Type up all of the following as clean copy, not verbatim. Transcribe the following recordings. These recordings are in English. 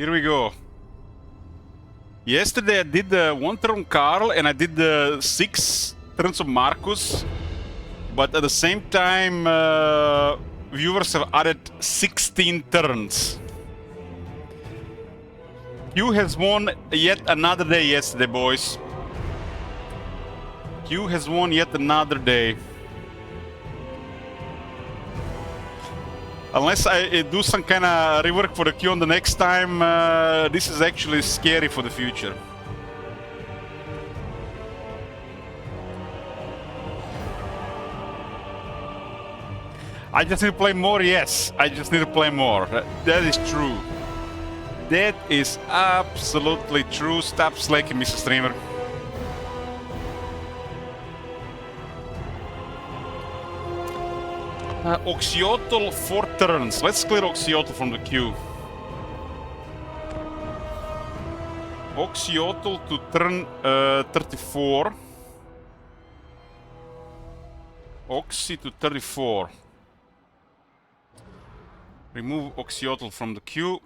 Here we go. Yesterday I did one turn Carl and I did 6 turns of Marcus. But at the same time, viewers have added 16 turns. Q has won yet another day yesterday, boys. Q has won yet another day. Unless I do some kind of rework for the Q on the next time, this is actually scary for the future. I just need to play more, yes. I just need to play more. That is true. That is absolutely true. Stop slacking, Mr. Streamer. Oxyotl 4 turns. Let's clear Oxyotl from the queue. Oxyotl to turn 34. Oxy to 34. Remove Oxyotl from the queue.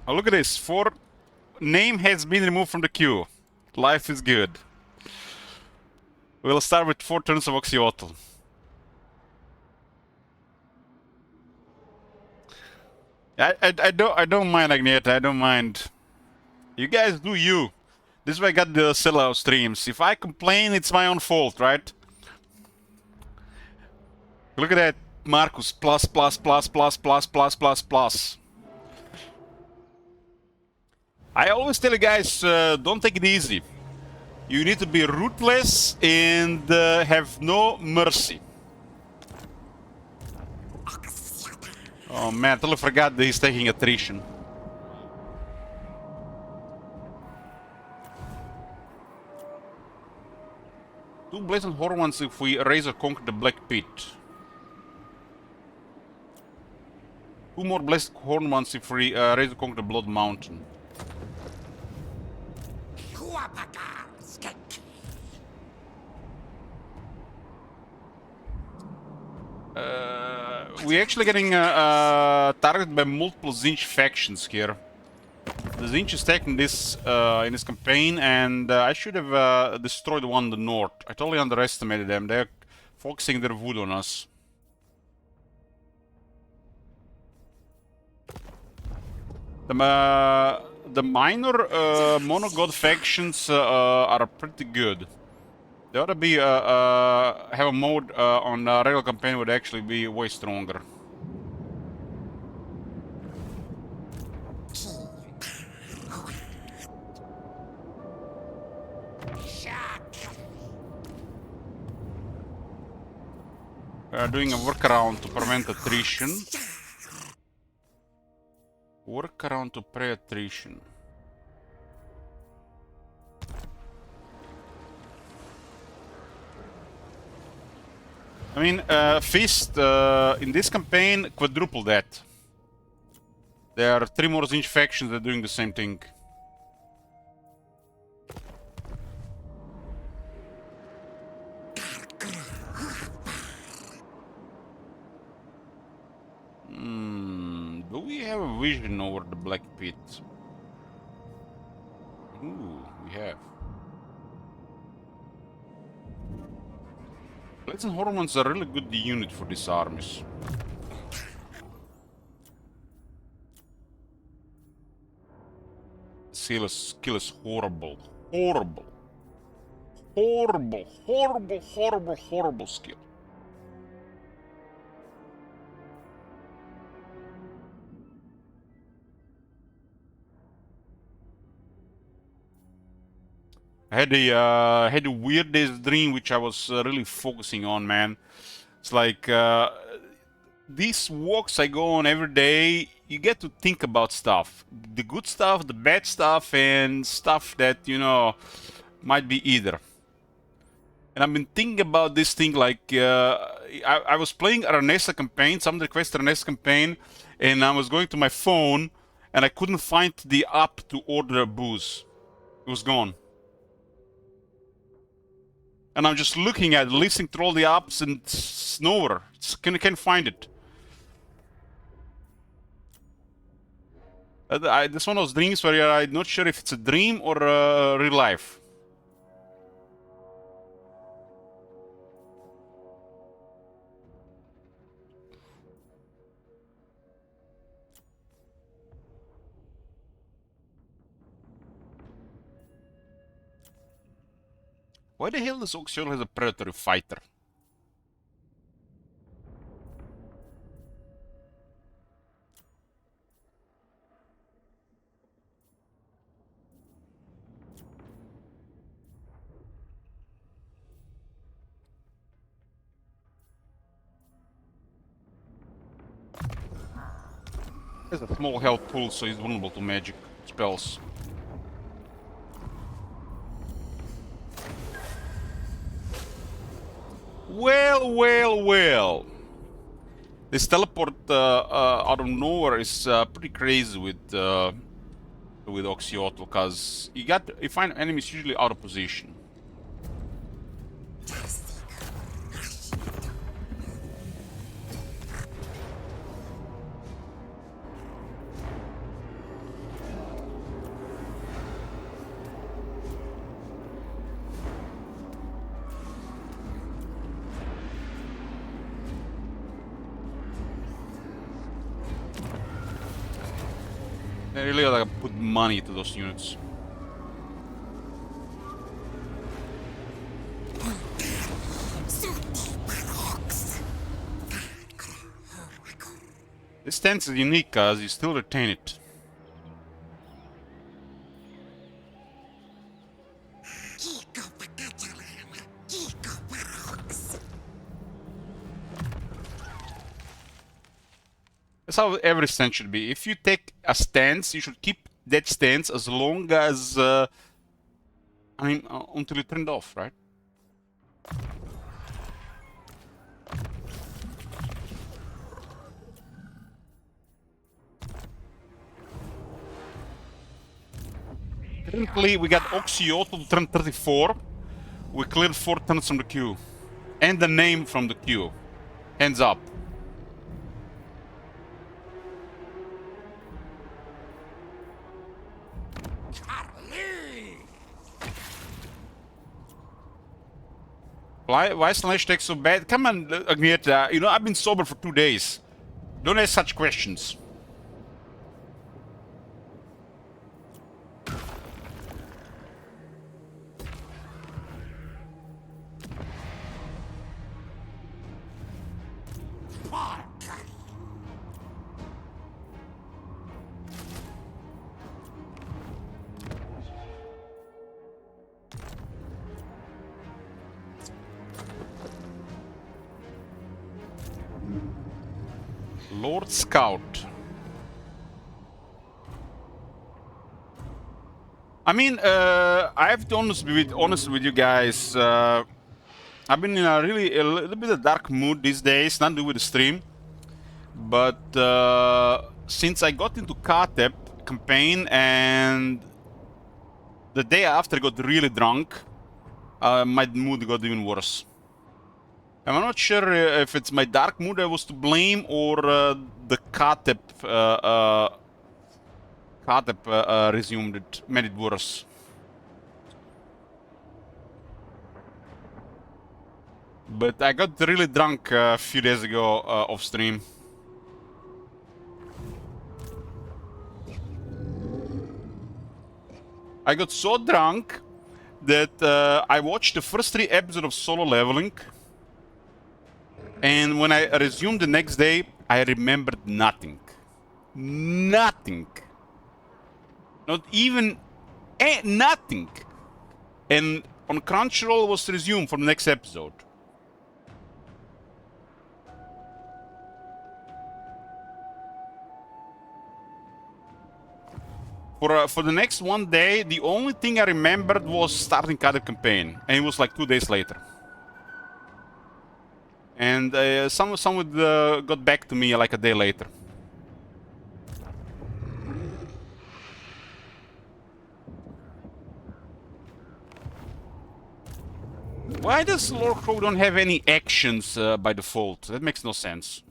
Oh, look at this. 4 name has been removed from the queue. Life is good. We'll start with 4 turns of Oxyotl. I don't mind, Agneta. I don't mind. You guys do you. This is why I got the sellout streams. If I complain, it's my own fault, right? Look at that, Marcus. Plus, plus, plus, plus, plus, plus, plus, plus. I always tell you guys, don't take it easy. You need to be ruthless and have no mercy. Oh man, I totally forgot that he's taking attrition. Two Blazing Horns if we raise or conquer the Black Pit. 2 more Blazing Horns if we raise or conquer the Blood Mountain. We're actually getting targeted by multiple Tzeentch factions here. The Tzeentch is taking this in this campaign, and I should have destroyed the one in the north. I totally underestimated them. They're focusing their wood on us. The minor monogod factions are pretty good. They ought to be have a mode on regular campaign would actually be way stronger. We are doing a workaround to prevent attrition. Workaround to pre-attrition. I mean, Fist, in this campaign, quadruple that. There are 3 more Tzeentch factions that are doing the same thing. Do we have a vision over the Black Pit? Ooh, we have. Blazing Hormones are a really good unit for these armies. Skill is horrible. Horrible. Horrible, horrible, horrible, horrible skill. I had a weirdest dream which I was really focusing on, man. It's like these walks I go on every day, you get to think about stuff. The good stuff, the bad stuff, and stuff that, you know, might be either. And I've been thinking about this thing like, I was playing Aranesa campaign, someone requested Aranesa campaign, and I was going to my phone, and I couldn't find the app to order booze. It was gone. And I'm just looking at it, listening through all the apps, and it's nowhere. Can't find it. This one of those dreams where I'm not sure if it's a dream or real life. Why the hell does Oxiol has a predatory fighter? He has a small health pool, so he's vulnerable to magic spells. Well, well, well. This teleport out of nowhere is pretty crazy with Oxyotl, because you find enemies usually out of position. They really gotta put money to those units. This stance is unique because you still retain it. That's how every stance should be. If you take a stance, you should keep that stance as long as, until you turn it off, right? Currently, we got Oxyotl turn 34. We cleared 4 turns from the queue. And the name from the queue. Hands up. Why Slash take so bad? Come on, Agneta. I've been sober for 2 days. Don't ask such questions. Lord Scout. I have to be honest with you guys. I've been in a little bit of dark mood these days, not due with the stream. But since I got into Katep campaign and the day after I got really drunk, my mood got even worse. I'm not sure if it's my dark mood I was to blame or the Katep resumed it, made it worse. But I got really drunk a few days ago off stream. I got so drunk that I watched the first 3 episodes of Solo Leveling. And when I resumed the next day, I remembered nothing. Nothing. Not even nothing. And on Crunchyroll was resumed for the next episode. For the next 1 day, the only thing I remembered was starting Katep campaign, and it was like 2 days later. And someone got back to me like a day later. Why does Lord Crow don't have any actions by default? That makes no sense.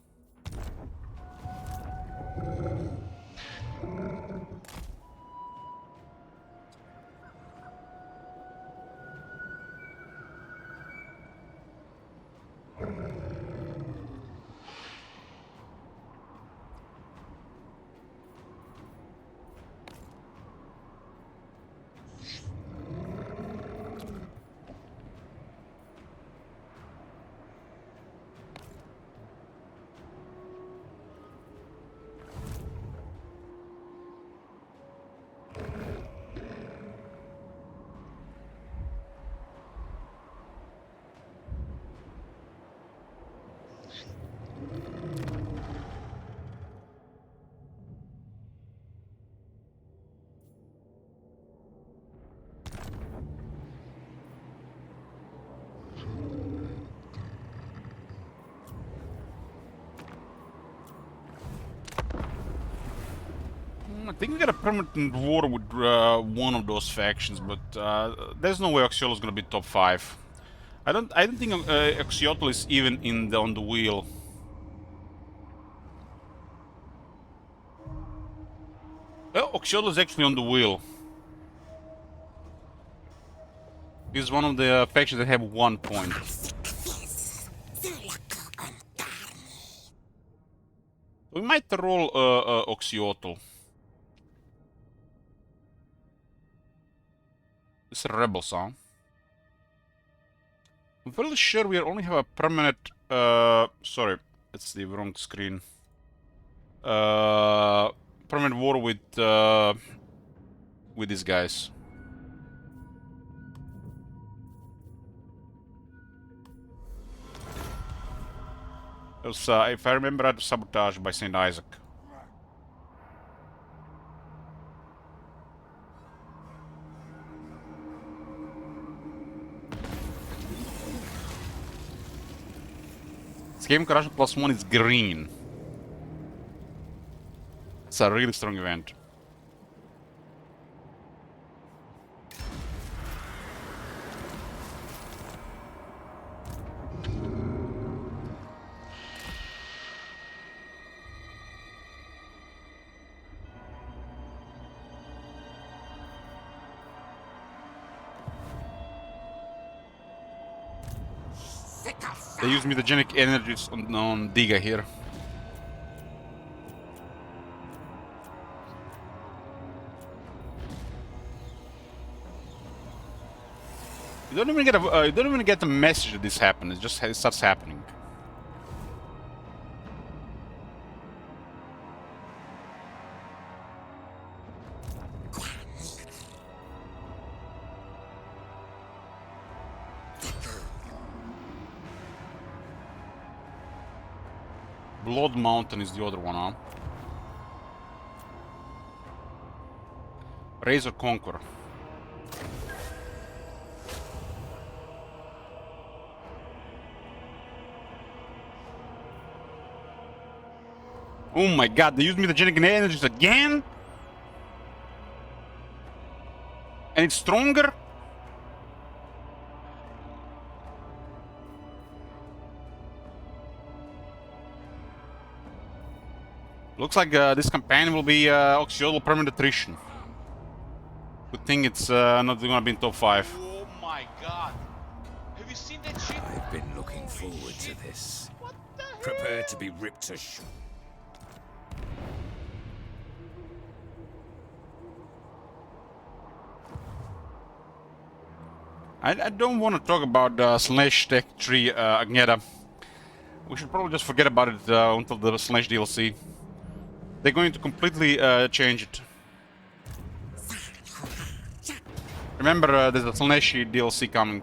I think we got a permanent war with one of those factions, but there's no way Oxiolo is gonna be top 5. I don't think Oxiotl is even on the wheel. Well, Oxiotl is actually on the wheel. He's one of the factions that have 1 point. We might roll Oxiotl. It's a rebel song. I'm fairly sure we only have a permanent. Sorry, it's the wrong screen. Permanent war with these guys. It was, if I remember right, sabotage by Saint Isaac. Escape corruption +1 is green. It's a really strong event. They use mutagenic energies on Diga here. You don't even get the message that this happened. It starts happening. Blood Mountain is the other one, huh? Razor Conqueror. Oh my god, they used mutagenic energies again? And it's stronger? Looks like this campaign will be Oxiodal permanent attrition. Good thing it's not gonna be in top 5. Oh my god. Have you seen that shit? I've been looking forward to this. What the hell? Prepare to be ripped to I don't want to talk about Slash Tech Tree Agneta. We should probably just forget about it until the Slash DLC. They're going to completely change it. Remember, there's a Slash DLC coming.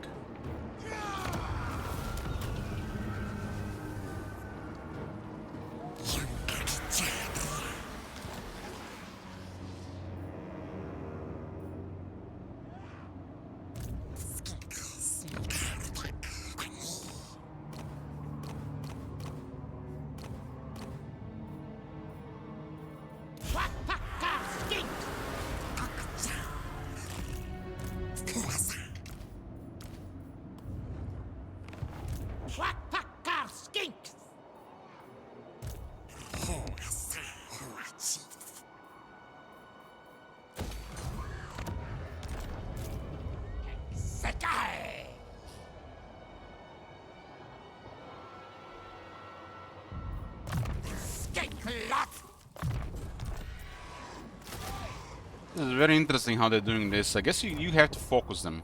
This is very interesting how they're doing this. I guess you have to focus them.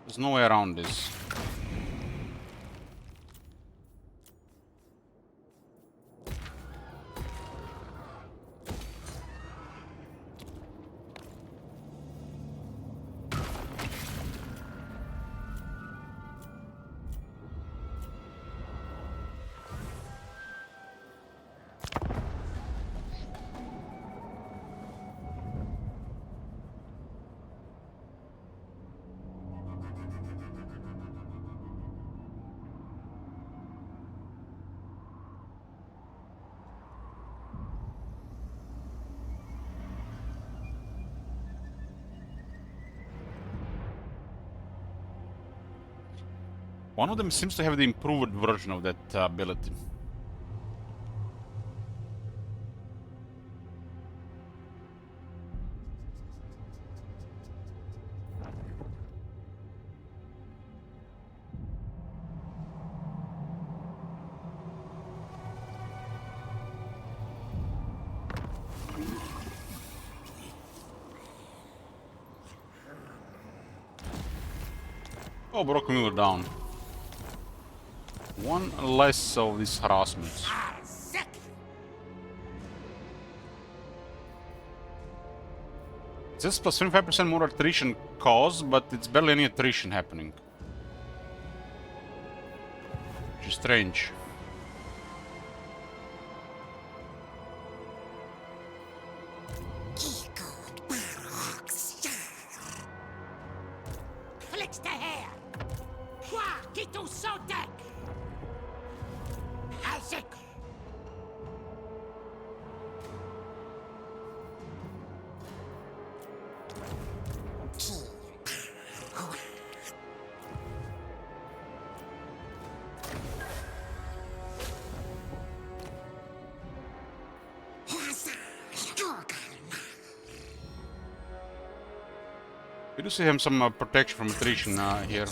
There's no way around this. One of them seems to have the improved version of that ability. Oh, Broken Miller down. One less of these harassments. It says plus 25% more attrition caused, but it's barely any attrition happening. Which is strange. We do see him some protection from attrition here.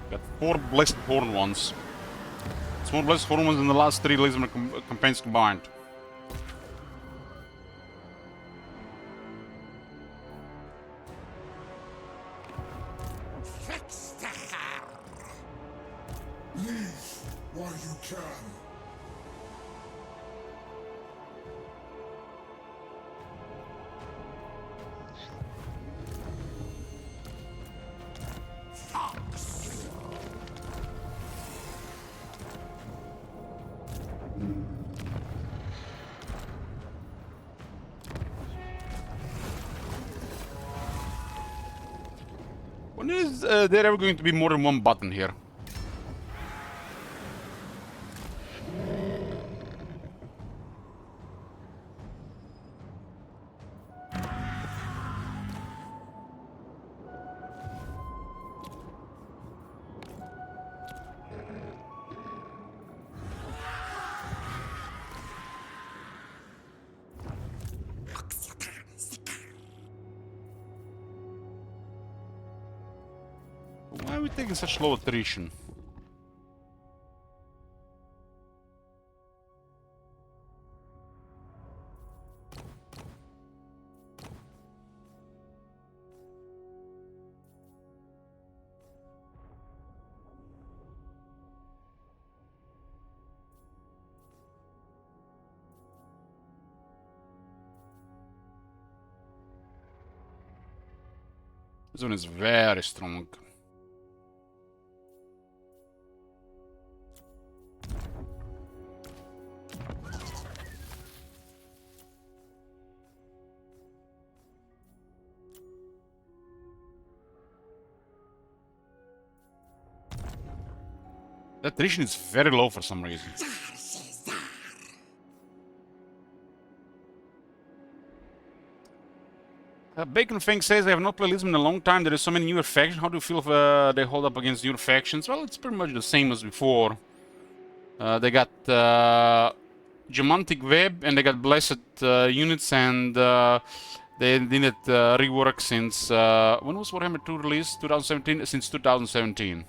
Got 4 Blessed Horn ones. It's more Blessed Horn ones than the last 3 Lisbon campaigns combined. While you can. When is there ever going to be more than one button here? Why are we taking such low attrition? This one is very strong. That attrition is very low for some reason. Bacon Fang says, I have not played Lisbon in a long time. There is so many newer factions. How do you feel if they hold up against newer factions? Well, it's pretty much the same as before. They got Gemantic Web, and they got Blessed units, and they didn't rework since when was Warhammer 2 released? 2017. Since 2017.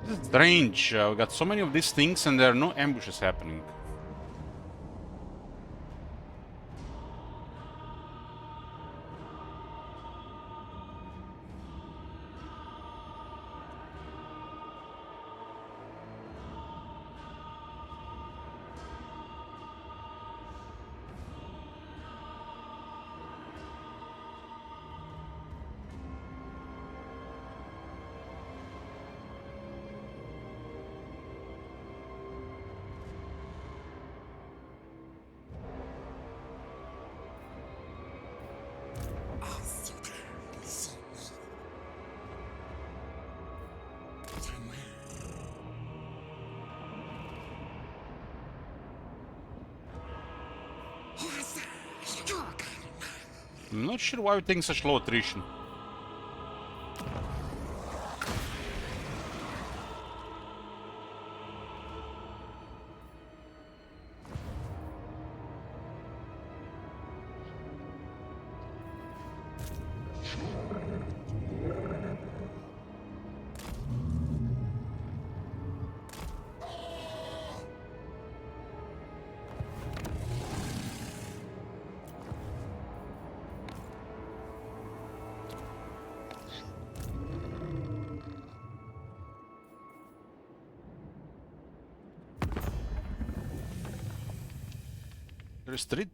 This is strange. We got so many of these things, and there are no ambushes happening. I'm not sure why we're taking such low attrition.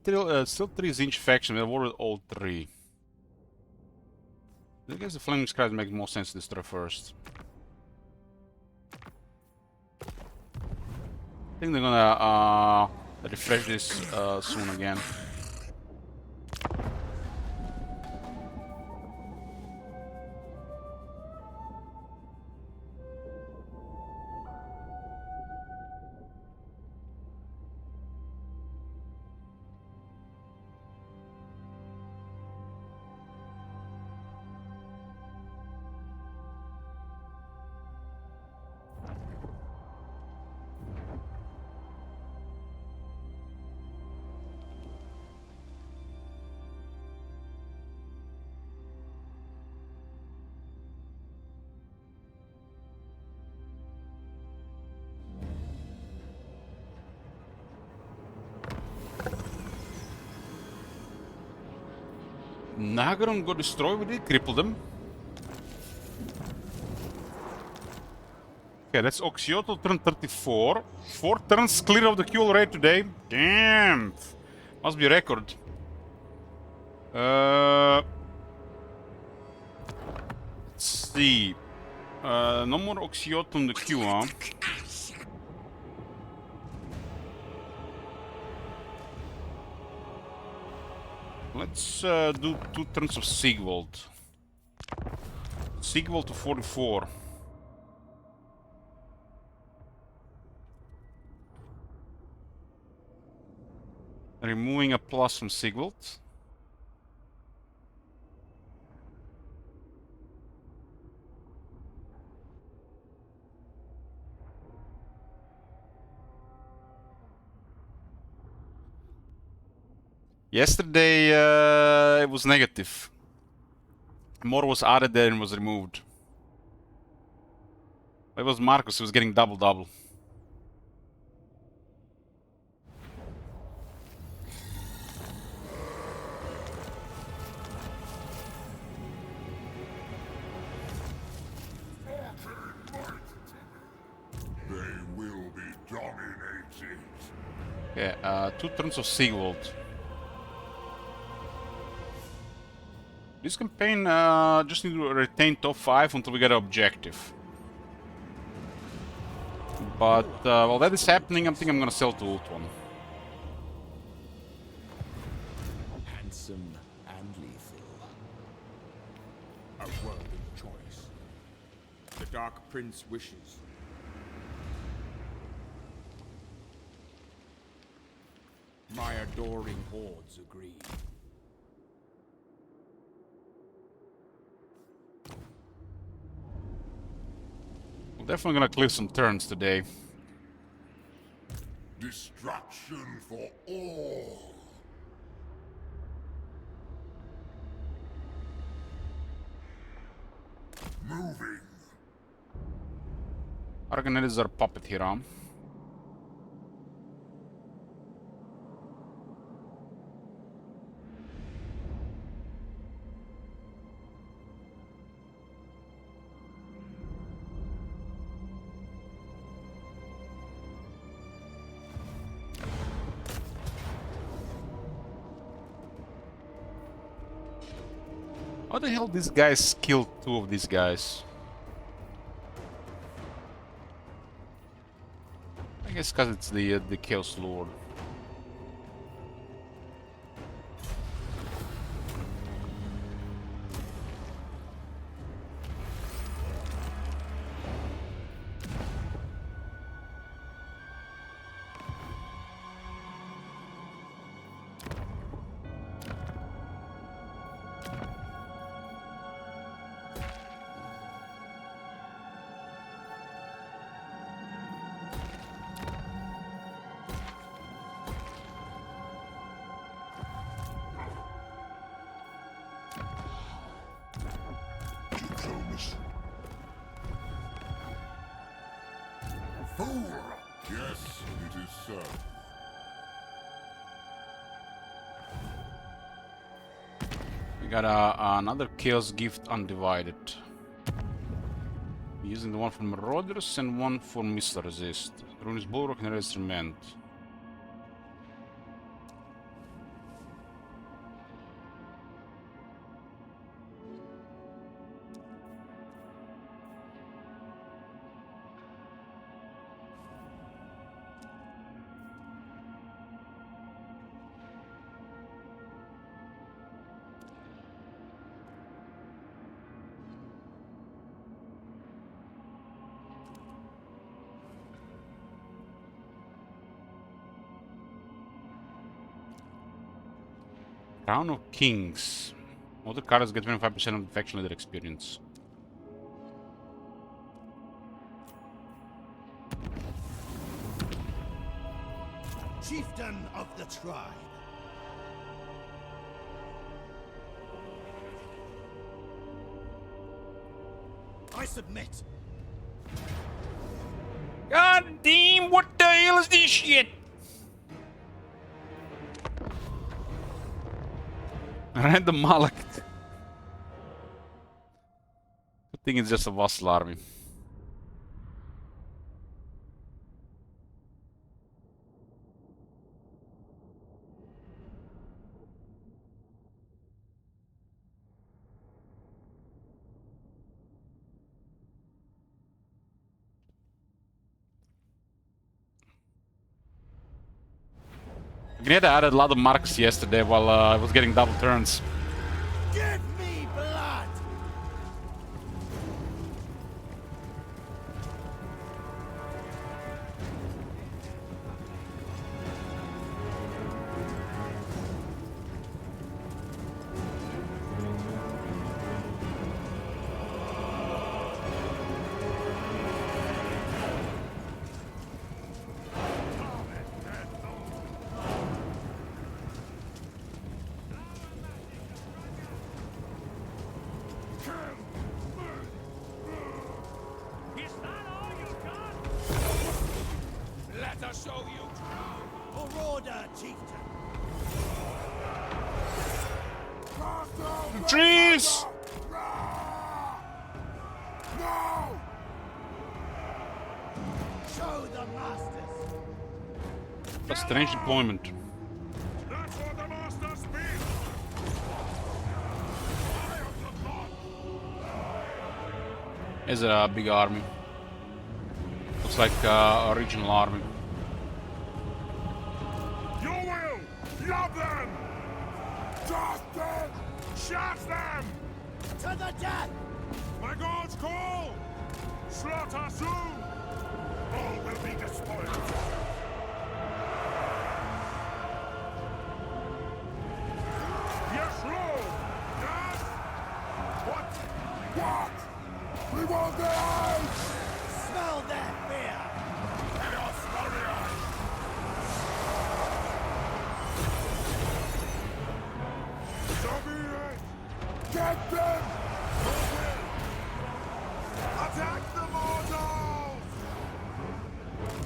There's still three Zinch faction. We've with all three. I guess the Flaming Scribes make more sense to destroy first. I think they're gonna refresh this soon again. Nagaron got destroyed, we did cripple them. Okay, that's Oxyotl turn 34. 4 turns clear of the queue already today. Damn! Must be a record. Let's see. No more Oxyotl on the queue, huh? Let's do 2 turns of Sigvald. Sigvald to 44. Removing a plus from Sigvald. Yesterday it was negative. More was added there and was removed. It was Marcus who was getting double-double. They will be dominated. Yeah, 2 turns of Sigvald. This campaign just need to retain top 5 until we get an objective. But while that is happening, I think I'm gonna sell to Ultron. Handsome and lethal. A worthy choice. The Dark Prince wishes. My adoring hordes agree. We're definitely gonna clear some turns today. Destruction for all. Moving. Argonet is our puppet here, huh? How the hell these guys killed 2 of these guys? I guess because it's the Chaos Lord. Diplomacy. Fool! Yes, it is so. We got another Chaos Gift Undivided. Using the one for Marauders and one for Missile Resist. Ruinous Bulwark and Instrument. Crown of Kings. All the cards get 25% of the faction leader experience. Chieftain of the tribe. I submit. God damn, what the hell is this shit? Random Malak. I think it's just a vassal army. Gneda added a lot of marks yesterday while I was getting double turns. Give me blood! trees! No! Show the masters. A strange deployment. That's what the master speaks! Is a big army. Looks like a regional army. Your will! Love them! Dust them! Shaft them! To the death! My God's call! Slaughter soon! All will be despoiled! Yes, Lord! Yes! What? What? We want their eyes! Smell their fear! Chaos warriors! So be it! Get them! Attack the mortals!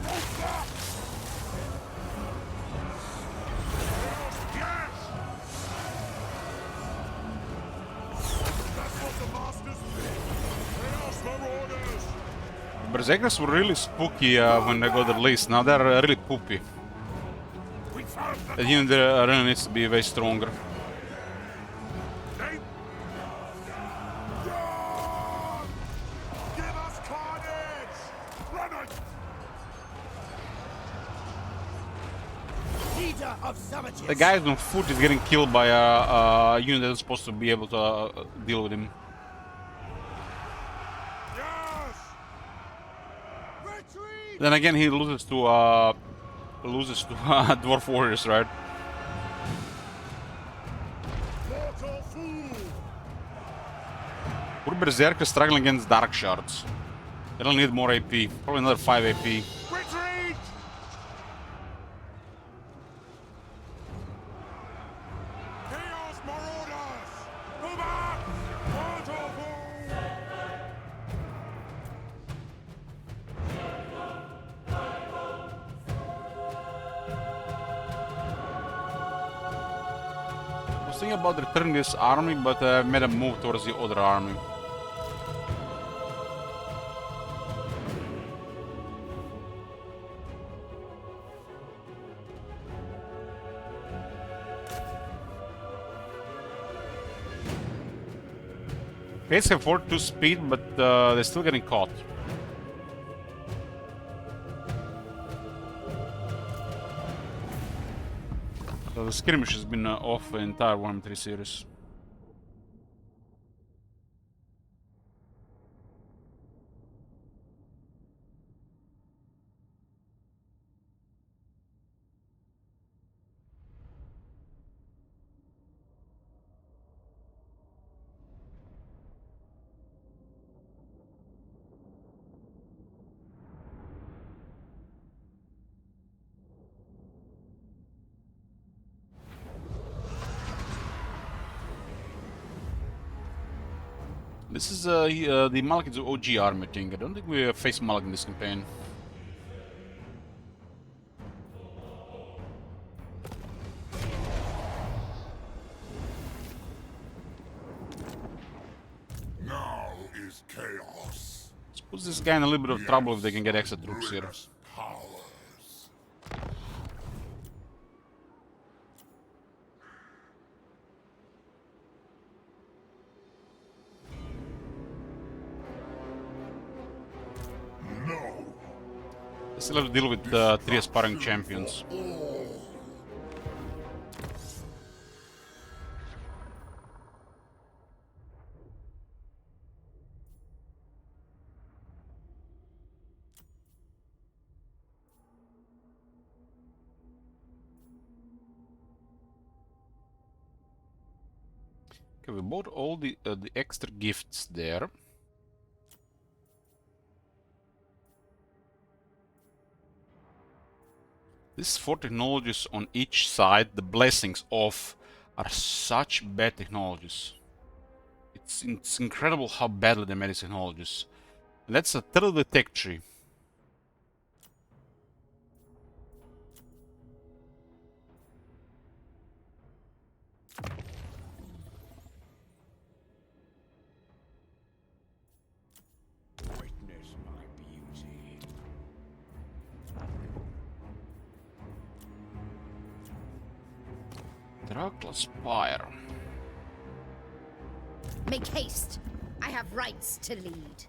Yes! That's what the masters think! Chaos marauders! Berserkers were really spooky when they got released. Now they're really poopy. We found them! The unit really needs to be way stronger. They... God! Give us carnage! Run it! Leader of savages! The guy on foot is getting killed by a unit that's supposed to be able to deal with him. Yes! Retreat! Then again, he loses to dwarf warriors, right? Mortal fool! Poor berserkers struggling against dark shards. They'll need more AP, probably another 5 AP. Retreat! Chaos marauders! Go back! Mortal fool! I was thinking about returning this army, but I made a move towards the other army. Fates have 4-2 speed, but they're still getting caught. So the skirmish has been off the entire Warhammer 3 series. This is the Malekith's OG army thing. I don't think we faced Malekith in this campaign. Now is chaos. This puts this guy in a little bit of trouble if they can get extra troops here. Ruinous powers. No. They still have to deal with 3 aspiring champions. Okay, we bought all the extra gifts there. These 4 technologies on each side, the blessings of, are such bad technologies. It's incredible how badly they made these technologies. That's a third of the tech tree. Dracula Spire. Make haste. I have rights to lead.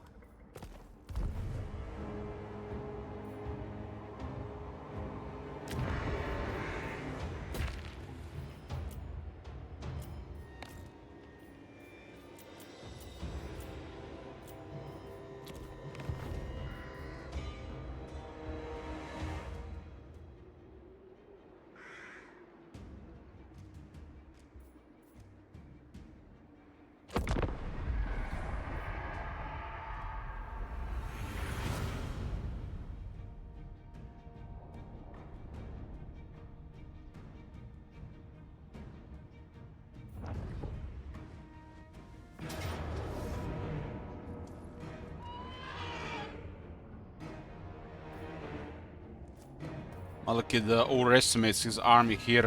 Malekith overestimates his army here.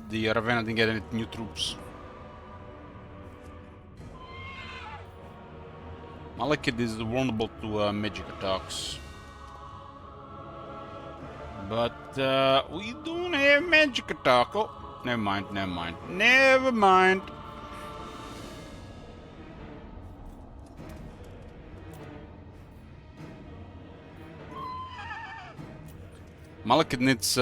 The Ravenna didn't get any new troops. Malekith is vulnerable to magic attacks. But we don't have magic attack. Oh, never mind, never mind. Never mind. Malekith needs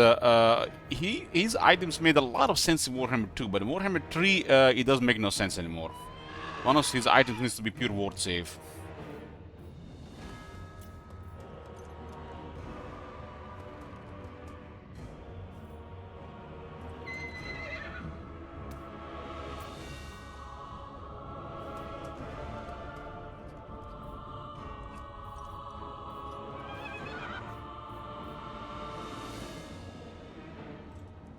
his items made a lot of sense in Warhammer 2, but in Warhammer 3 it doesn't make no sense anymore. One of his items needs to be pure ward save.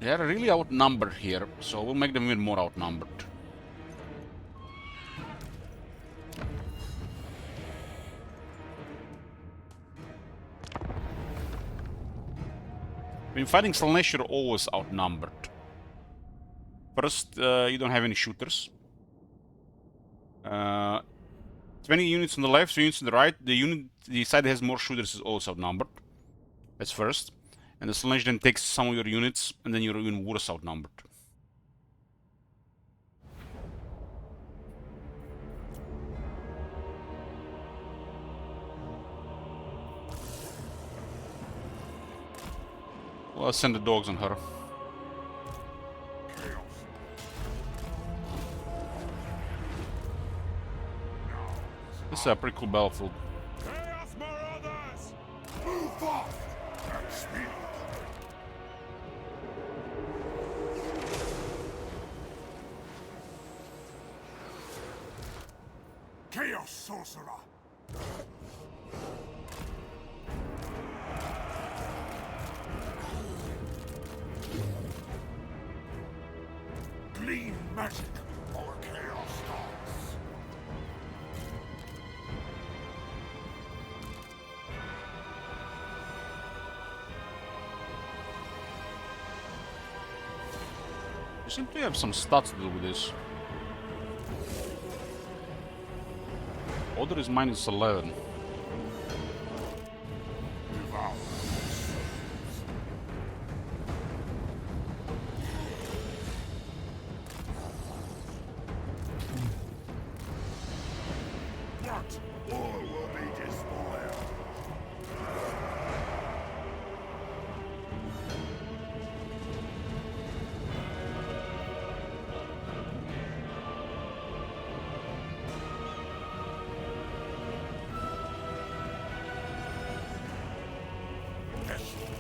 They are really outnumbered here, so we'll make them even more outnumbered. When fighting Slaanesh, you're always outnumbered. First, you don't have any shooters. 20 units on the left, 2 units on the right. The side that has more shooters is also outnumbered. That's first. And the Slaanesh then takes some of your units, and then you're even worse outnumbered. Well, I'll send the dogs on her. This is a pretty cool battlefield. Chaos Marauders! Move off at speed. Chaos Sorcerer! Glean magic or chaos starts. You seem to have some stats to do with this. Order is -11. What? All will be despoiled.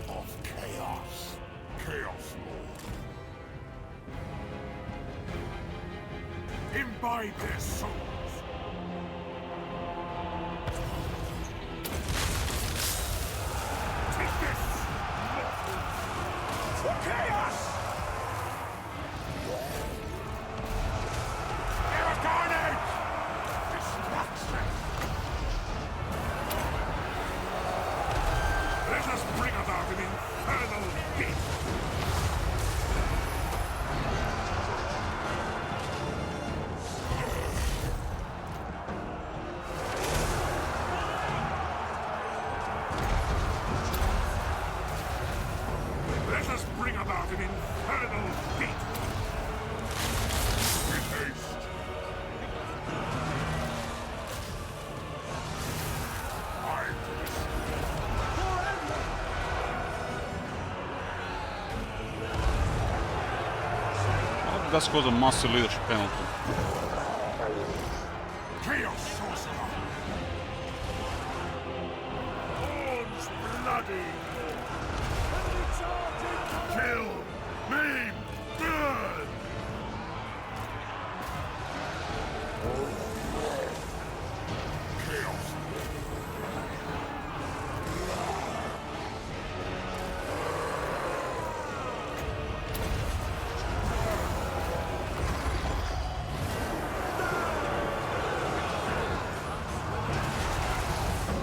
Of chaos. Chaos Lord. Imbibe their souls. Take this! For chaos! Carnage! Destruction! Let us bring about an infernal gift! does cause a massive leadership penalty. Chaos Sorcerer! Horns bloody! Kill! Maim! Burn! Chaos!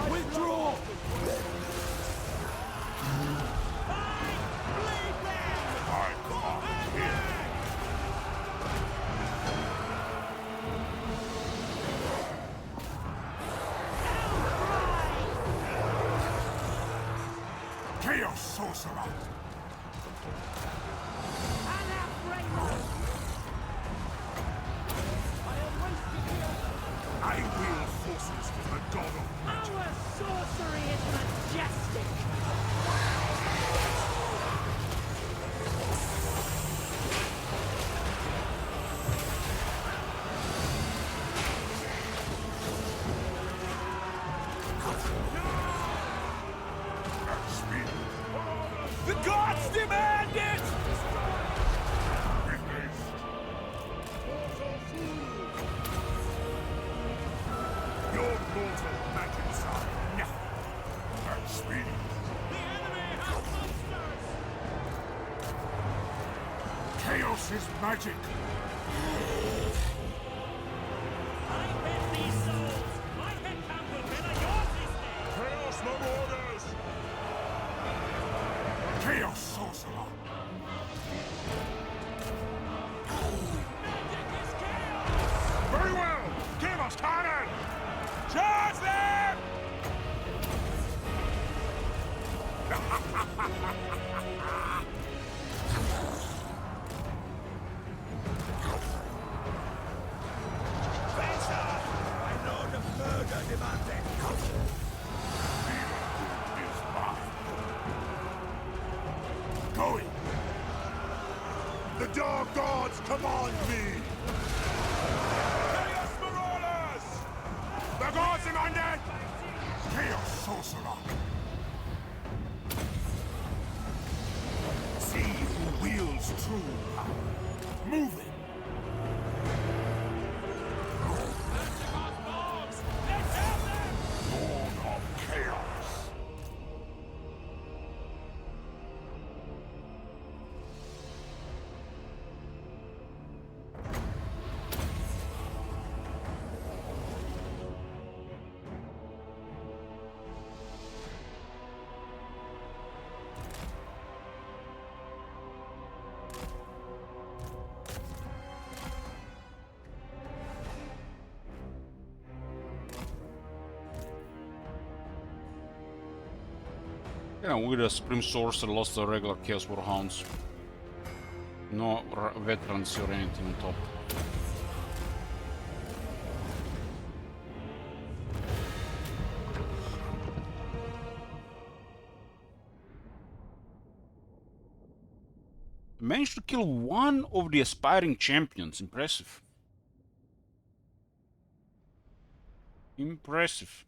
Withdraw! I can't hear. Chaos Sorcerer! I wield forces for the god of magic. Our sorcery is majestic. At speed. The gods demand it! With haste. Your mortal magics are nothing. At speed. Chaos is magic. Chaos Marauders! Chaos Sorcerer! Very well! Chaos Cannon! Charge them! I know the murder demanded. Is mine. Going! The Dark Gods command me! Chaos Marauders! The Gods demanded! Chaos Sorcerer! See who wields true power. Moving! Lord of Chaos! Yeah, with a Supreme Sorcerer lost the regular Chaos Warhounds. No veterans or anything on top. Managed to kill one of the aspiring champions. Impressive. Impressive.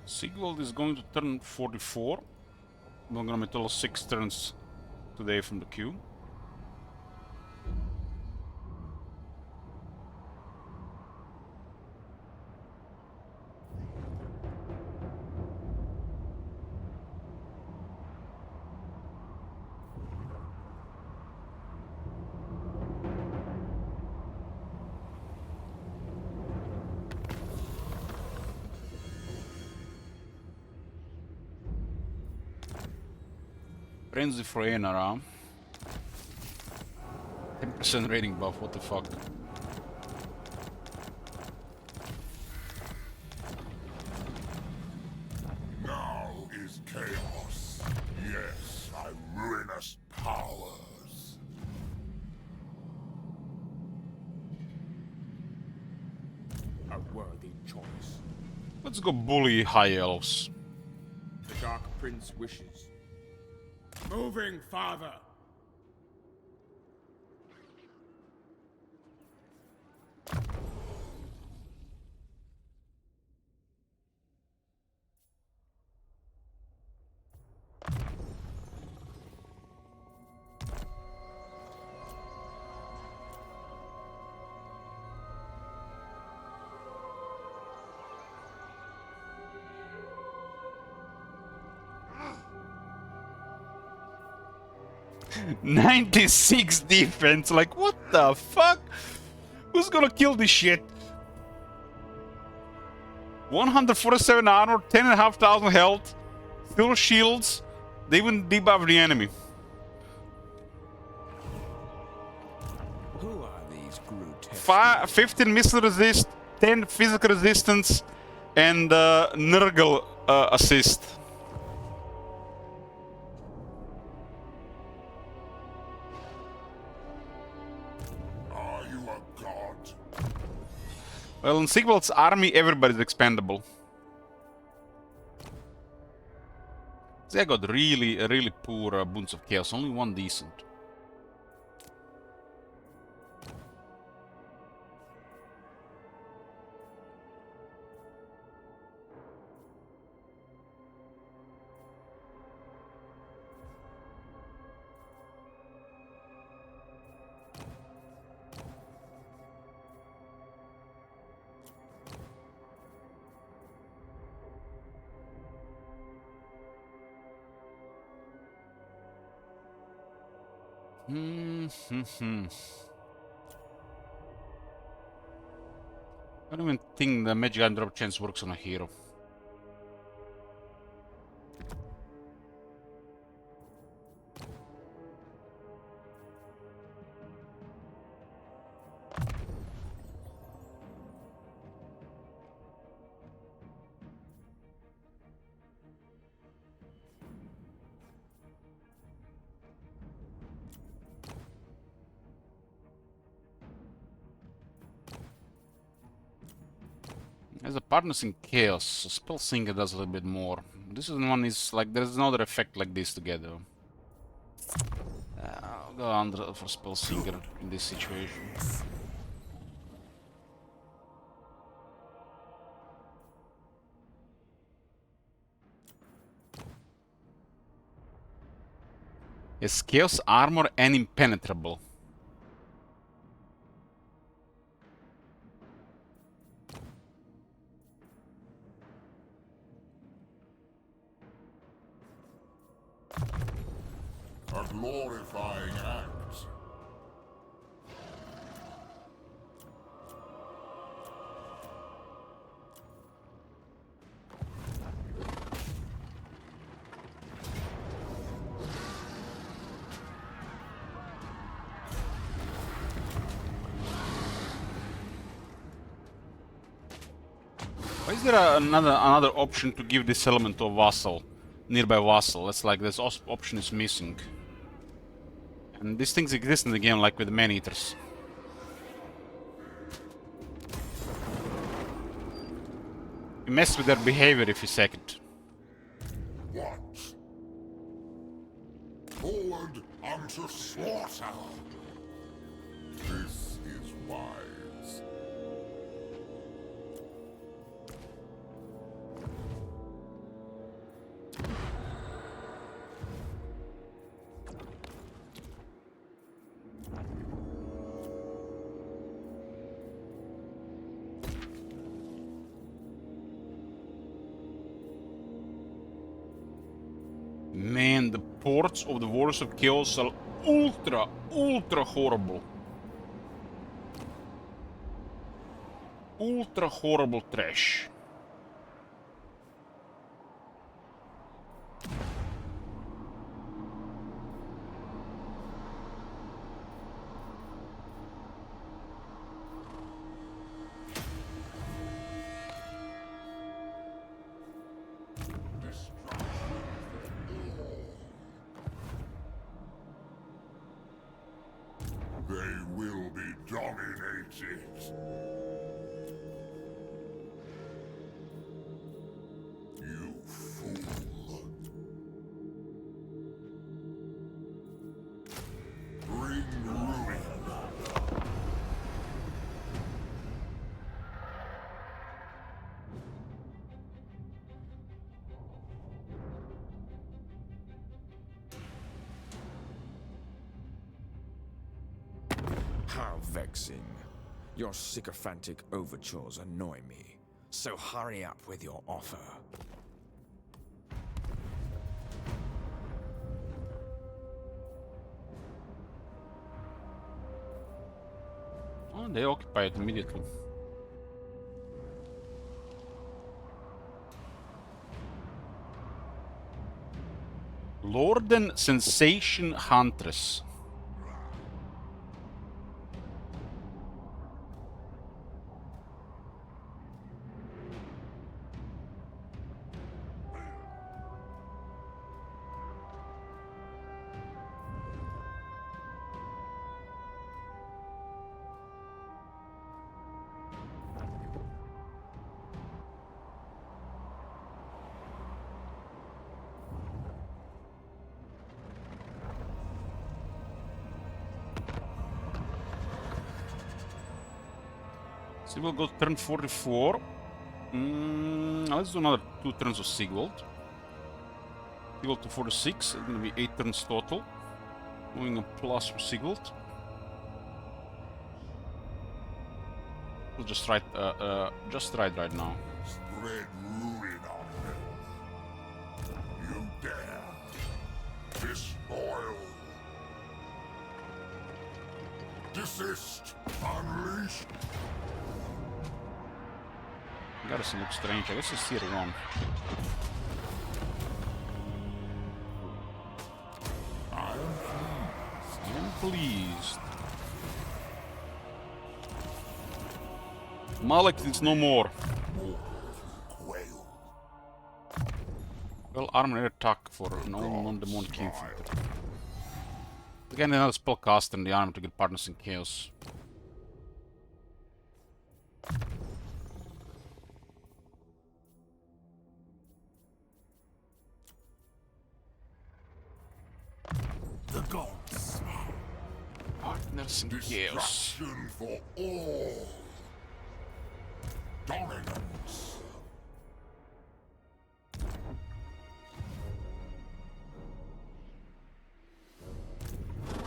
Sigvald is going to turn 44. We're gonna make total 6 turns today from the queue. Frenzy for Einara. 10% rating buff, what the fuck. Now is chaos. Yes, my ruinous powers. A worthy choice. Let's go bully High Elves. The Dark Prince wishes. Moving, father! '96 defense, like what the fuck? Who's gonna kill this shit? 147 armor, 10,500 health, still shields, they even debuff the enemy. Who are these grotesque? 15 missile resist, 10 physical resistance, and Nurgle assist. Are you a god? Well, in Sigvald's army, everybody's expendable. They got really poor Boons of Chaos, only one decent. I don't even think the magic item drop chance works on a hero. As a partners in Chaos, Spell Singer does a little bit more. This one is like, there's another effect like this together. I'll go under for Spell Singer in this situation. It's Chaos Armor and Impenetrable. A glorifying act. Why is there another option to give this element to a vassal, nearby vassal? It's like this option is missing. And these things exist in the game, like with man-eaters. You mess with their behavior if you sack it. What? Forward unto slaughter. This is wise. Man, the ports of the Warriors of Chaos are ultra horrible. Ultra horrible trash. They will be dominated. You fool. Bring ruin. How vexing. Your sycophantic overtures annoy me. So hurry up with your offer. Oh, they occupy it immediately. Lorden Sensation Huntress. So we'll go turn 44. Let's do another 2 turns of Sigvald. Sigvald to 46. It's gonna be 8 turns total. Moving a plus for Sigvald. We'll just right now. Spread ruin on them. You dare despoil. Desist. Unleash. Garrison looks strange. I guess it's here wrong. I'm pleased. Malek is no more. Quail. Well, armored attack for non-demonic infantry. Again, another spellcaster in the army to get partners in chaos. The gods. Partners in chaos. Destruction for all. Dominance.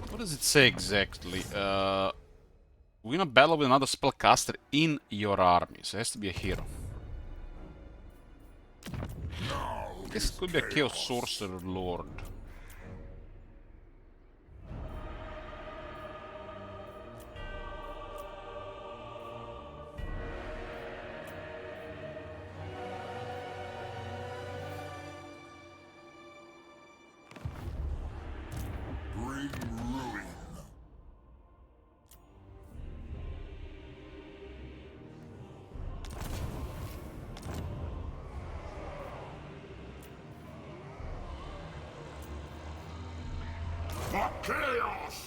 What does it say exactly? Win a battle with another spellcaster in your army. So it has to be a hero. I guess it could be a Chaos Sorcerer Lord. Bring ruin. For chaos!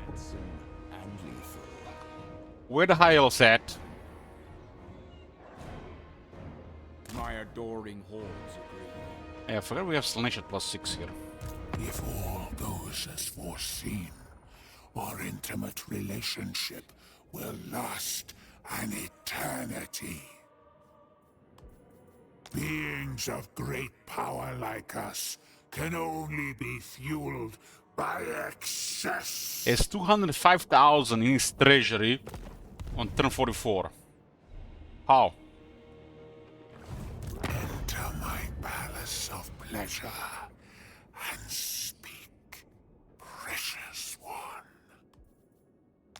Handsome and lethal. Where the high elves at? My adoring hordes agree. Yeah, I forgot we have Slaanesh at +6 here. If all goes as foreseen, our intimate relationship will last an eternity. Beings of great power like us can only be fueled by excess. He has 205,000 in his treasury. on turn 44. How? Enter my palace of pleasure and speak, precious one.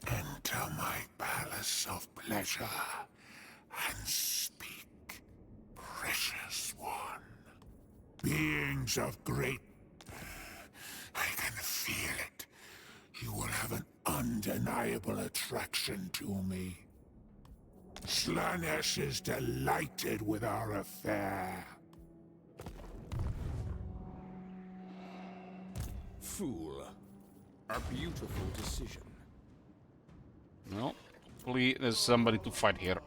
Enter my palace of pleasure and speak, precious one. Beings of great... I can feel it. You will have an undeniable attraction to me. Slaanesh is delighted with our affair. Fool. A beautiful decision. No. Hopefully there's somebody to fight here.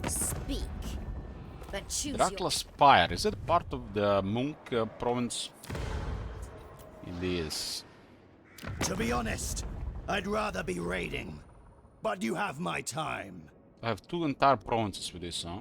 Speak, but choose Dracula Spire. Is it part of the Munk province? It is. To be honest, I'd rather be raiding. But you have my time. I have 2 entire provinces with this, huh?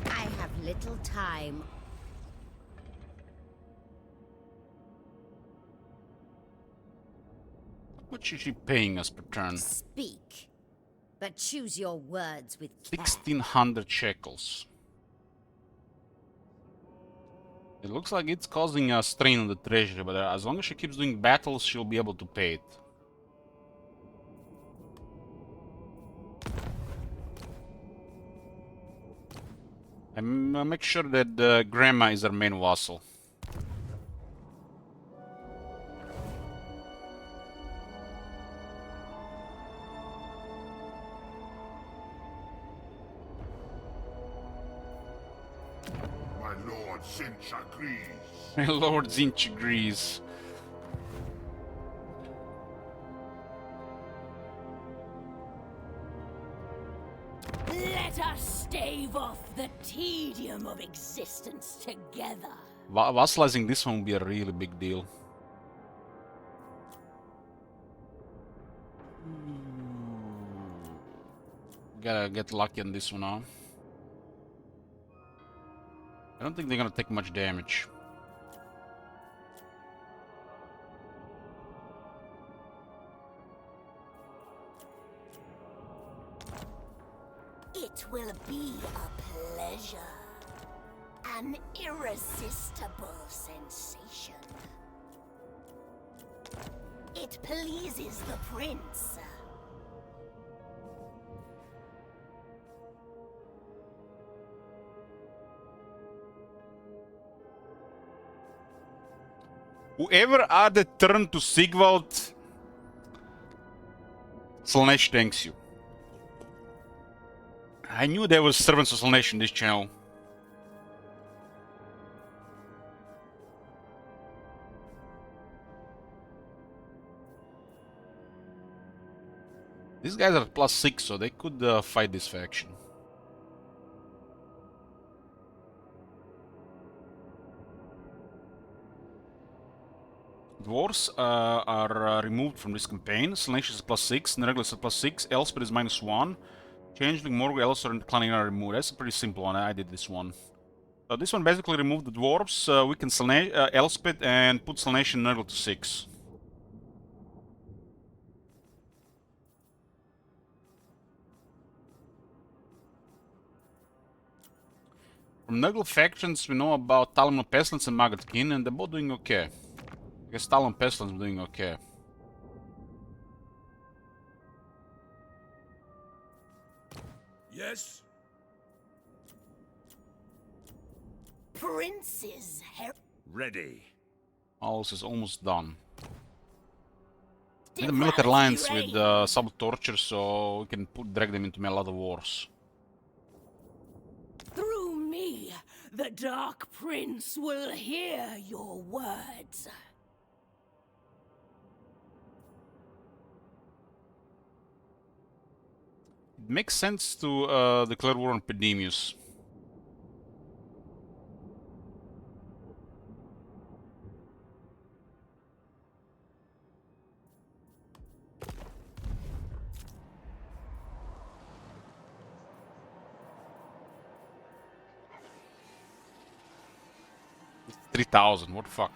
I have little time. How much is she paying us per turn? Speak, but choose your words with care. 1600 shekels. It looks like it's causing a strain on the treasury, but as long as she keeps doing battles, she'll be able to pay it. And make sure that Grandma is our main vassal. My lord Zinch agrees. My lord Zinch agrees. Let us stave off the tedium of existence together. Vassalizing this one will be a really big deal. Gotta get lucky on this one now. I don't think they're gonna take much damage. It will be a pleasure. An irresistible sensation. It pleases the prince. Whoever added turn to Sigvald, Slaanesh thanks you. I knew there was servants of Slaanesh in this channel. These guys are +6, so they could fight this faction. Dwarves are removed from this campaign. Slaanesh is +6, Nurgle is +6, Elspeth is -1. Changeling, Morgul, Elisor, and Clanning are removed. That's a pretty simple one. I did this one. So this one basically removed the dwarves, weakened Elspeth, and put Slaanesh and Nurgle to 6. From Nurgle factions, we know about Talon of Pestilence and Maggotkin, and they're both doing okay. I guess Talon of Pestilence is doing okay. Yes? Prince's Ready. All this is almost done. Need a military alliance with Sub Torture, so we can drag them into a lot of wars. Through me, The Dark Prince will hear your words. It makes sense to declare war on Pedemius. It's 3,000. What the fuck?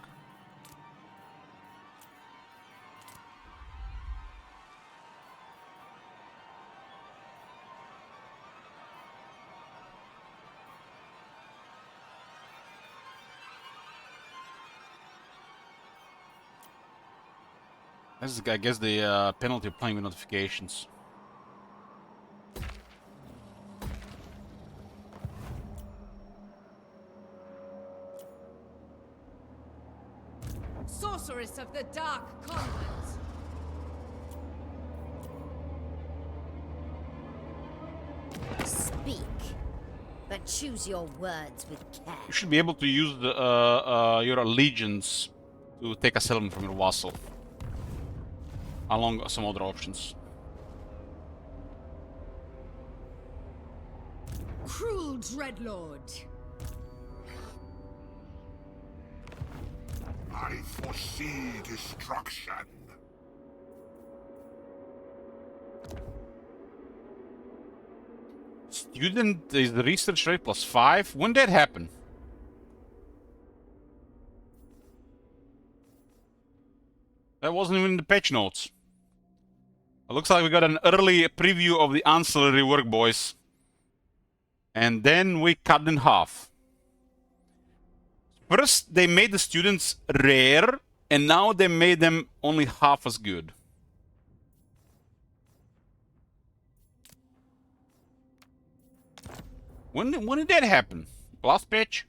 This is, I guess, the penalty of playing with notifications. Sorceress of the Dark Convent. Speak, but choose your words with care. You should be able to use the, your allegiance to take a settlement from your vassal, along some other options. Cruel Dreadlord. I foresee destruction. Student is the research rate +5. When did that happen? That wasn't even in the patch notes. It looks like we got an early preview of the ancillary work, boys. And then we cut in half. First, they made the students rare, and now they made them only half as good. When did that happen? Last patch?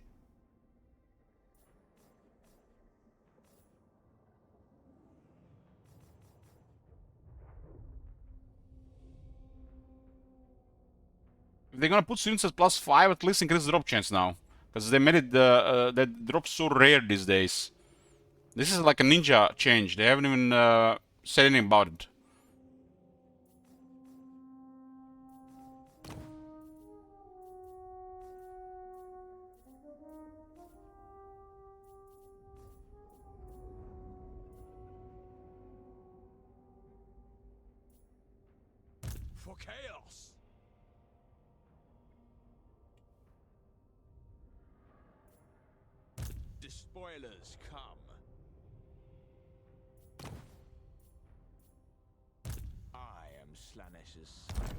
If they're gonna put students as +5, at least increase the drop chance now. Because they made it that drops so rare these days. This is like a ninja change. They haven't even said anything about it. For chaos! Despoilers come. I am Slanesh's son.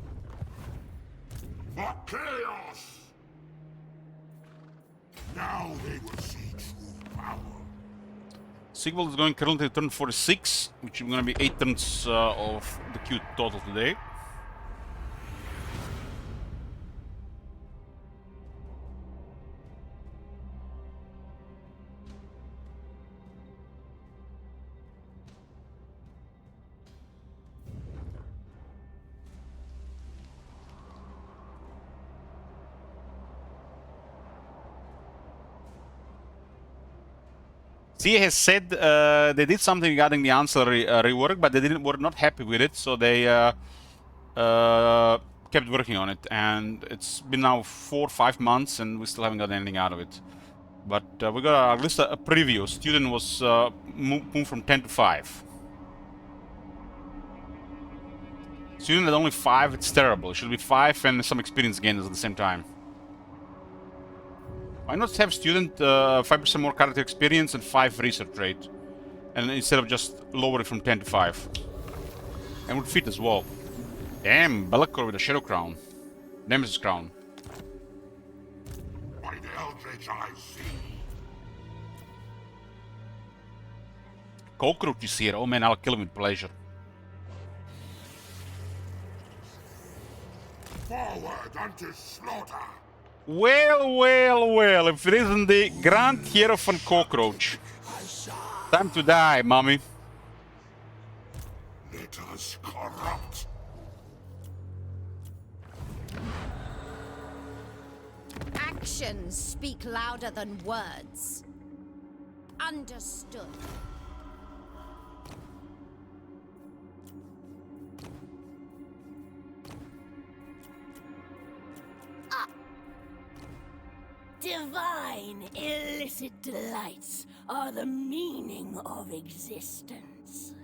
For chaos! Now they will see true power. Sequel is going currently to turn 46, which is going to be 8 turns of the queue total today. CA has said they did something regarding the ancillary rework, but they were not happy with it, so they kept working on it. And it's been now 4 or 5 months, and we still haven't got anything out of it. But we got at least a preview. Student was moved from 10 to 5. Student at only 5, it's terrible. It should be 5 and some experience gainers at the same time. Why not have student 5% more character experience and 5 research rate? And instead of just lower it from 10 to 5. And would fit as well. Damn, Be'lakor with a Shadow Crown. Nemesis Crown. By the Eldritch I see. Cockroach is here. Oh man, I'll kill him with pleasure. Forward unto slaughter. Well, well, well, if it isn't the Grand Hierophant Cockroach. Time to die, mommy. Let us corrupt. Act Actions speak louder than words. Understood. Divine illicit delights are the meaning of existence.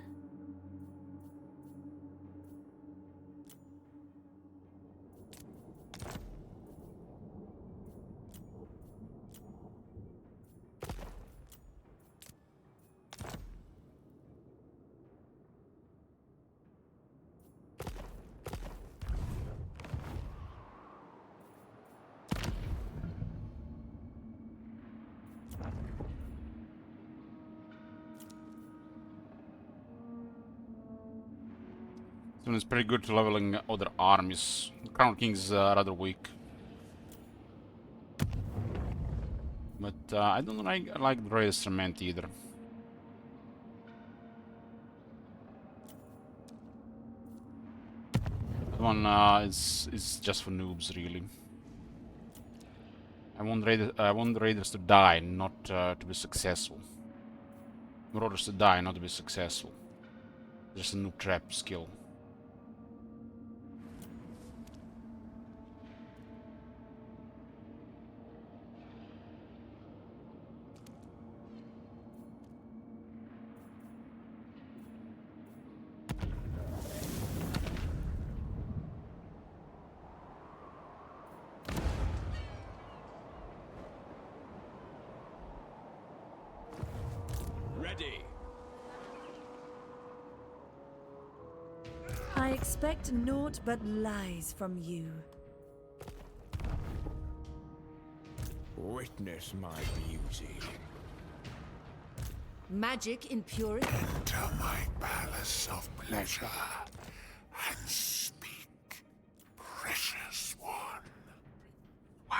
So it's pretty good to leveling other armies. Crown King is rather weak. But I don't like the Raid Cement either. That one is just for noobs, really. I want raiders to die, not to be successful. Marauders to die, not to be successful. Just a noob trap skill. Ready. I expect naught but lies from you. Witness my beauty. Magic in purity. Enter my palace of pleasure and speak, precious one. Wow.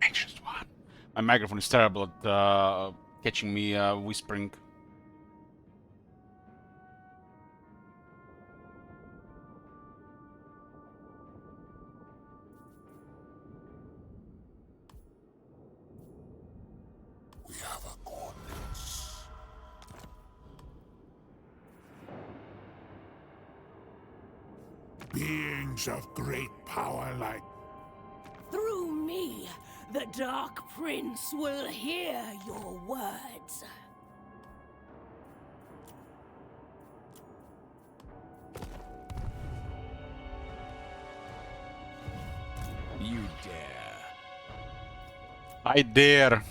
Anxious one. My microphone is terrible at catching me whispering. We have a coordinates. Beings of great power like Through me, the Dark Prince will hear your words. You dare. I dare.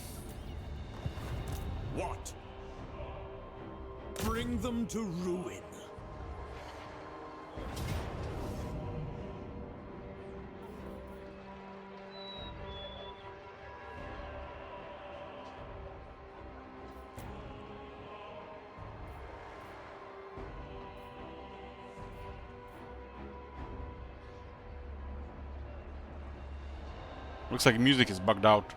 What? Bring them to ruin. Looks like music is bugged out.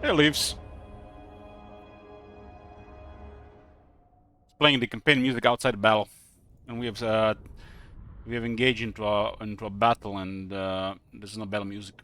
It leaves. It's playing the campaign music outside the battle, and we have engaged into a battle, and there's no battle music.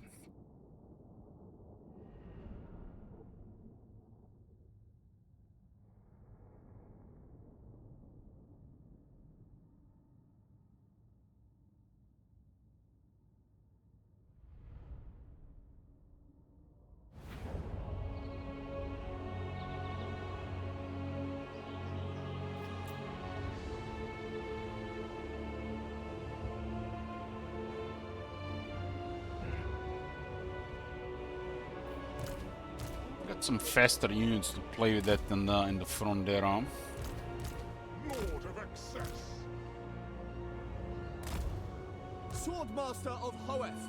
some faster units to play with that in the front there, huh? Lord of excess. Swordmaster of Hoeth.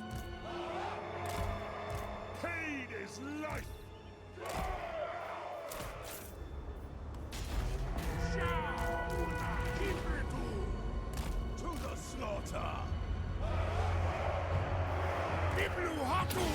Pain is life. To the slaughter. Iblu Hatu.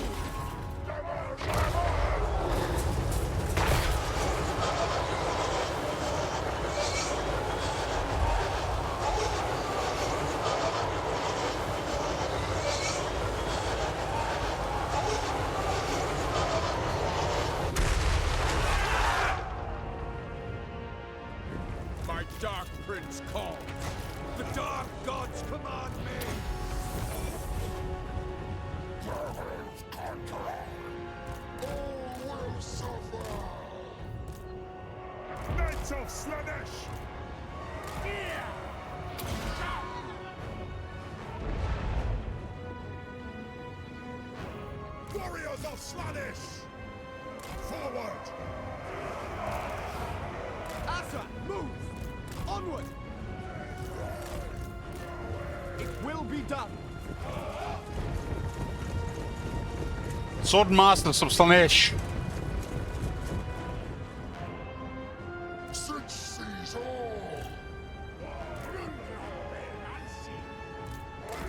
My Dark Prince calls. The Dark Gods command me. All will suffer. Knights of Slanesh. Warriors of Slanesh. Forward. Asa, move! Onward! It will be done. Swordmasters of Slanesh. Six seas all.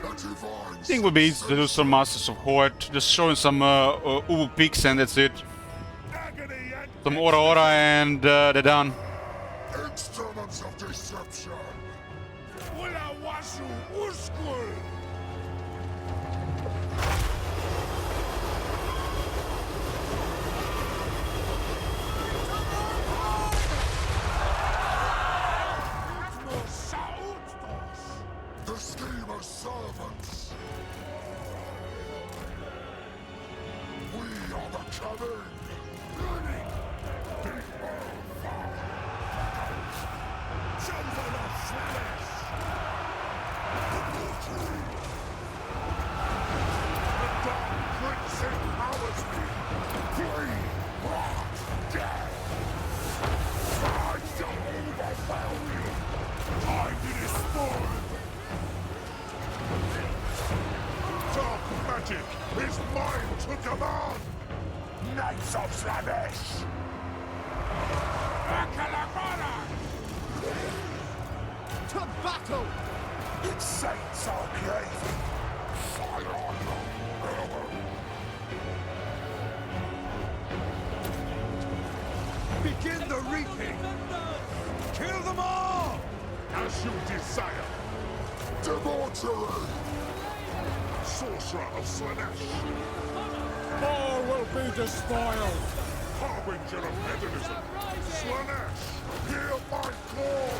A divine I think it would be easy to do some Masters of Horde, just showing some Ubu peaks and that's it. agony and Some Ora Ora and they're done. instruments of deception. Ulawasu Uskul. The schemer's servants. We are the coming. Chosen of Slanesh. The Dark Prince empowers me. Free, wrath, death. I shall overwhelm you. Time to destroy. Dark magic is mine to command. Knights of Slanesh. Akalamara. To battle! Its saints are craving. Fire on them. Begin the reaping! Kill them all! As you desire. Debauchery. Sorcerer of Slanesh. All will be despoiled! Harbinger of hedonism. Slanesh. Hear my call.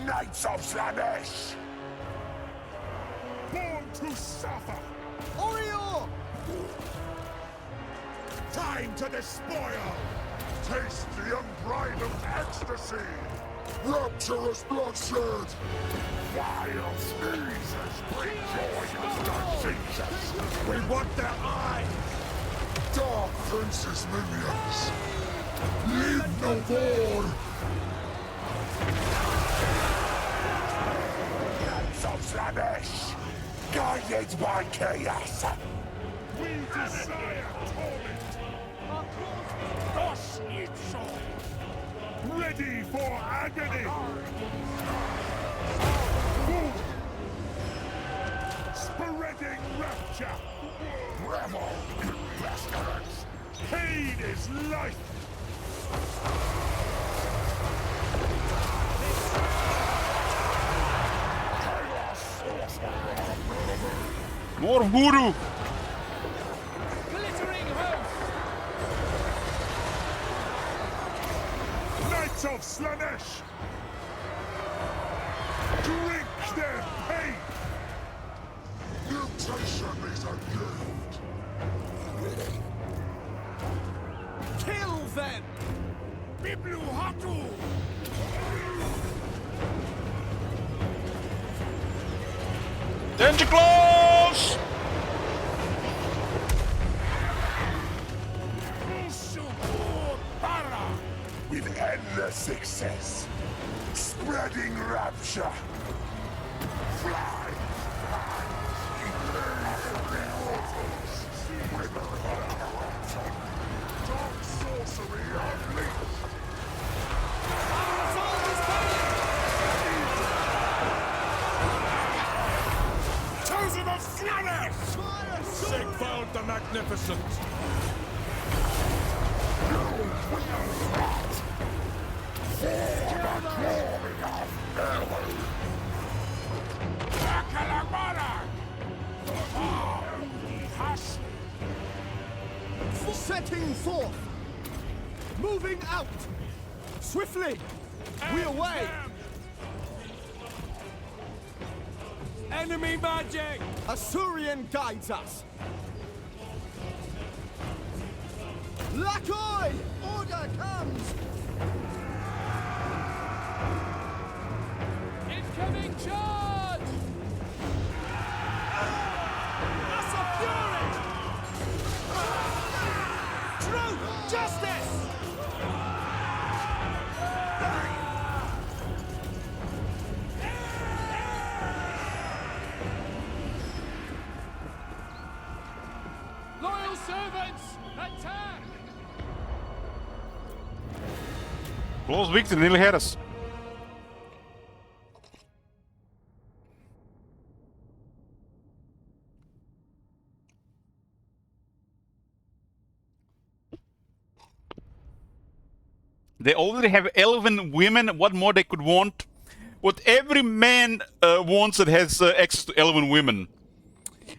Knights of Slanesh. Born to suffer. Orior! Time to despoil! Taste the unbridled ecstasy! Rapturous bloodshed! Vile sneezes bring joy as diseases! We want their eyes! Dark Prince's minions! Live no more! Knights of Slanesh! Guided by chaos! We desire torment! Dos Itzo! Ready for agony! Spreading rapture! Revel in pestilence! Pain is life! More voodoo! Knights of Slanesh! Drink their pain! Mutation is a gift! Kill them! Biblu Hatu! Tentacles! princess, spreading rapture. Fly, dark sorcery unleashed. Chosen of Slanesh! Sigvald the Magnificent! Setting forth! Moving out! Swiftly! We away! Enemy magic! Asurian guides us! Lakoi! Order comes! Incoming charge! Asa Fury! Truth! Justice! Loyal servants, attack! Close victory, nearly had us. They already have 11 women. What more they could want? What every man wants that has access to 11 women.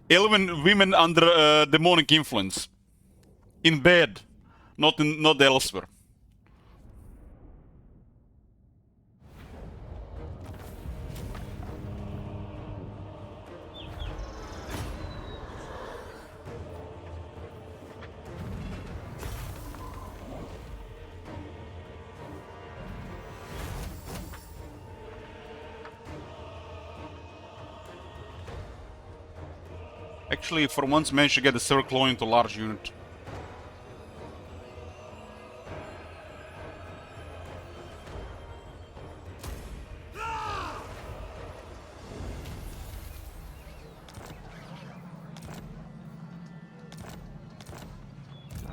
11 women under demonic influence. In bed. Not elsewhere. Actually, for once, managed to get the circle into a large unit.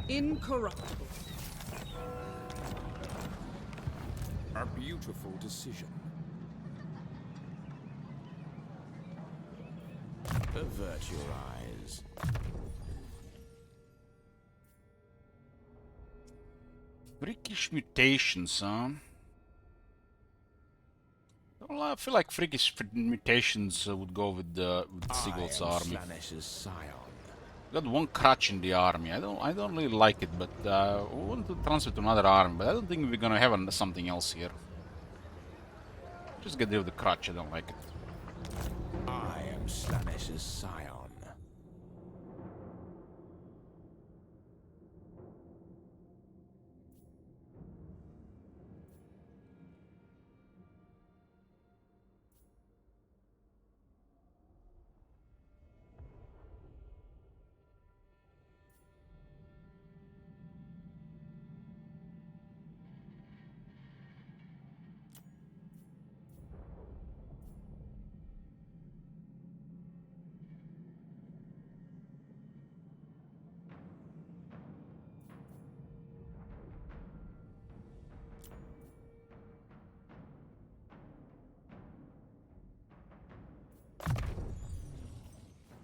Incorruptible. A beautiful decision. Avert your eyes. Freakish mutations, huh? Well, I feel like freakish mutations would go with Sigvald's army. Slanesh's scion. Got one crutch in the army. I don't really like it, but we want to transfer to another army. But I don't think we're gonna have something else here. Just get rid of the crutch. I don't like it. I am Slanesh's scion.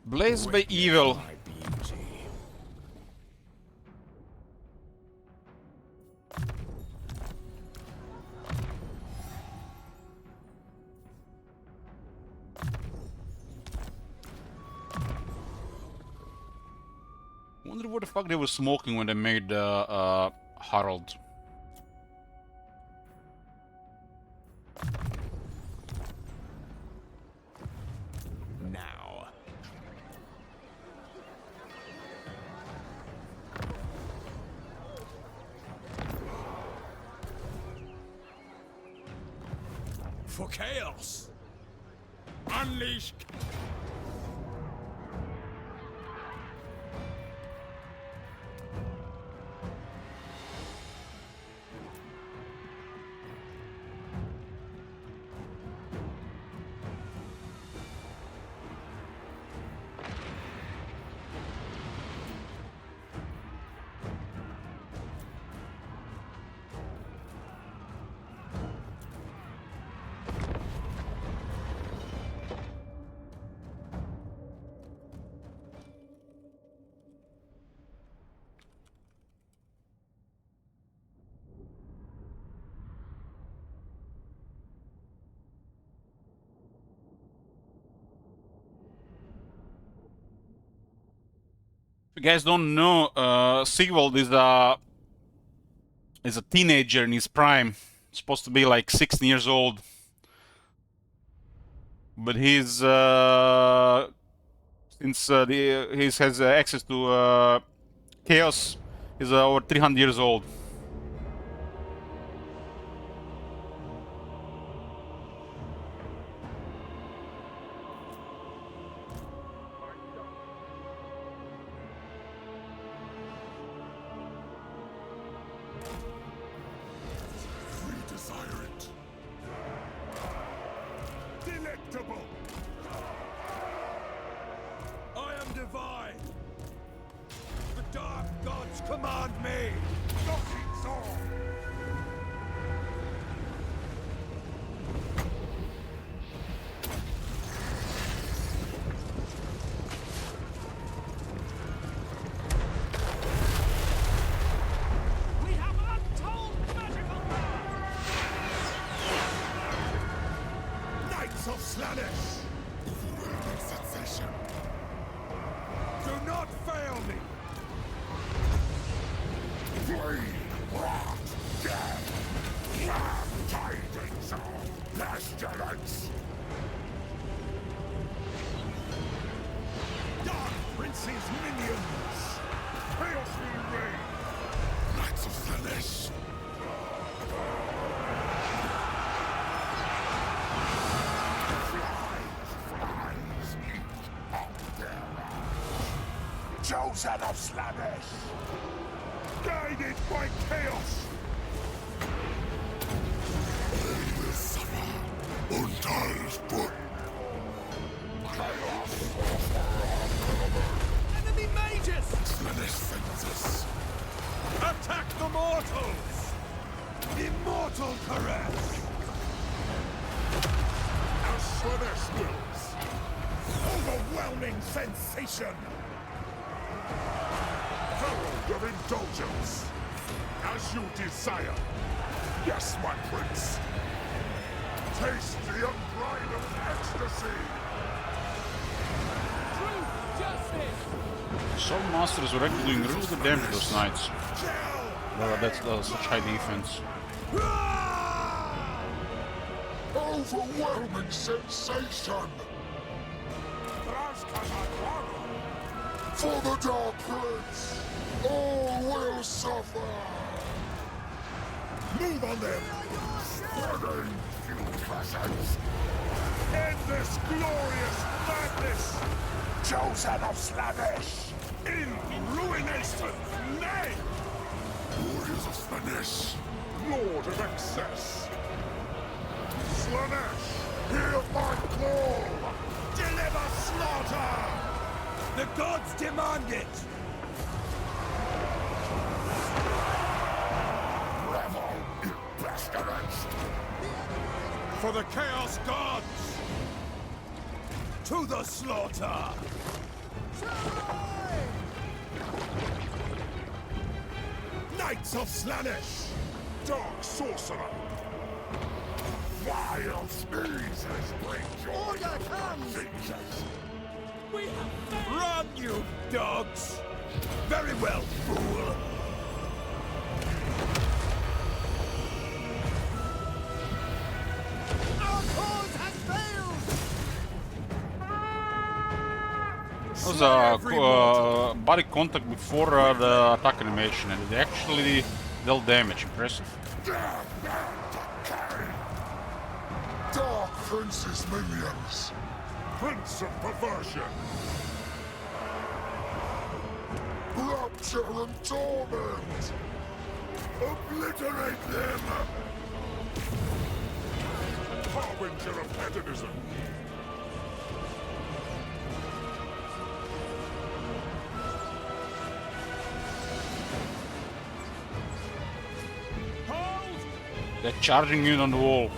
Blazed by evil. My beauty. Wonder what the fuck they were smoking when they made Harold. Now. For chaos! Unleash! you guys don't know, Sigvald is a teenager in his prime. Supposed to be like 16 years old. But he's since he has access to chaos, he's over 300 years old. We desire it. Delectable. I am divine. The dark gods command me. Not it all. We have untold magical power! Knights of Slaanesh. Overwhelming sensation. Do not fail me. Flame, rot, death. Last tidings of pestilence. Dark Prince's minions. Chaos will reign. Knights of Slaanesh. Flies eat up their eyes. Chosen of Slaanesh. Guided by chaos. They will suffer. Untied foot. Chaos. Enemy mages! Slaanesh fences. Attack the mortals! Immortal caress. As Slaanesh wills. Overwhelming sensation. Herald of indulgence. As you desire. Yes, my prince. Taste the unbridled ecstasy. Some masters were actually doing really good damage those knights. That's such high defense. Overwhelming sensation. For the Dark Prince, all will suffer. Move on them. Spreading few presence. End this glorious madness. Chosen of Slaanesh. In ruination. Nay. Warriors of Slaanesh. Lord of excess. Slaanesh, hear my call. Deliver slaughter. The gods demand it! Revel in pestilence. For the Chaos Gods! To the slaughter. Knights of Slaanesh. Dark sorcerer. Vile sneezes bring joy. Order comes. Run, you dogs! Very well, fool. Our cause has failed! That was a body contact before the attack animation, and it actually dealt damage. Impressive. Death and decay. Dark Prince's minions. Prince of perversion. Rapture and torment. Obliterate them. Harbinger of hedonism. They're charging in on the wall.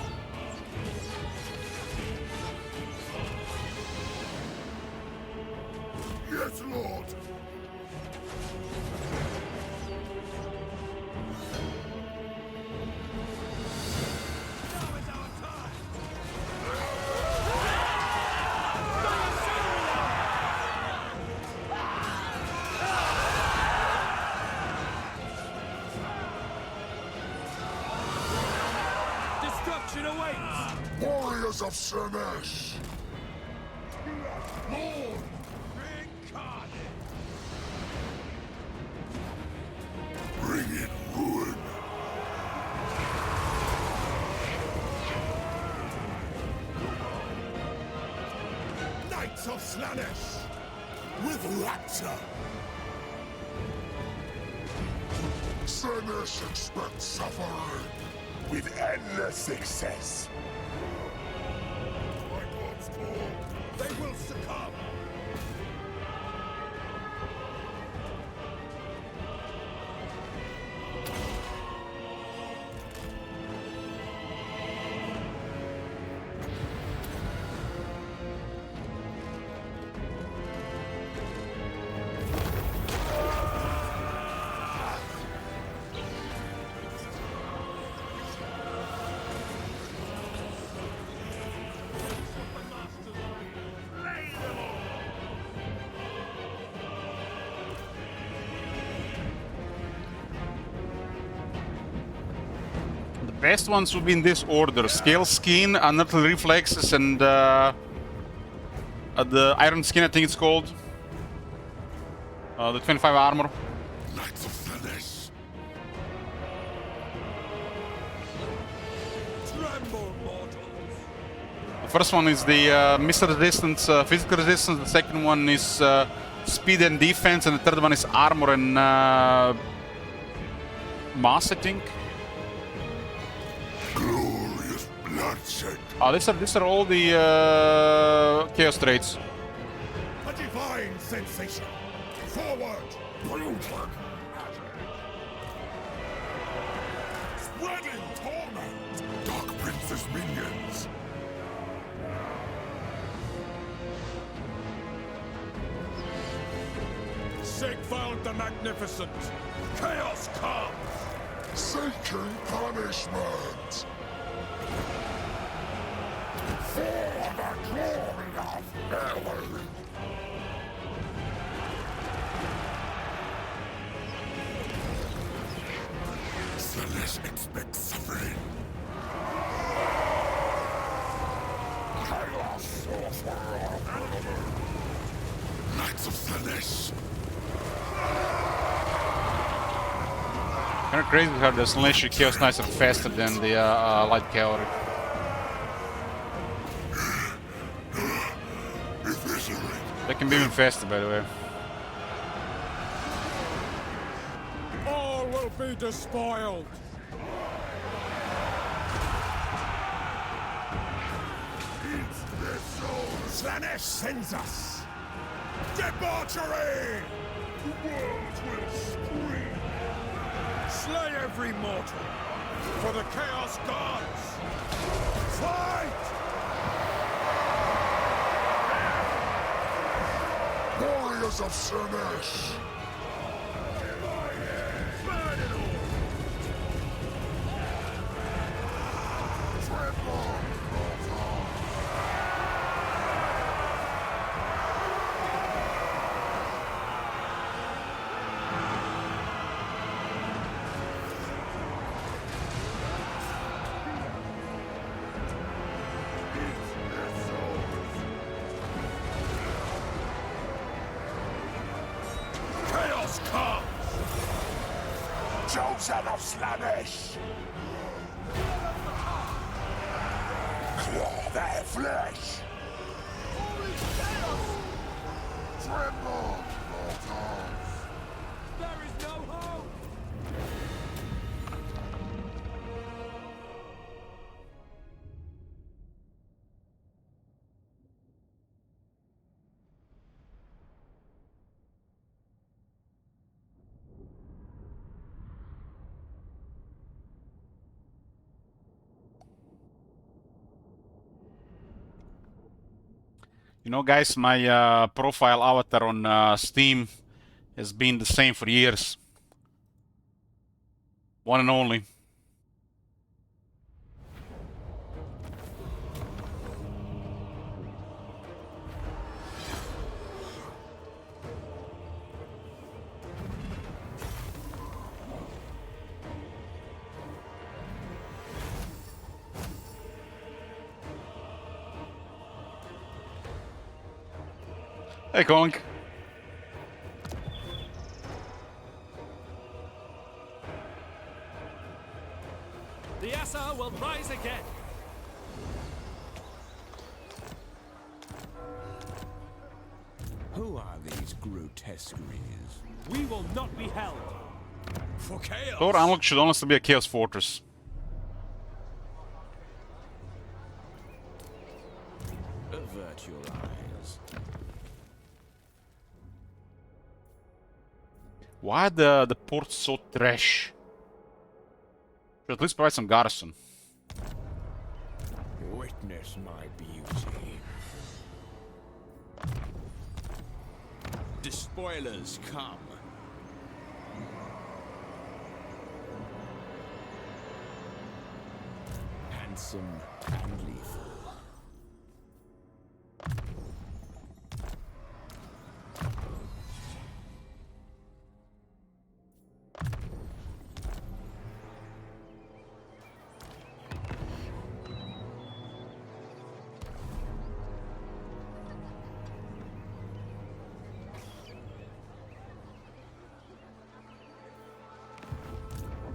Yes, Lord. Warriors of Shemesh! Lord! Bring it ruin! Knights of Slanesh! With rapture! Slanesh expects suffering! With endless success! My God's call! They will succumb! Best ones will be in this order: Scale Skin, Unearthly Reflexes, and the Iron Skin, I think it's called. The 25 armor. Knights of Slanesh! Tremble, mortals! The first one is the missile resistance, physical resistance. The second one is speed and defense, and the third one is armor and mass, I think. Glorious bloodshed! These are all the chaos traits. A divine sensation! Forward! Brutal! Spreading torment! Dark Prince's minions! Sigvald the Magnificent! Chaos comes! Seeking punishment! For the glory of Ellie! Slanesh expects suffering! Chaos Sorcerer! Knights of Slanesh! Kind of crazy how the Slanesh Chaos Knights are faster than the Light Cavalry. They can be even faster, by the way. All will be despoiled! Slanesh sends us! Debauchery! The world will scream! Slay every mortal! For the Chaos Gods! Fight! Warriors of Shemesh! Chaos comes! Chosen of Slanesh! Claw their flesh! Tremble, mortals! There is no hope! You know, guys, my profile avatar on Steam has been the same for years. One and only. Hey, Conk. The Assa will rise again. Who are these grotesqueries? We will not be held. For chaos! Thor Unlock should honestly be a Chaos Fortress. Avert your eyes. Why the port so trash? Should at least provide some garrison. Witness my beauty. Despoilers come. Handsome and lethal.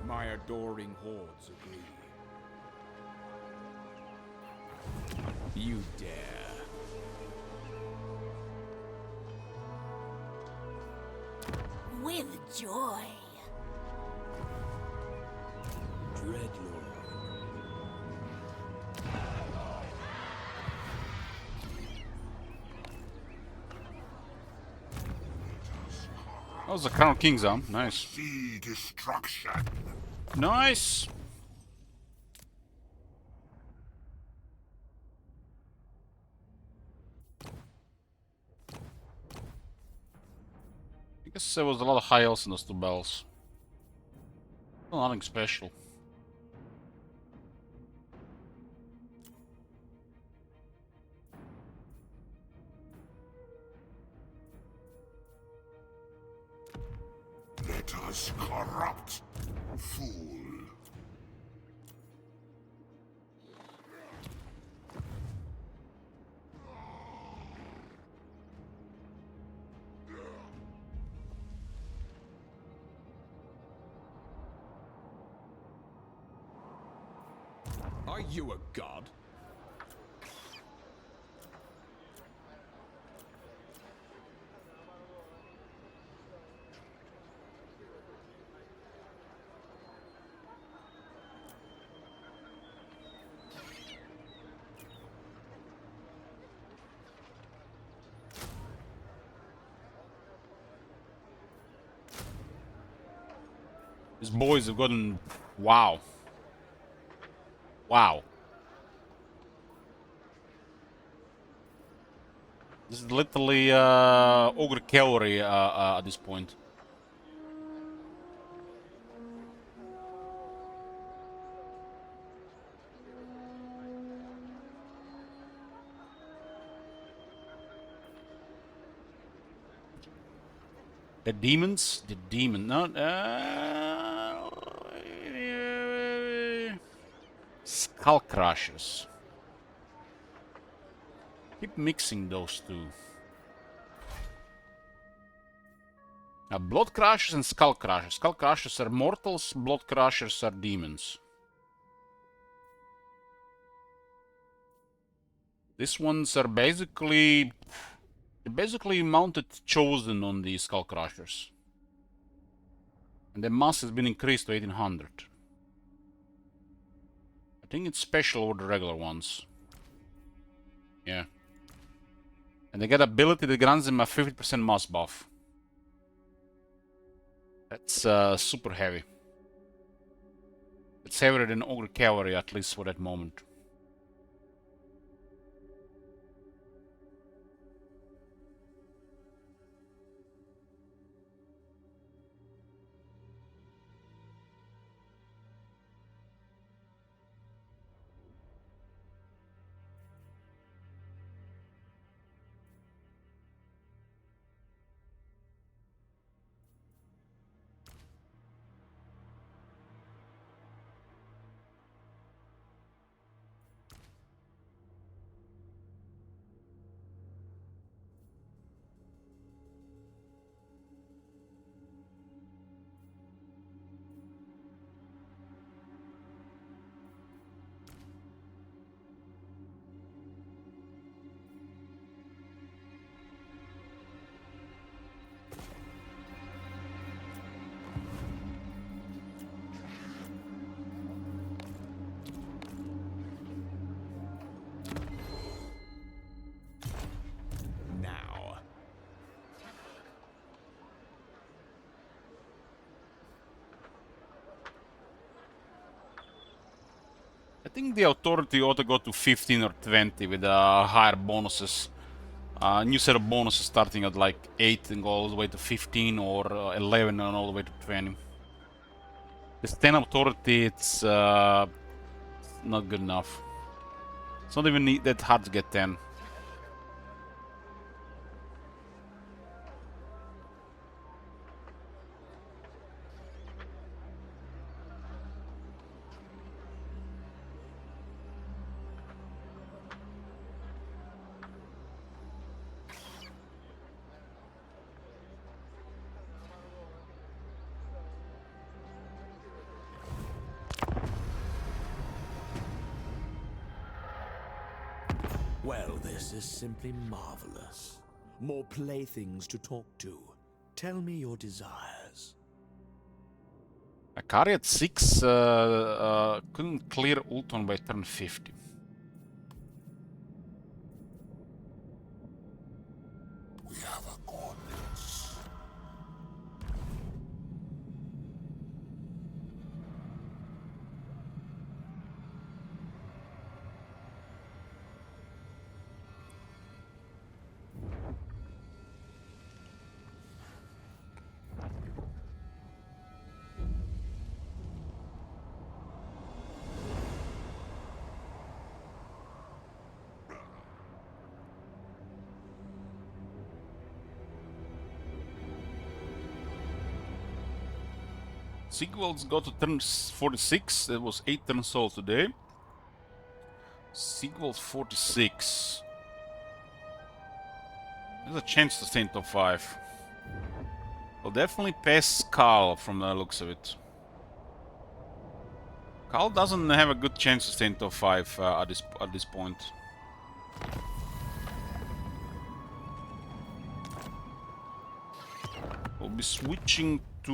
My adoring hordes agree. You dare. With joy. Dreadlord. That was the Crown of Kings, huh? Nice. See destruction. Nice! I guess there was a lot of high elves in those two battles. Well, nothing special. Let us corrupt, fool. Are you a god? These boys have gotten... Wow. Wow. This is literally Ogre Cavalry at this point. The demons? The demon, no, Skull Crushers. Keep mixing those two. Blood Crushers and Skull Crushers. Skull Crushers are mortals, Blood Crushers are demons. These ones are basically mounted Chosen on the Skull Crushers. And the mass has been increased to 1800. I think it's special over the regular ones. Yeah. And they get ability that grants them a 50% mass buff. That's super heavy. It's heavier than Ogre Cavalry, at least for that moment. think the authority ought to go to 15 or 20 with higher bonuses. New set of bonuses starting at like 8 and go all the way to 15, or 11 and all the way to 20. This 10 authority, it's not good enough. It's not even that hard to get 10. Well, this is simply marvelous. More playthings to talk to. Tell me your desires. Akari at 6 couldn't clear Ulton by turn 50. We have a coordinates. Sigvald's got to turn 46. That was 8 turns all today. Sigvald's 46. There's a chance to stay in top 5. Well, definitely pass Carl from the looks of it. Carl doesn't have a good chance to stay in top 5 at this point. We'll be switching to...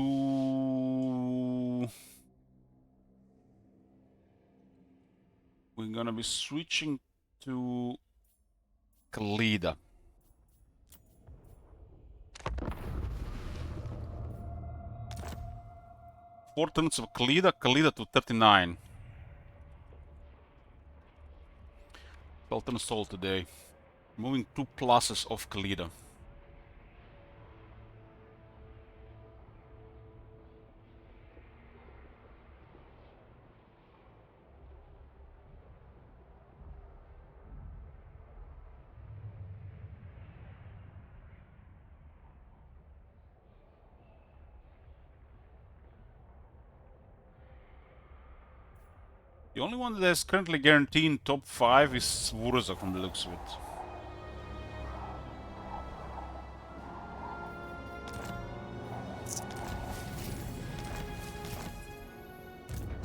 We're gonna be switching to Khalida. Four turns of Khalida to 39. 12 turns all today. Moving 2 pluses of Khalida. The only one that is currently guaranteed top 5 is Svurza from the looks of it.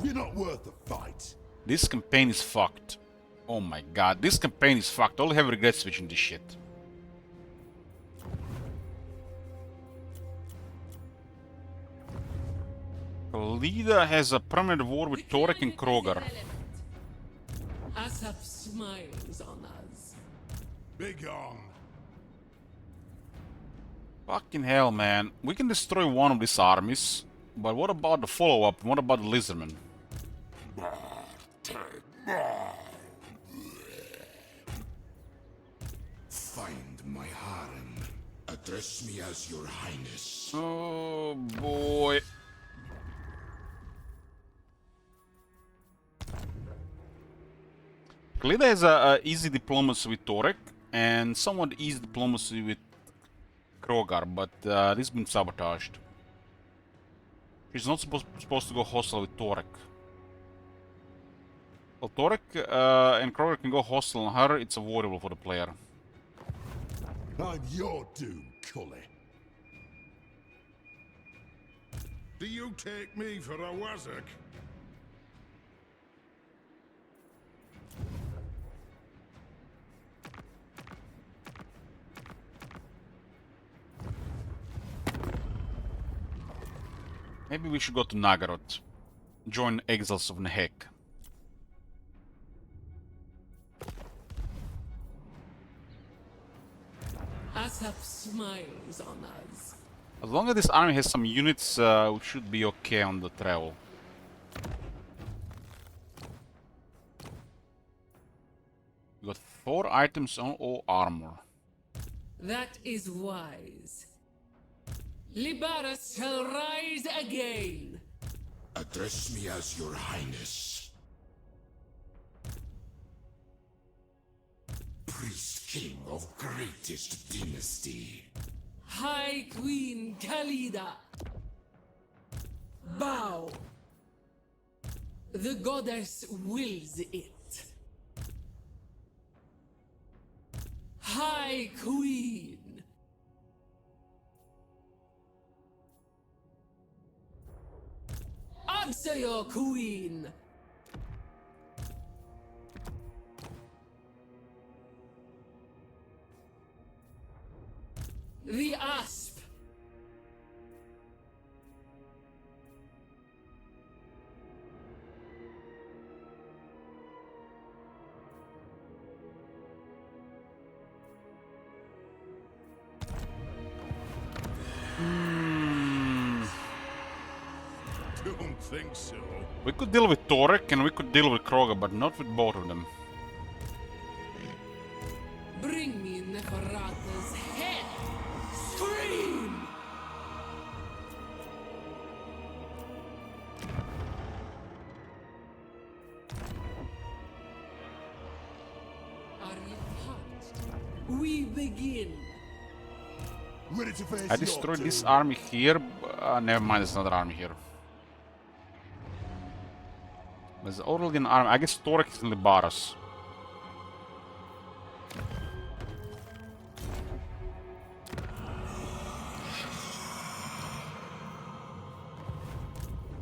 You're not worth the fight. This campaign is fucked. Oh my god, this campaign is fucked. I'll have regret switching this shit. Khalida has a permanent war with Torek and Krogar. Asap smiles on us. Begone. Fucking hell, man. We can destroy one of these armies, but what about the follow-up? What about the Lizardmen? Find my harem. Address me as your highness. Oh boy. Khalida has a easy diplomacy with Torek and somewhat easy diplomacy with Krogar, but this has been sabotaged. She's not supposed to go hostile with Torek. Well, Torek and Krogar can go hostile on her, it's avoidable for the player. I'm your doom, Cully. Do you take me for a wazzock? Maybe we should go to Nagaroth. Join Exiles of Nehek. Asap smiles on us. As long as this army has some units, we should be okay on the travel. 4 items on all armor. That is wise. Libaras shall rise again. Address me as your highness. Priest king of greatest dynasty. High Queen Khalida. Bow. The goddess wills it. High Queen. Answer your queen. The Asp. Don't think so. We could deal with Torek and we could deal with Kroga, but not with both of them. Bring me Neferata's head. Scream! Are you touched? We begin. Ready to face I destroyed this army here. Never mind, there's another army here. There's Orlgan army. I guess Torek is in Libaras.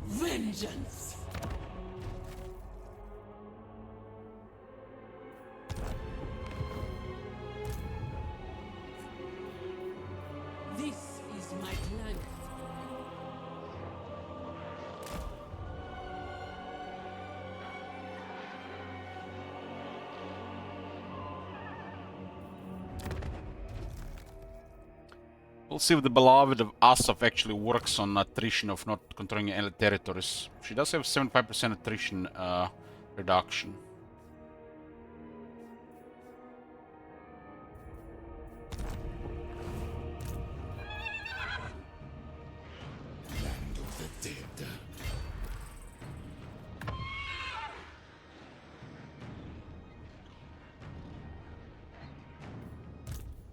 Vengeance! This is my planet. We'll see if the beloved of Asaf actually works on attrition of not controlling any territories. She does have 75% attrition reduction. Land of the dead.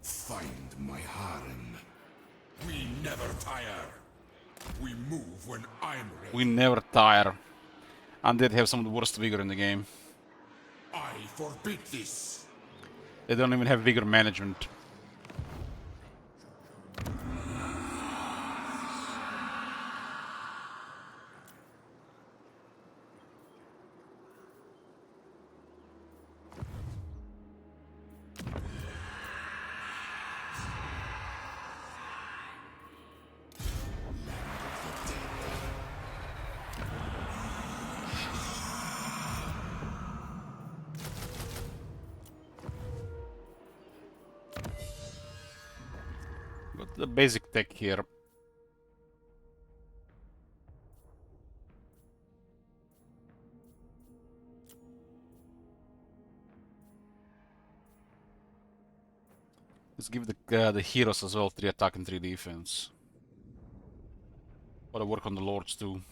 Find my harem. We never tire. We move when I'm ready. We never tire. Undead have some of the worst vigor in the game. I forbid this. They don't even have vigor management. Got the basic tech here. Let's give the heroes as well 3 attack and 3 defense. Gotta work on the lords too.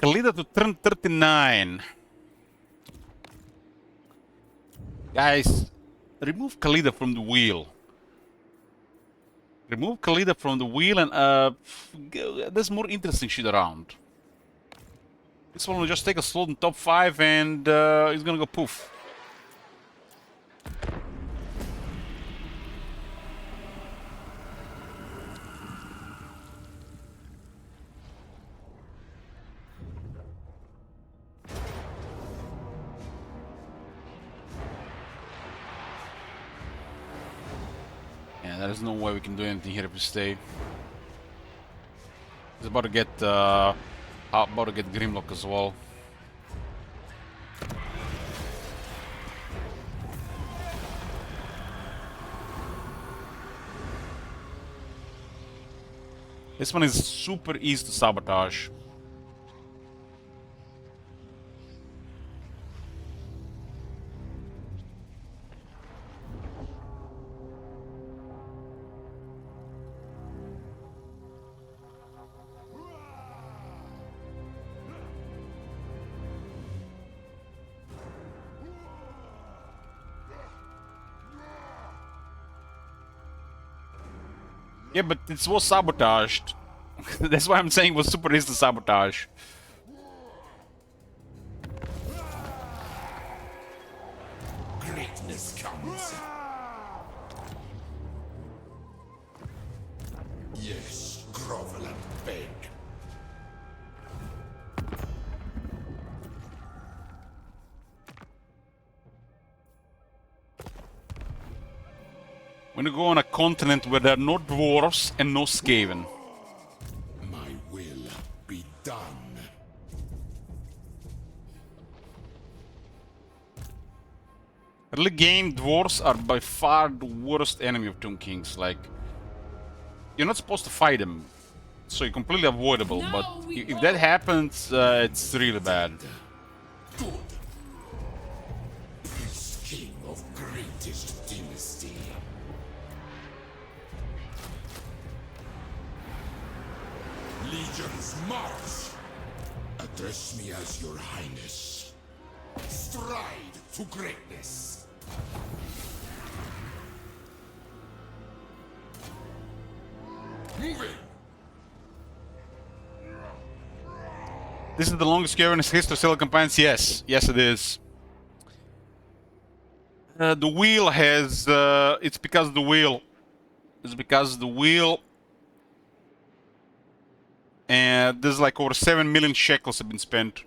Khalida to turn 39. Guys, remove Khalida from the wheel. Remove Khalida from the wheel and there's more interesting shit around. This one will just take a slot in top 5 and it's gonna go poof. Yeah, there's no way we can do anything here if we stay. He's about to get Grimlock as well. This one is super easy to sabotage. Yeah, but it was sabotaged. That's why I'm saying it was super easy to sabotage. Greatness comes. Yes, grovel and beg. We're gonna go on a continent where there are no dwarves and no Skaven. My will be done. Early game, dwarves are by far the worst enemy of Tomb Kings. Like, you're not supposed to fight them, so you're completely avoidable. But if that happens, it's really bad. Good. Priest king of greatest dynasty. Legions march. Address me as your highness. Stride to greatness. Moving. This is the longest cure in history of Silicon Pines. Yes, yes, it is. The wheel has. It's because the wheel. It's because the wheel. And there's like over 7 million shekels have been spent.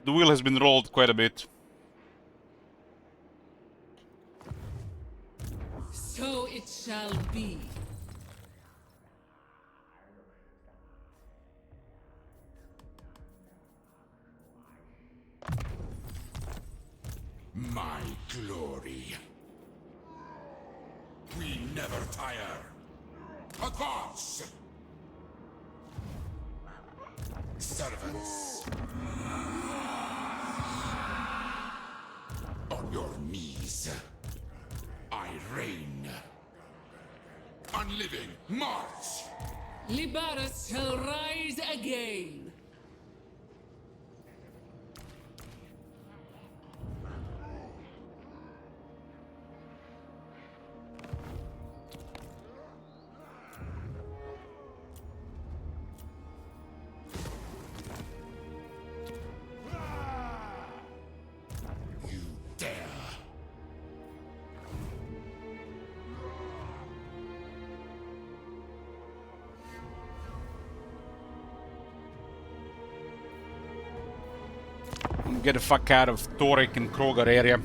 The wheel has been rolled quite a bit. So it shall be. My glory. We never tire. Advance! Servants. On your knees. I reign. Unliving, march! Libaris shall rise again. You dare. Get the fuck out of Torek and Kroger area.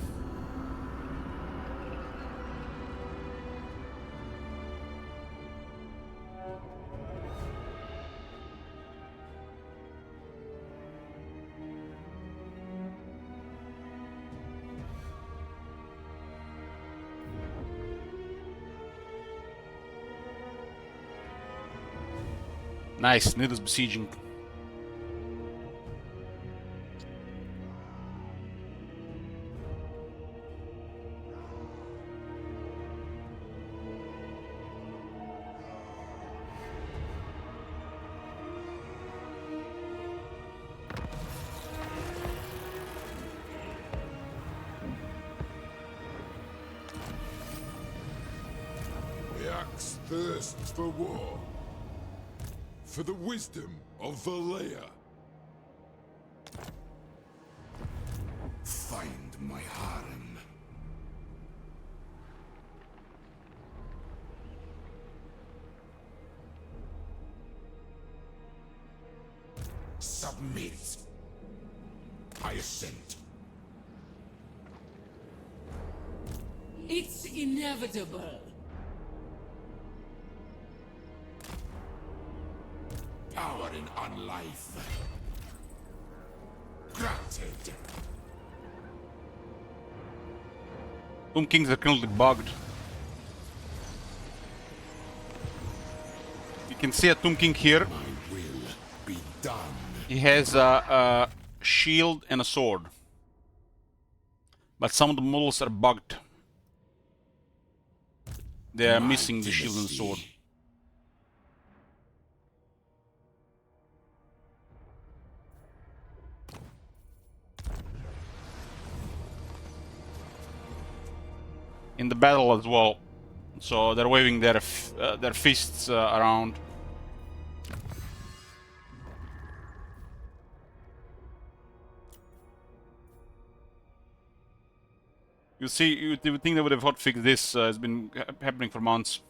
Nice, Nidus besieging. The axe thirsts for war. For the wisdom of Valea. Find my harem. Submit. I assent. It's inevitable. Power in unlife. Granted. Tomb Kings are currently bugged. can see a Tomb King here. My will be done. He has a shield and a sword. But some of the models are bugged. They are missing the shield and sword. In the battle as well, so they're waving their fists around. You see, you would think they would have hotfixed this. It's been happening for months.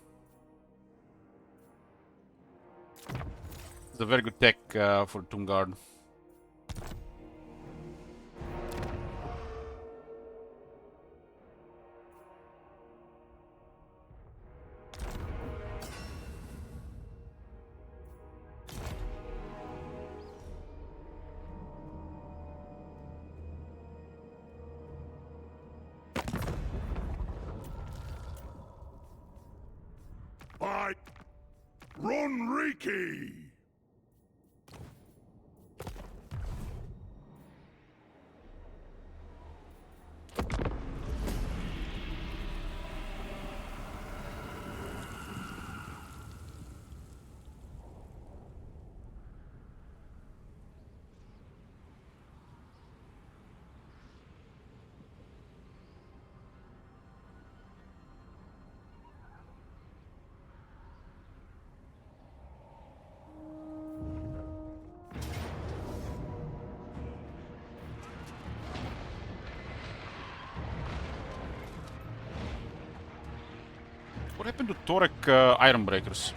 It's a very good tech for Tomb Guard. By Ronriki! What happened to Torek Iron Breakers?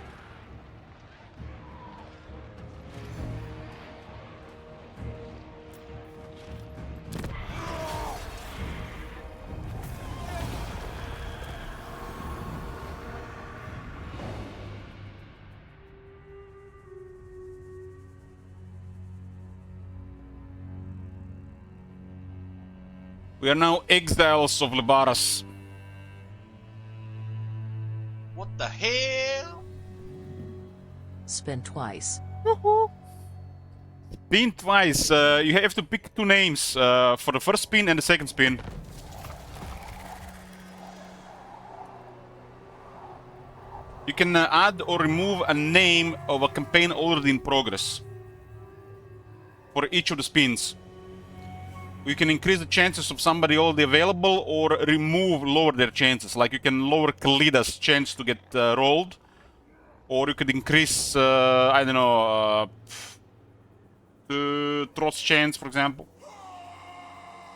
We are now exiles of Lebaras. What the hell? Spin twice. Spin twice. You have to pick two names for the first spin and the second spin. You can add or remove a name of a campaign already in progress for each of the spins. You can increase the chances of somebody already available or lower their chances. Like you can lower Kalida's chance to get rolled, or you could increase, I don't know, Trot's chance, for example.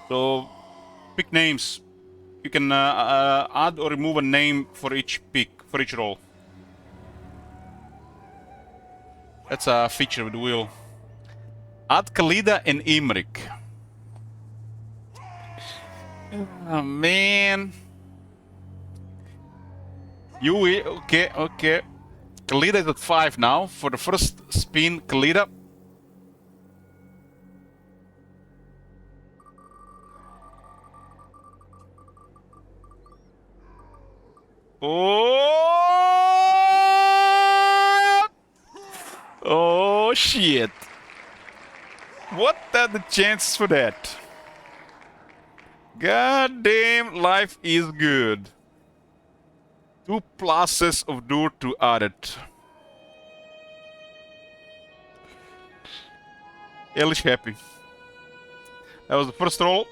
So pick names. You can add or remove a name for each pick, for each roll. That's a feature with the wheel. Add Kalida and Imrik. Oh man. Okay. Kalida is at 5 now. For the first spin, Kalida. Oh shit. What are the chances for that? God damn, life is good. 2 pluses of Dur to added. Elish happy. That was the first roll.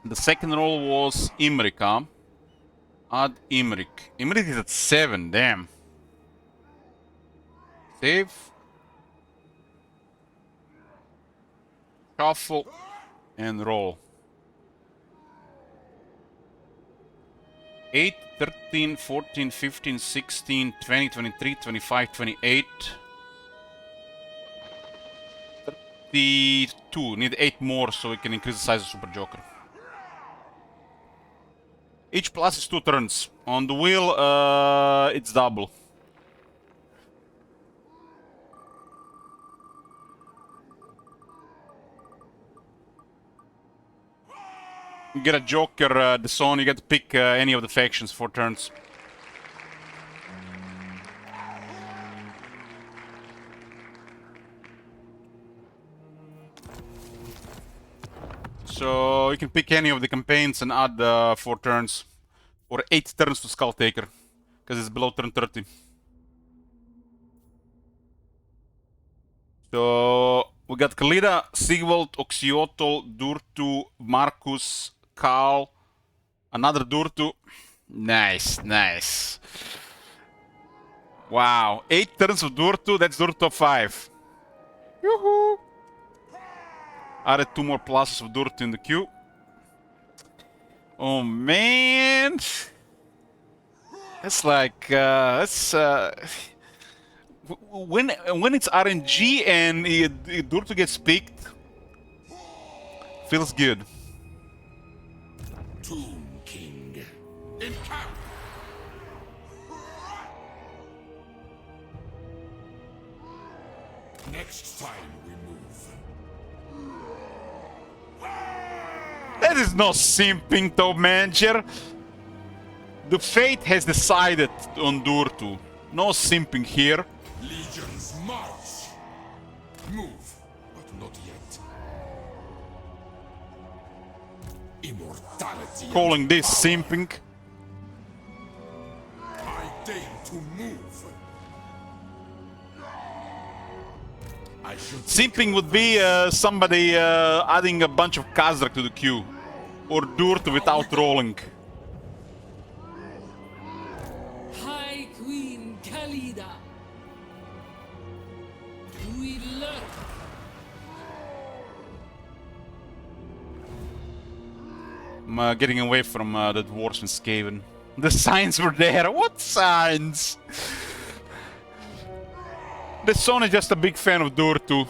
The second roll was Imrik, huh? Add Imrik. Imrik is at 7, damn. Save. Shuffle. And roll. 8, 13, 14, 15, 16, 20, 23, 25, 28. 32. Need 8 more so we can increase the size of Super Joker. Each plus is 2 turns. On the wheel, it's double. You get a Joker, the Son, you get to pick any of the factions 4 turns. So you can pick any of the campaigns and add 4 turns. Or 8 turns to Skull Taker. Because it's below turn 30. So we got Khalida, Sigvald, Oxiotl, Durtu, Marcus, Karl, another Durtu. Nice, nice. Wow, 8 turns of Durtu, that's Durtu top 5. Yoo-hoo! Added 2 more pluses of Durtu in the queue. Oh man! It's like, when it's RNG and Durtu gets picked, feels good. Tomb King. In camp! Next time we move. That is no simping, Top Manager. The fate has decided on Durtu. No simping here. Legions march! Move, but not yet. Immortality. Calling this simping. I deign to move. I should Simping would be somebody adding a bunch of Khazrak to the queue. Or Durtu without rolling. High Queen Khalida. We learn. I'm getting away from the dwarves and Skaven. The signs were there. What signs? The son is just a big fan of Durtu.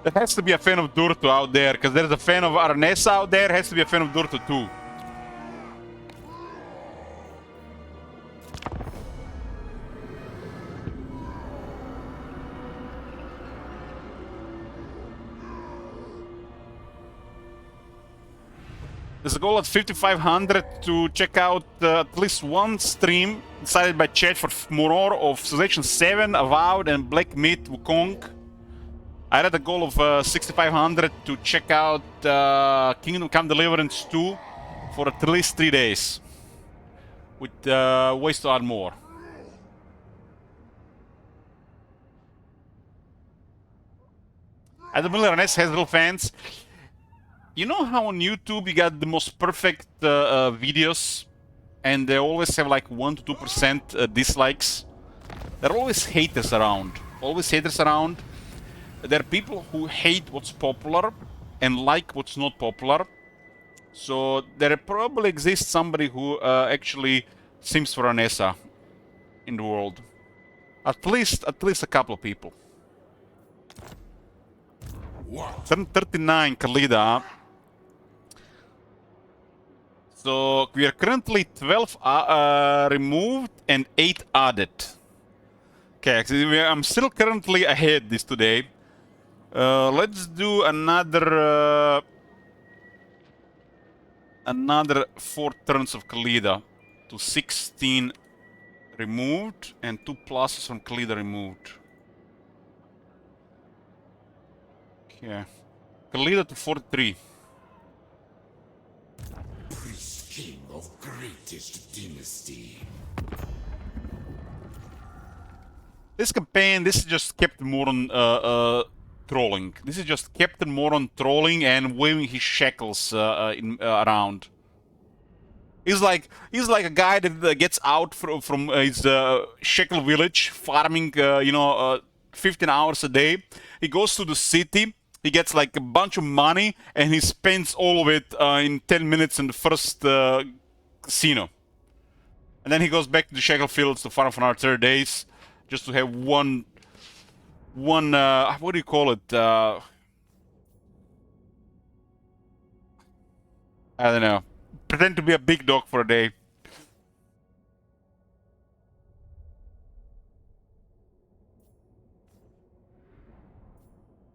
There has to be a fan of Durtu out there, because there's a fan of Arnesa out there, has to be a fan of Durtu too. There's a goal at 5,500 to check out at least one stream decided by chat for Moror of Civilization 7, Avowed, and Black Myth Wukong. I had a goal of 6,500 to check out Kingdom Come Deliverance 2 for at least 3 days. With ways to add more. Adam Miller NS has little fans. You know how on YouTube you got the most perfect videos and they always have like 1 to 2% dislikes? There are always haters around. Always haters around. There are people who hate what's popular and like what's not popular. So there probably exists somebody who actually sims for Anessa in the world. At least a couple of people. What? Turn 39, Khalida. So we are currently 12 removed and 8 added. Okay, so I'm still currently ahead this today. Let's do another 4 turns of Khalida to 16 removed and 2 pluses from Khalida removed. Okay, Khalida to 43. Priest King of greatest dynasty. This campaign, this is just Captain Moron trolling. This is just Captain Moron trolling and waving his shackles around. He's like a guy that gets out from his shackle village, farming 15 hours a day. He goes to the city. He gets like a bunch of money and he spends all of it in 10 minutes in the first casino. And then he goes back to the shackle fields to farm for another 30 days. Just to have one what do you call it? I don't know. Pretend to be a big dog for a day.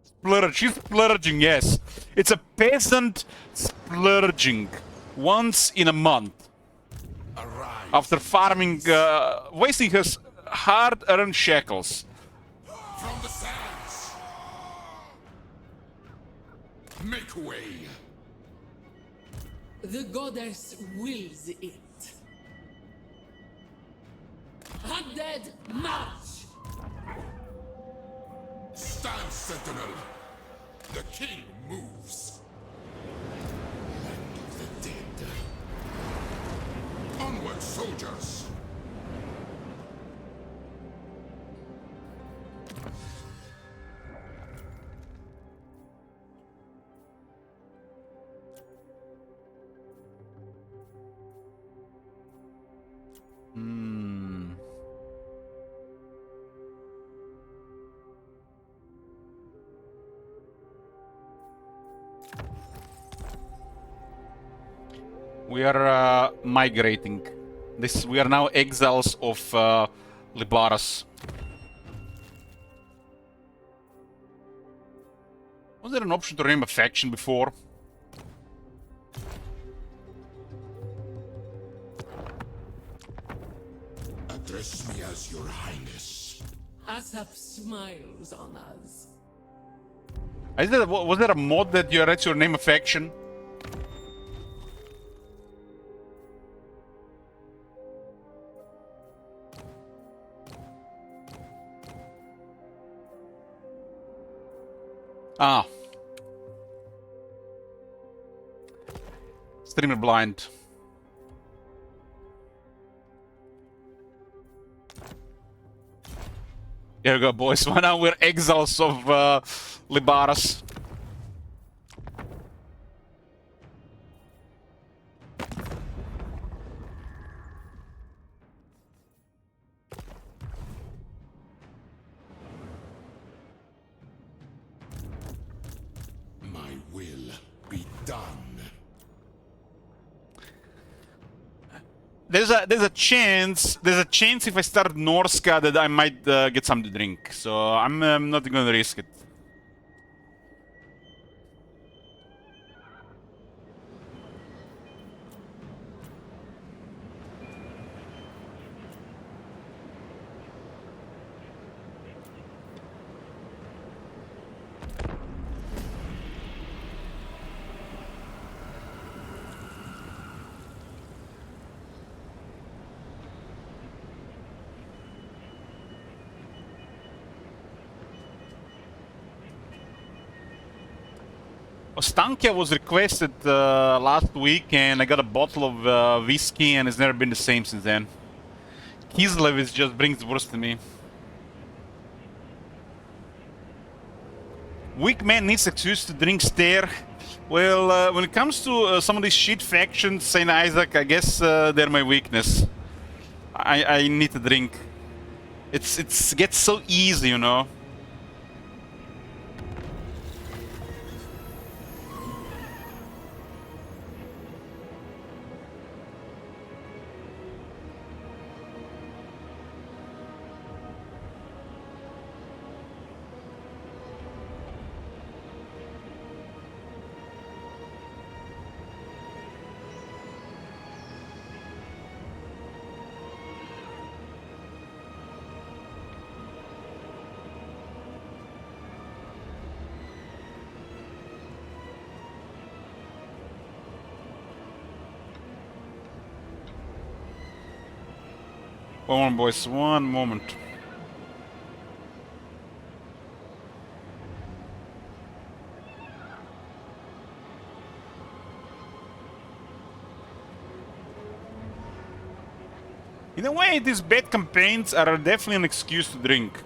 Splurge. She's splurging, yes. It's a peasant splurging once in a month. Arise. After farming, wasting his hard-earned shekels. From the sands. Make way! The goddess wills it. Undead, march! Stand, Sentinel! The king moves! Land of the dead. Onward, soldiers! We are migrating. We are now exiles of Libaras. Was there an option to rename a faction before? Address me as your highness. Asap smiles on us. Was there a mod that you lets you name a faction? Ah. Streamer blind. Here we go, boys. Now we're exiles of Libaras. My will be done. There's a chance if I start Norska that I might get something to drink. So I'm not gonna risk it. Ostankia was requested last week, and I got a bottle of whiskey, and it's never been the same since then. Kislev is just brings worse to me. Weak man needs excuse to drink stare. Well, when it comes to some of these shit factions, Saint Isaac, I guess they're my weakness. I need to drink. It gets so easy, you know. One moment, boys. One moment. In a way, these bad campaigns are definitely an excuse to drink.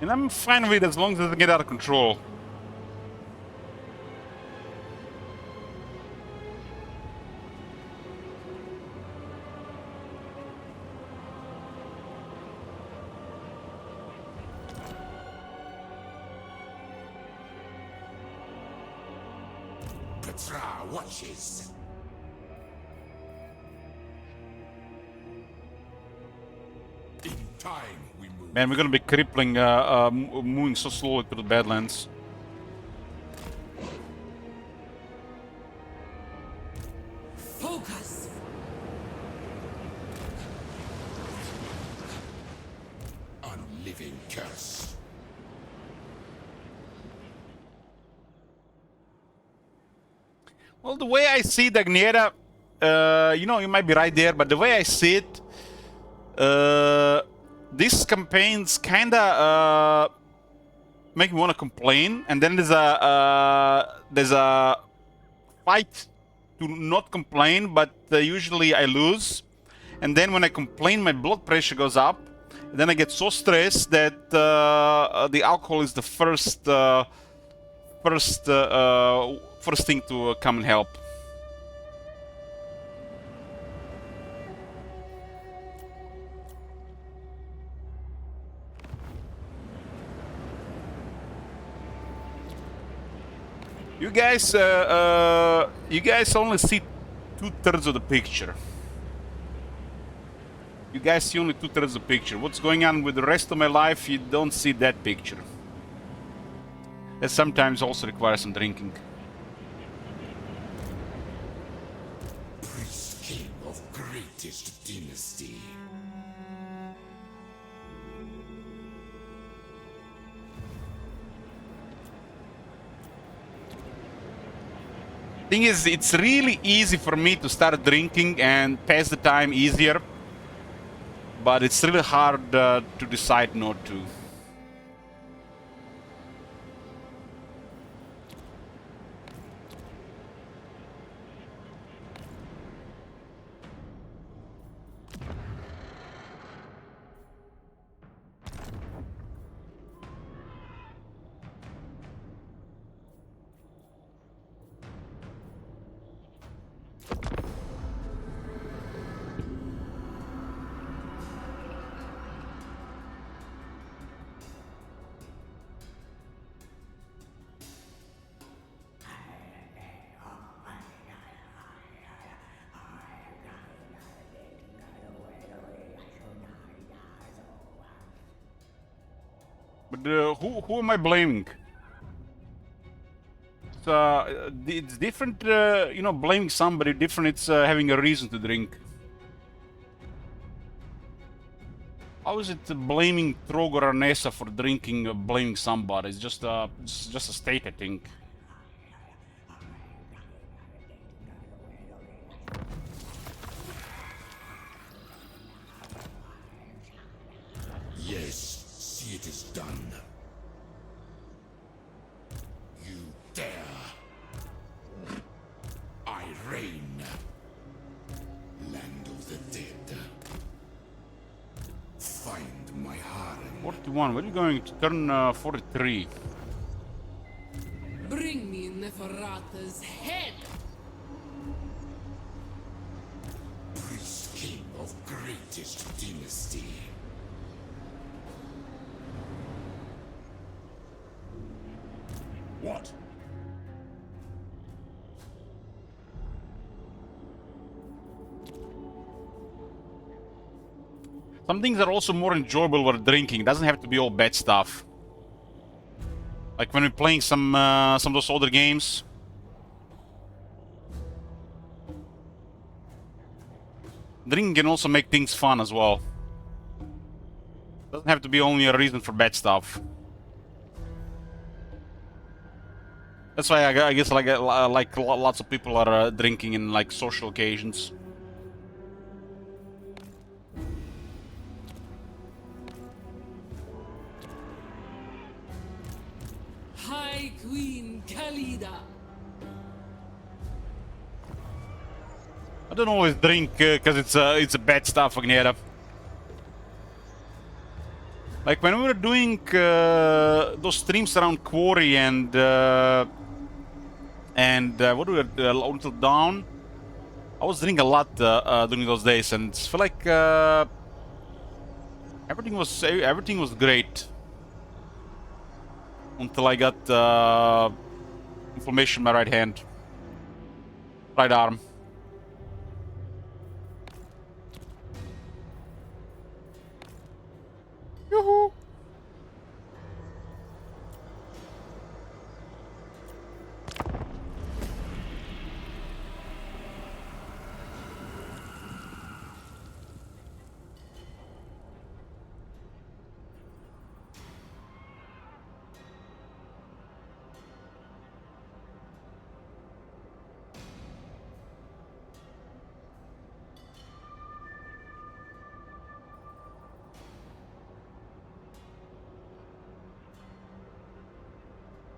And I'm fine with it as long as it doesn't get out of control. Petra watches. In time we move. Man, we're gonna be crippling, moving so slowly through the Badlands. Focus! Unliving curse. Well, the way I see it, Agniera, you know, you might be right there, but the way I see it, these campaigns kinda make me want to complain, and then there's a fight to not complain, but usually I lose, and then when I complain, my blood pressure goes up, and then I get so stressed that the alcohol is the first thing to come and help. You guys only see 2/3 of the picture. You guys see only 2/3 of the picture. What's going on with the rest of my life, you don't see that picture. That sometimes also requires some drinking. Priest king of greatest dynasty. Thing is, it's really easy for me to start drinking and pass the time easier, but it's really hard to decide not to. But who am I blaming? It's different, you know, blaming somebody different. It's having a reason to drink. How is it blaming Trogor or Nessa for drinking, blaming somebody? It's just a state, I think. Yes, see it is done. You dare. I reign. Land of the dead. Find my harem. 41. Where are you going to turn 43? Bring me Neferata's head! Priest king of greatest dynasty. What? Some things are also more enjoyable while drinking. It doesn't have to be all bad stuff. Like when we're playing some of those older games. Drinking can also make things fun as well. Doesn't have to be only a reason for bad stuff. That's why I guess like lots of people are drinking in like social occasions. High Queen Khalida! I don't always drink because it's a bad stuff, Agniera. Like when we were doing those streams around Quarry and what do we until dawn, I was drinking a lot during those days, and I feel like everything was great until I got inflammation in my right hand, right arm. Yoo-hoo!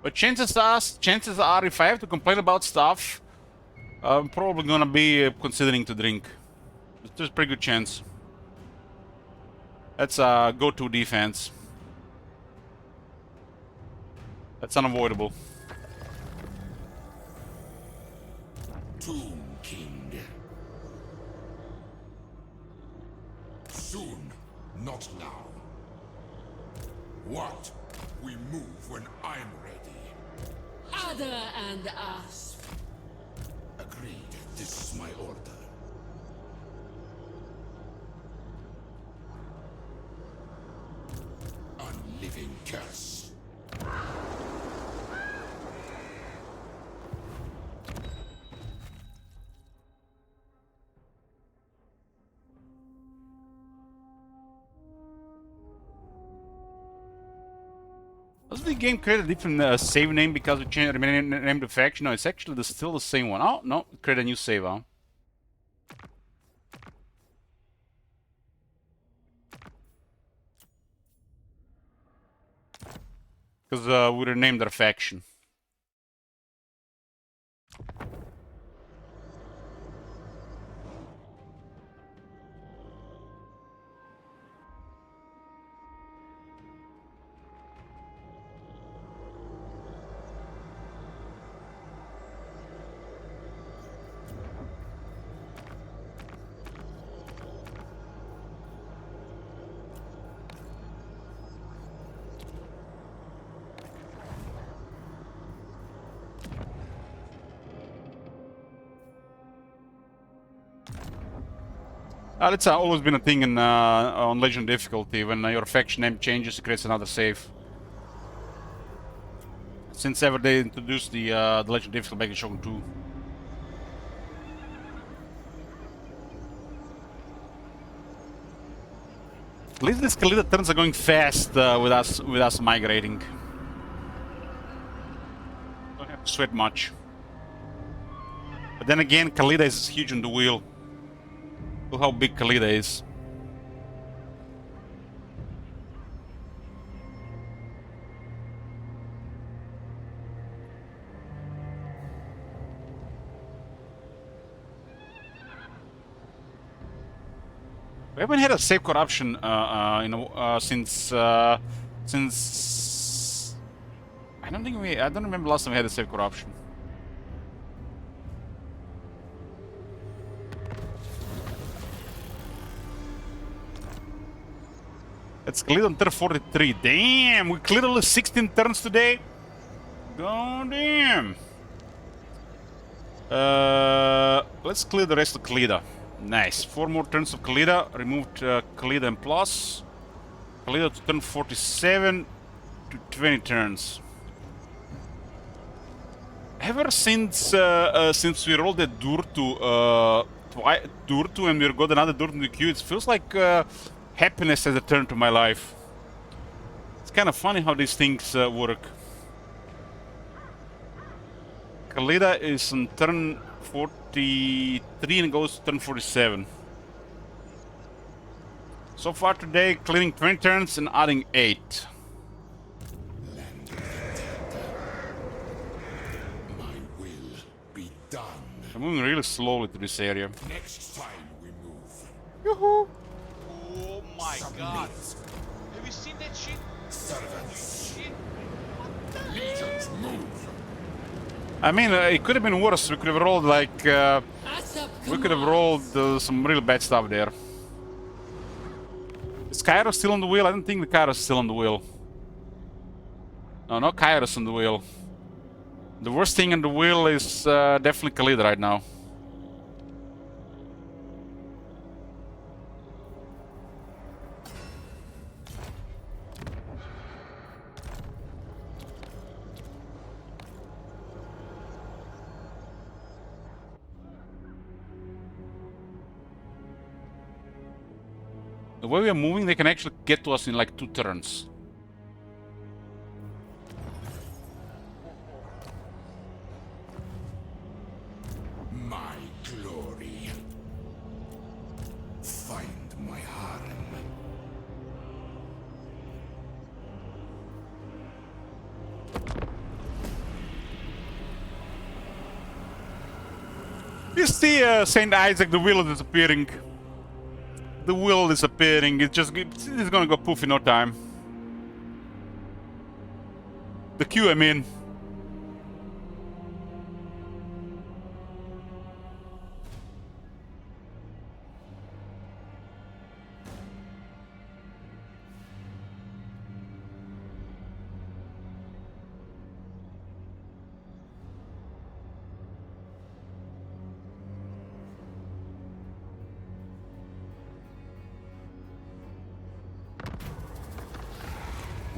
But chances are, if I have to complain about stuff, I'm probably gonna be considering to drink. There's a pretty good chance. That's a go-to defense. That's unavoidable. Tomb King. Soon, not now. What? We move when I'm ready. Other and us. Agreed. This is my order. Unliving curse. Does the game create a different save name because we changed named the faction? No, it's actually still the same one. Oh, no, create a new save, huh? Because we renamed our faction. That's always been a thing in, on Legend difficulty. When your faction name changes, it creates another save. Since ever they introduced the Legend difficulty back in Shogun 2. At least the Kalida turns are going fast with us migrating. Don't have to sweat much. But then again, Kalida is huge on the wheel. Look how big Kalida is. We haven't had a save corruption, since I don't remember last time we had a save corruption. It's cleared on turn 43. Damn, we cleared only 16 turns today. God damn. Let's clear the rest of Kalida. Nice. 4 more turns of Kalida. Removed Kalida and plus. Kalida to turn 47 to 20 turns. Ever since we rolled that Durtu and we got another Durtu in the queue, it feels like happiness has returned to my life. It's kind of funny how these things work. Kalida is on turn 43 and goes to turn 47. So far today, clearing 20 turns and adding 8. My will be done. I'm moving really slowly to this area. Next time we move. Yoo-hoo! Oh my god. Have you seen that shit? Servants. Shit. Legions move. I mean, it could have been worse. We could have rolled like we could have rolled some real bad stuff there. Is Kairos still on the wheel? I don't think the Kairos is still on the wheel. No, not Kairos on the wheel. The worst thing on the wheel is definitely Kalida right now. The way we are moving, they can actually get to us in like 2 turns. My glory. Find my harem. you see Saint Isaac? The wheel is disappearing. The wheel disappearing. It's gonna go poof in no time. The queue, I mean.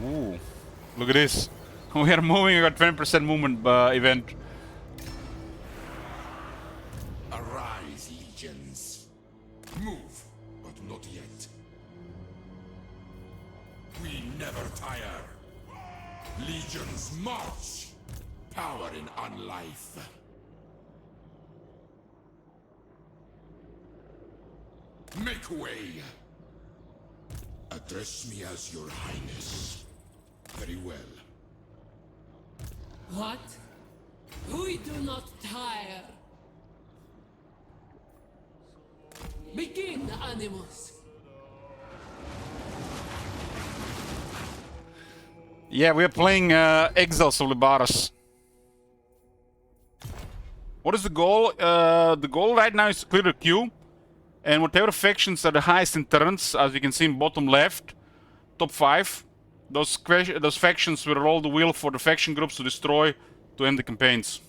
Ooh, look at this. We are moving, we got 20% movement event. Arise, legions. Move, but not yet. We never tire. Legions march. Power in unlife. Make way. Address me as your highness. Very well. What? We do not tire. Begin, Animus. Yeah, we are playing Exiles of Libaras. What is the goal? The goal right now is to clear the queue. And whatever factions are the highest in turns, as you can see in bottom left, top 5, those factions will roll the wheel for the faction groups to destroy to end the campaigns.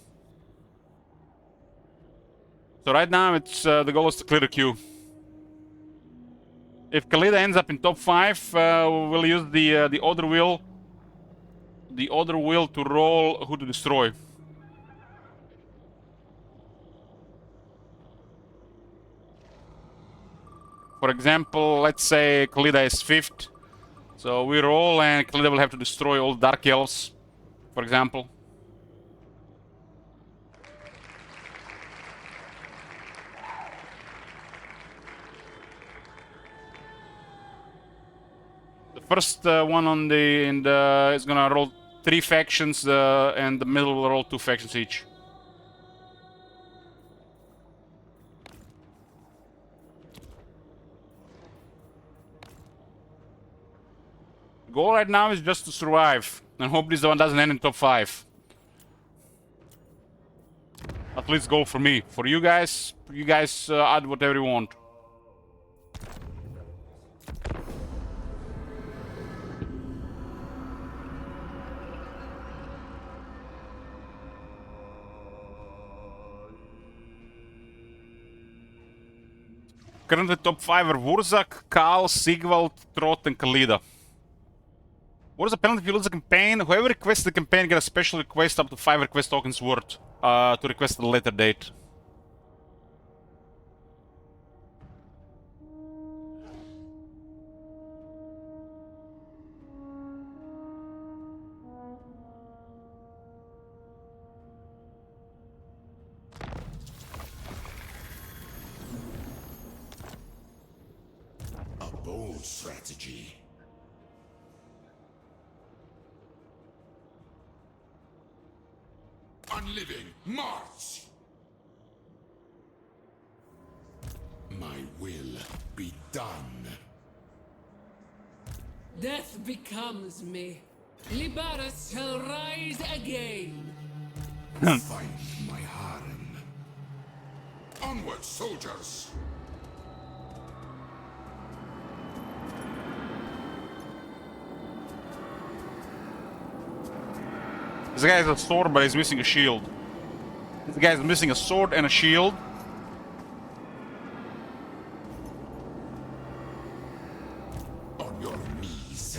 So right now it's the goal is to clear the queue. If Khalida ends up in top 5, we'll use the other wheel to roll who to destroy. For example, let's say Khalida is 5th. So we roll and Khalida will have to destroy all Dark Elves, for example. The first one on the is gonna roll 3 factions, and the middle will roll 2 factions each. The goal right now is just to survive and hope this one doesn't end in top 5. At least goal for me. For you guys add whatever you want. Currently top 5 are Wurzak, Kaal, Sigvald, Trot and Khalida. What is the penalty if you lose the campaign? Whoever requests the campaign get a special request up to 5 request tokens worth to request at a later date. A bold strategy. Unliving, march! My will be done. Death becomes me. Libaras shall rise again. Find my harem. Onward, soldiers! This guy has a sword, but he's missing a shield. This guy is missing a sword and a shield. On your knees.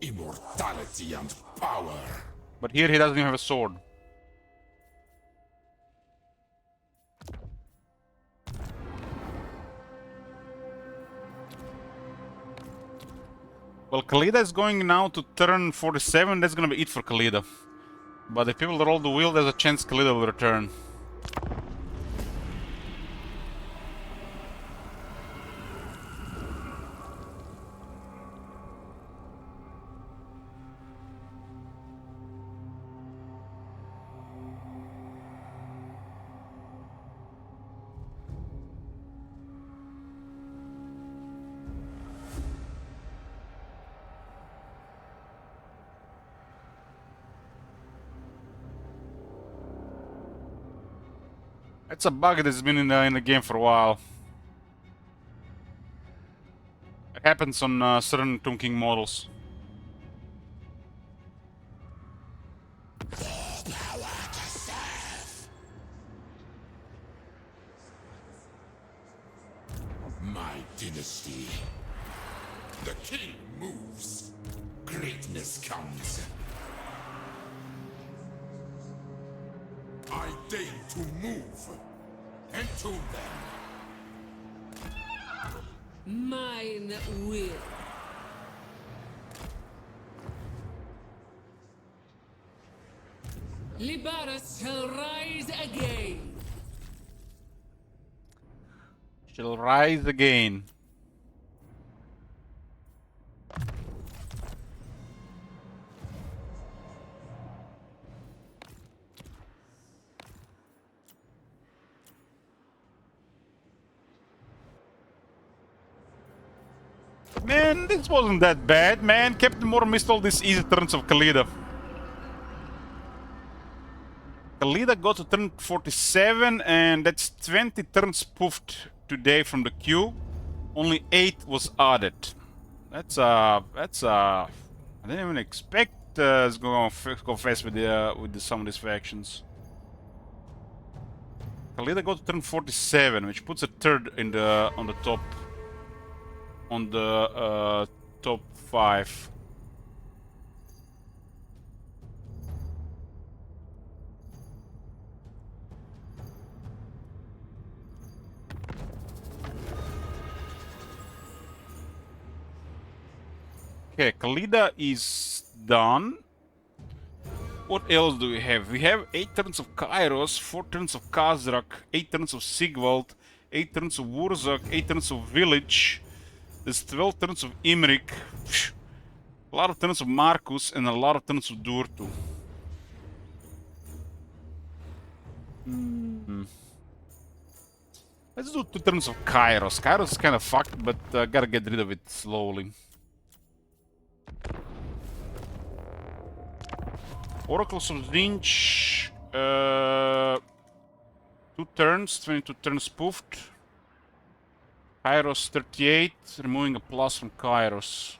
Immortality and power. But here he doesn't even have a sword. Well, Khalida is going now to turn 47. That's gonna be it for Khalida. But if people roll the wheel, there's a chance Khalida will return. It's a bug that's been in the game for a while. It happens on certain Tomb King models. My dynasty. The king moves. Greatness comes. I deign to move. Entomb them. Mine will. Libaris shall rise again. She'll rise again. Man, this wasn't that bad, man. Captain Moore missed all these easy turns of Khalida. Khalida got to turn 47, and that's 20 turns poofed today from the queue. Only 8 was added. I didn't even expect it's going to go fast with some of these factions. Khalida got to turn 47, which puts a third in on the top. On the top 5. Okay, Khalida is done. What else do we have? We have 8 turns of Kairos, 4 turns of Khazrak, 8 turns of Sigvald, 8 turns of Wurzak, 8 turns of Village. There's 12 turns of Imrik, a lot of turns of Marcus, and a lot of turns of Durtu. Let's do 2 turns of Kairos. Kairos is kind of fucked, but gotta get rid of it slowly. Oracles of Zinch, 2 turns, 22 turns spoofed. Kairos 38, removing a plus from Kairos.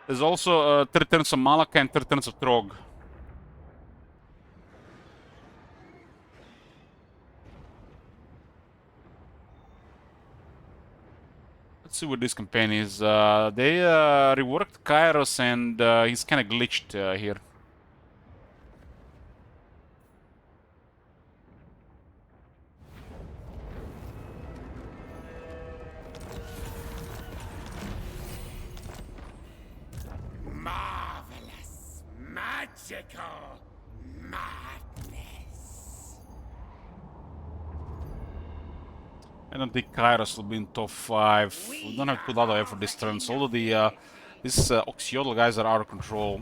There's also 3 turns of Malaka and 3 turns of Trog. Let's see what this campaign is. They reworked Kairos and he's kind of glitched here. Marvelous, magical madness. I don't think Kairos will be in top 5. We don't have to put a lot of effort this turn. So although these Oxiodal guys are out of control.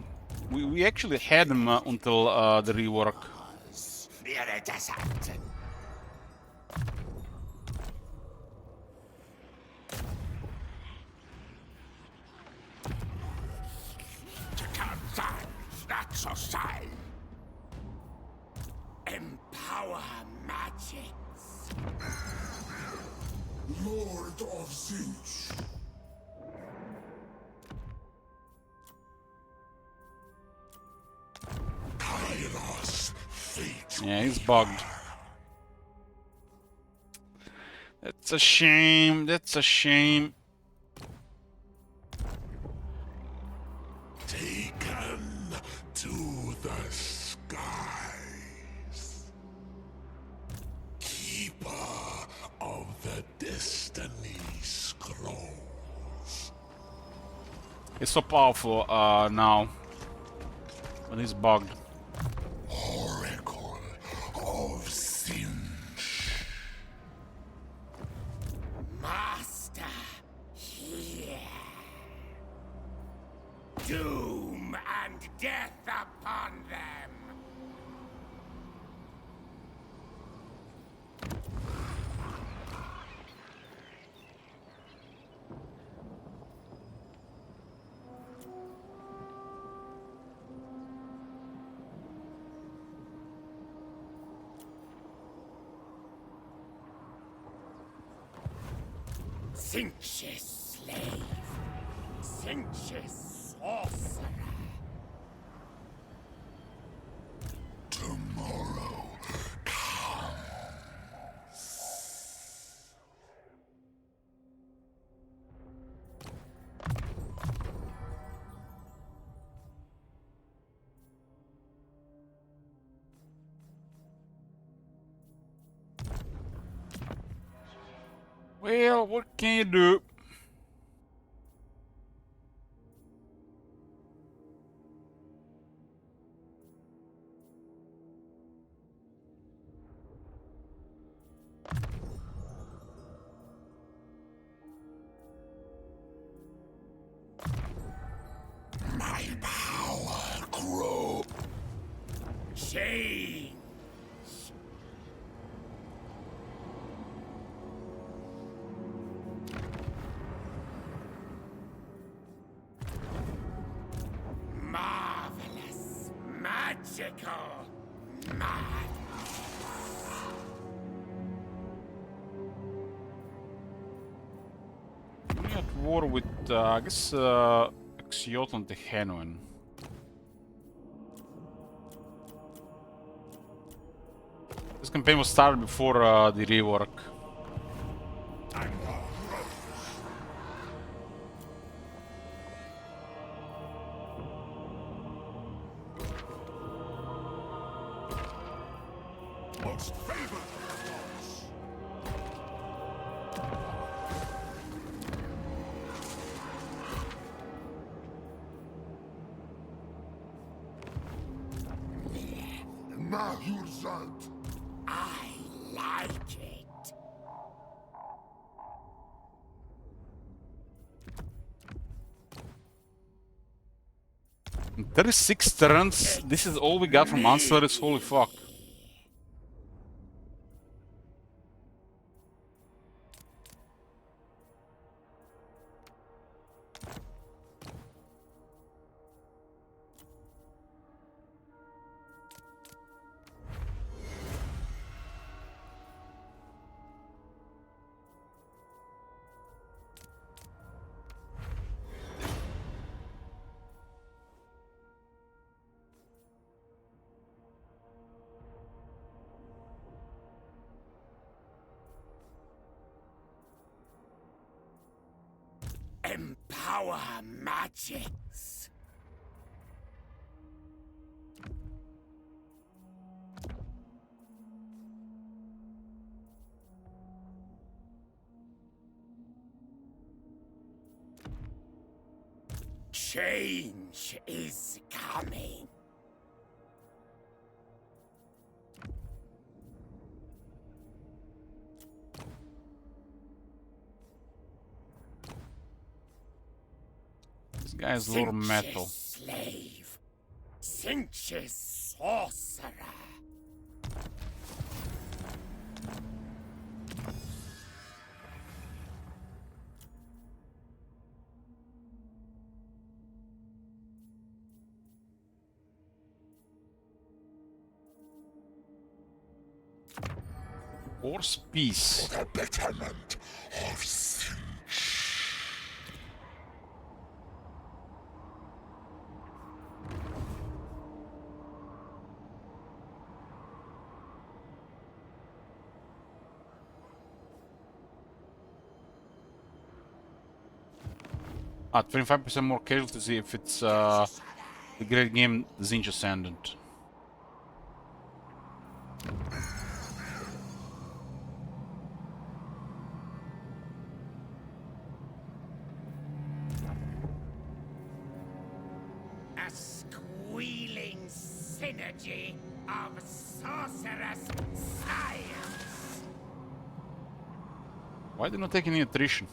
We actually had them until the rework. That's a sign. Empower magics. Lord of Zinch. Kairos, fate. Yeah, he's bugged. That's a shame. That's a shame. Taken to the skies. Keeper of the Destiny Scrolls. He's so powerful now. But he's bugged. Oracle of Zinch. Master, here. Doom and death upon them. Cinches slave. Cinches sorcerer. Tomorrow comes. Well, what can you do? My power grows. Change. Marvelous. Magical. Mad. We're at war with, I guess, Axiot and Tehenoen. This campaign was started before the rework. Most favored gods. Mahurzad. I like it. 36 turns. This is all we got from Ancillaries. Holy fuck. Empower magics. Change is coming. This guy is Lord Metal. Slave. Cinches sorcerer. Horse Peace. For the betterment of Sinch. Ah, 25% more casualties if it's the great game Zinj Ascendant. A squealing synergy of sorcerous science. Why did not take any attrition?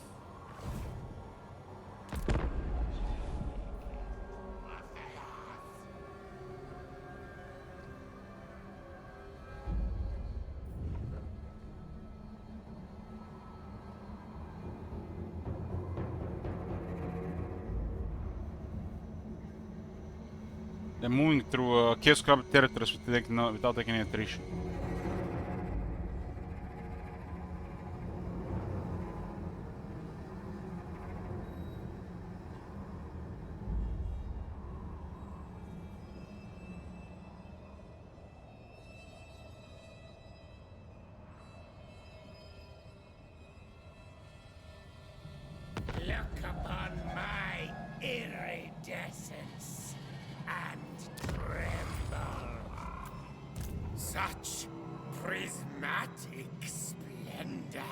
They're moving through Chaos Club territories without taking any attrition. Look upon my iridescence and tremble. Such prismatic splendor.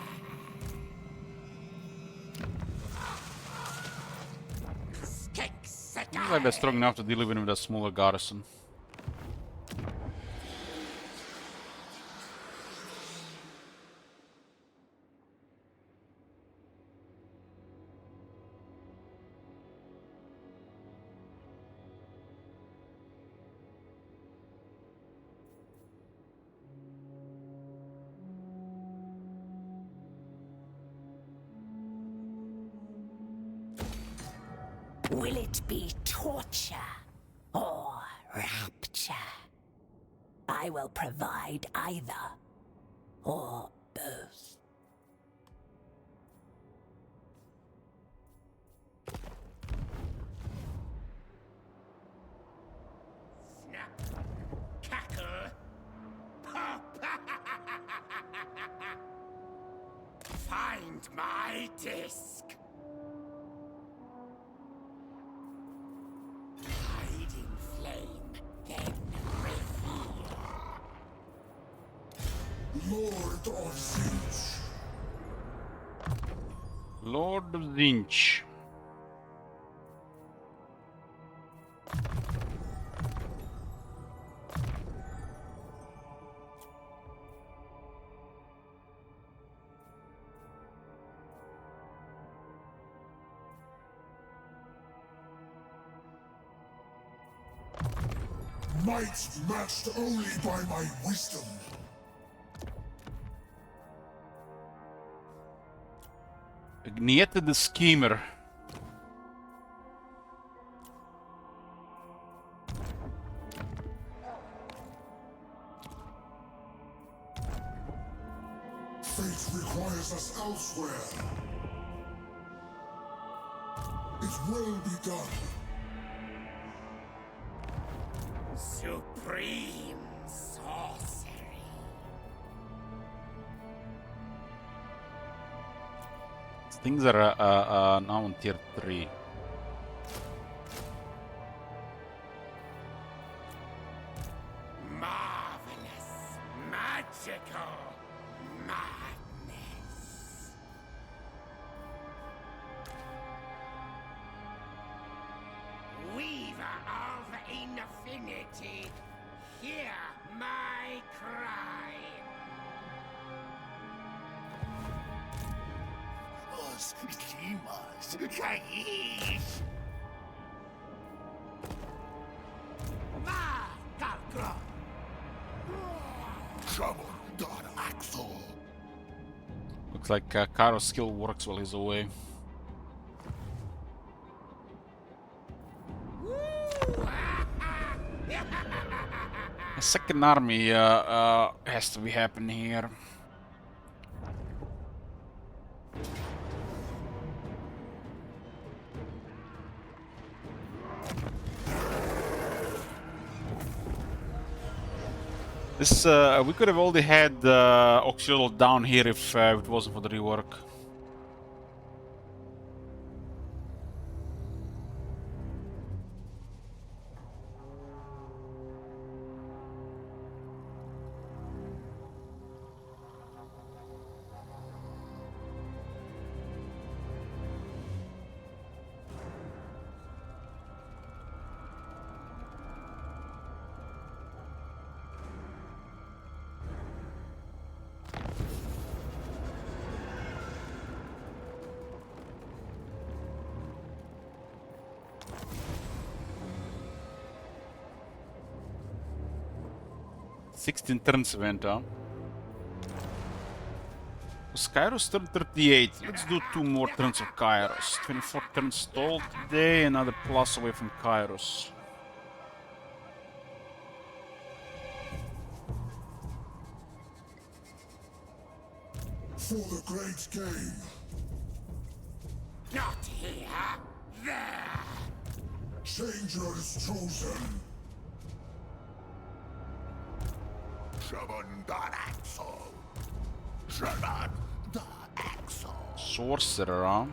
Looks like they're strong enough to deal even with a smaller garrison. Will it be torture or rapture? I will provide either or both. Snap, cackle, pop. Find my disc. Hide in flame, then reveal. Lord of Zinch. Lord of Zinch. Might matched only by my wisdom. Agniete the Schemer. Fate requires us elsewhere. It will be done. Supreme sorcery. Things are now on tier 3. Marvelous, magical madness. Weaver of infinity, hear my cry. Os climas caís. Magalgro. Trouble, God Axel. Looks like Kairos skill works while he's away. A second army has to be happening here. This we could have already had Oxyol down here if it wasn't for the rework. Sixteen turns went on. Was Kairos turn 38? Let's do 2 more turns of Kairos. 24 turns stalled today, another plus away from Kairos. For the great game. Not here, there. Changer is chosen. Shaman the Axel. Shaman the Axel. Sorcerer, huh?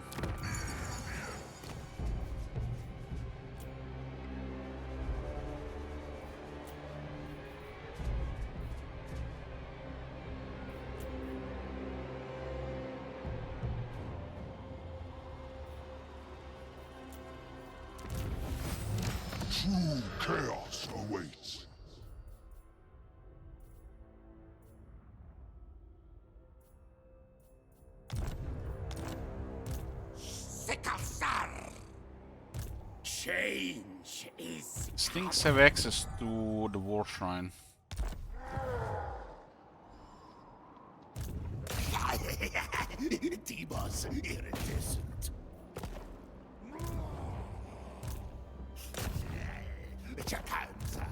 True chaos awaits. Sikasar! Change is Stinks have access to the war shrine. Demon's iridescent. Chakam-san.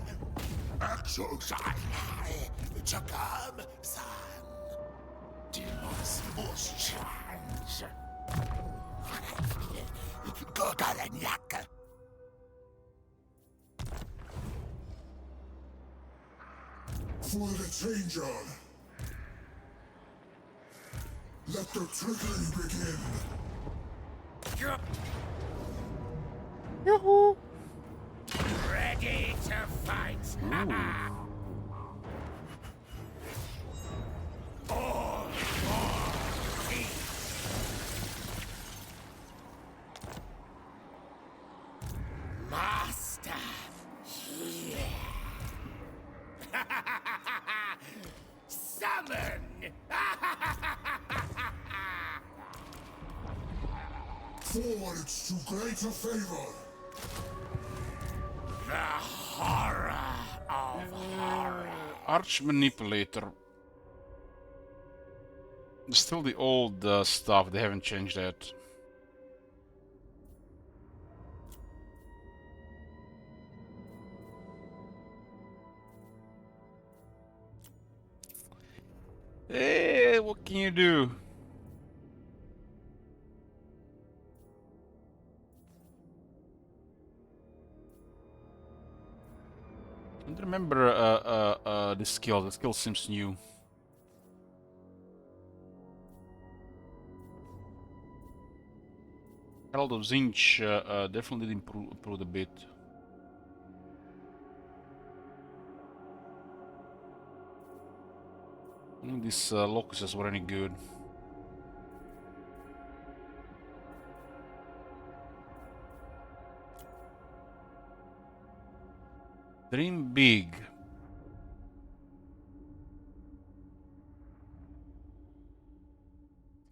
Exosan. Chakam-san. Demons Oschans. Gogalanyak. For the changer. Let the trickery begin. Yahoo! Ready to fight. All for peace. Master here. Summon. Forwards to greater favor. The horror of horror. Arch Manipulator. Still the old stuff, they haven't changed that. Hey, what can you do? I don't remember the skill. The skill seems new. Herald of Zinch definitely did improve a bit. I think these locusts were any good. Dream big.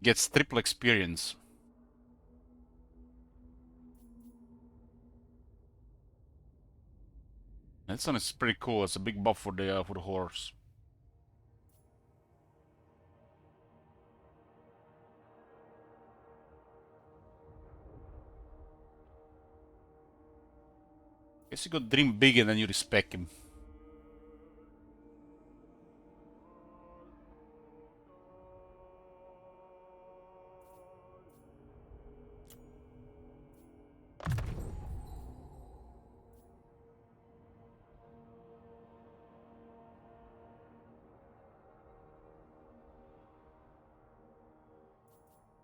Gets triple experience. That one is pretty cool. It's a big buff for the horse. Guess you got dream big and then you respect him.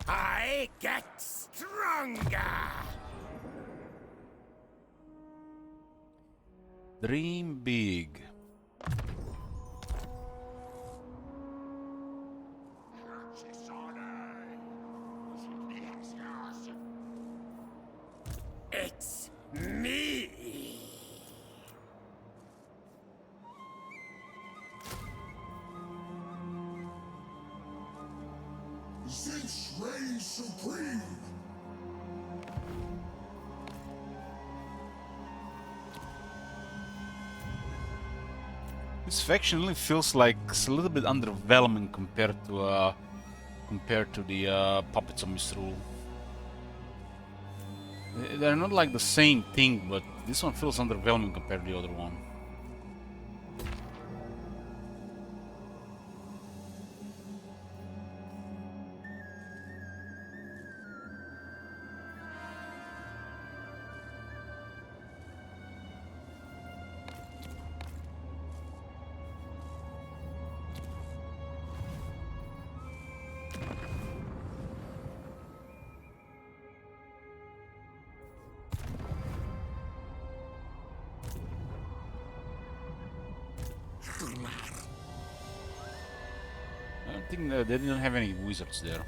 I get stronger. Dream big. It's me. Zinch reigns supreme. This faction really feels like it's a little bit underwhelming compared to the Puppets of Misrule. They're not like the same thing, but this one feels underwhelming compared to the other one. I don't think they didn't have any wizards there.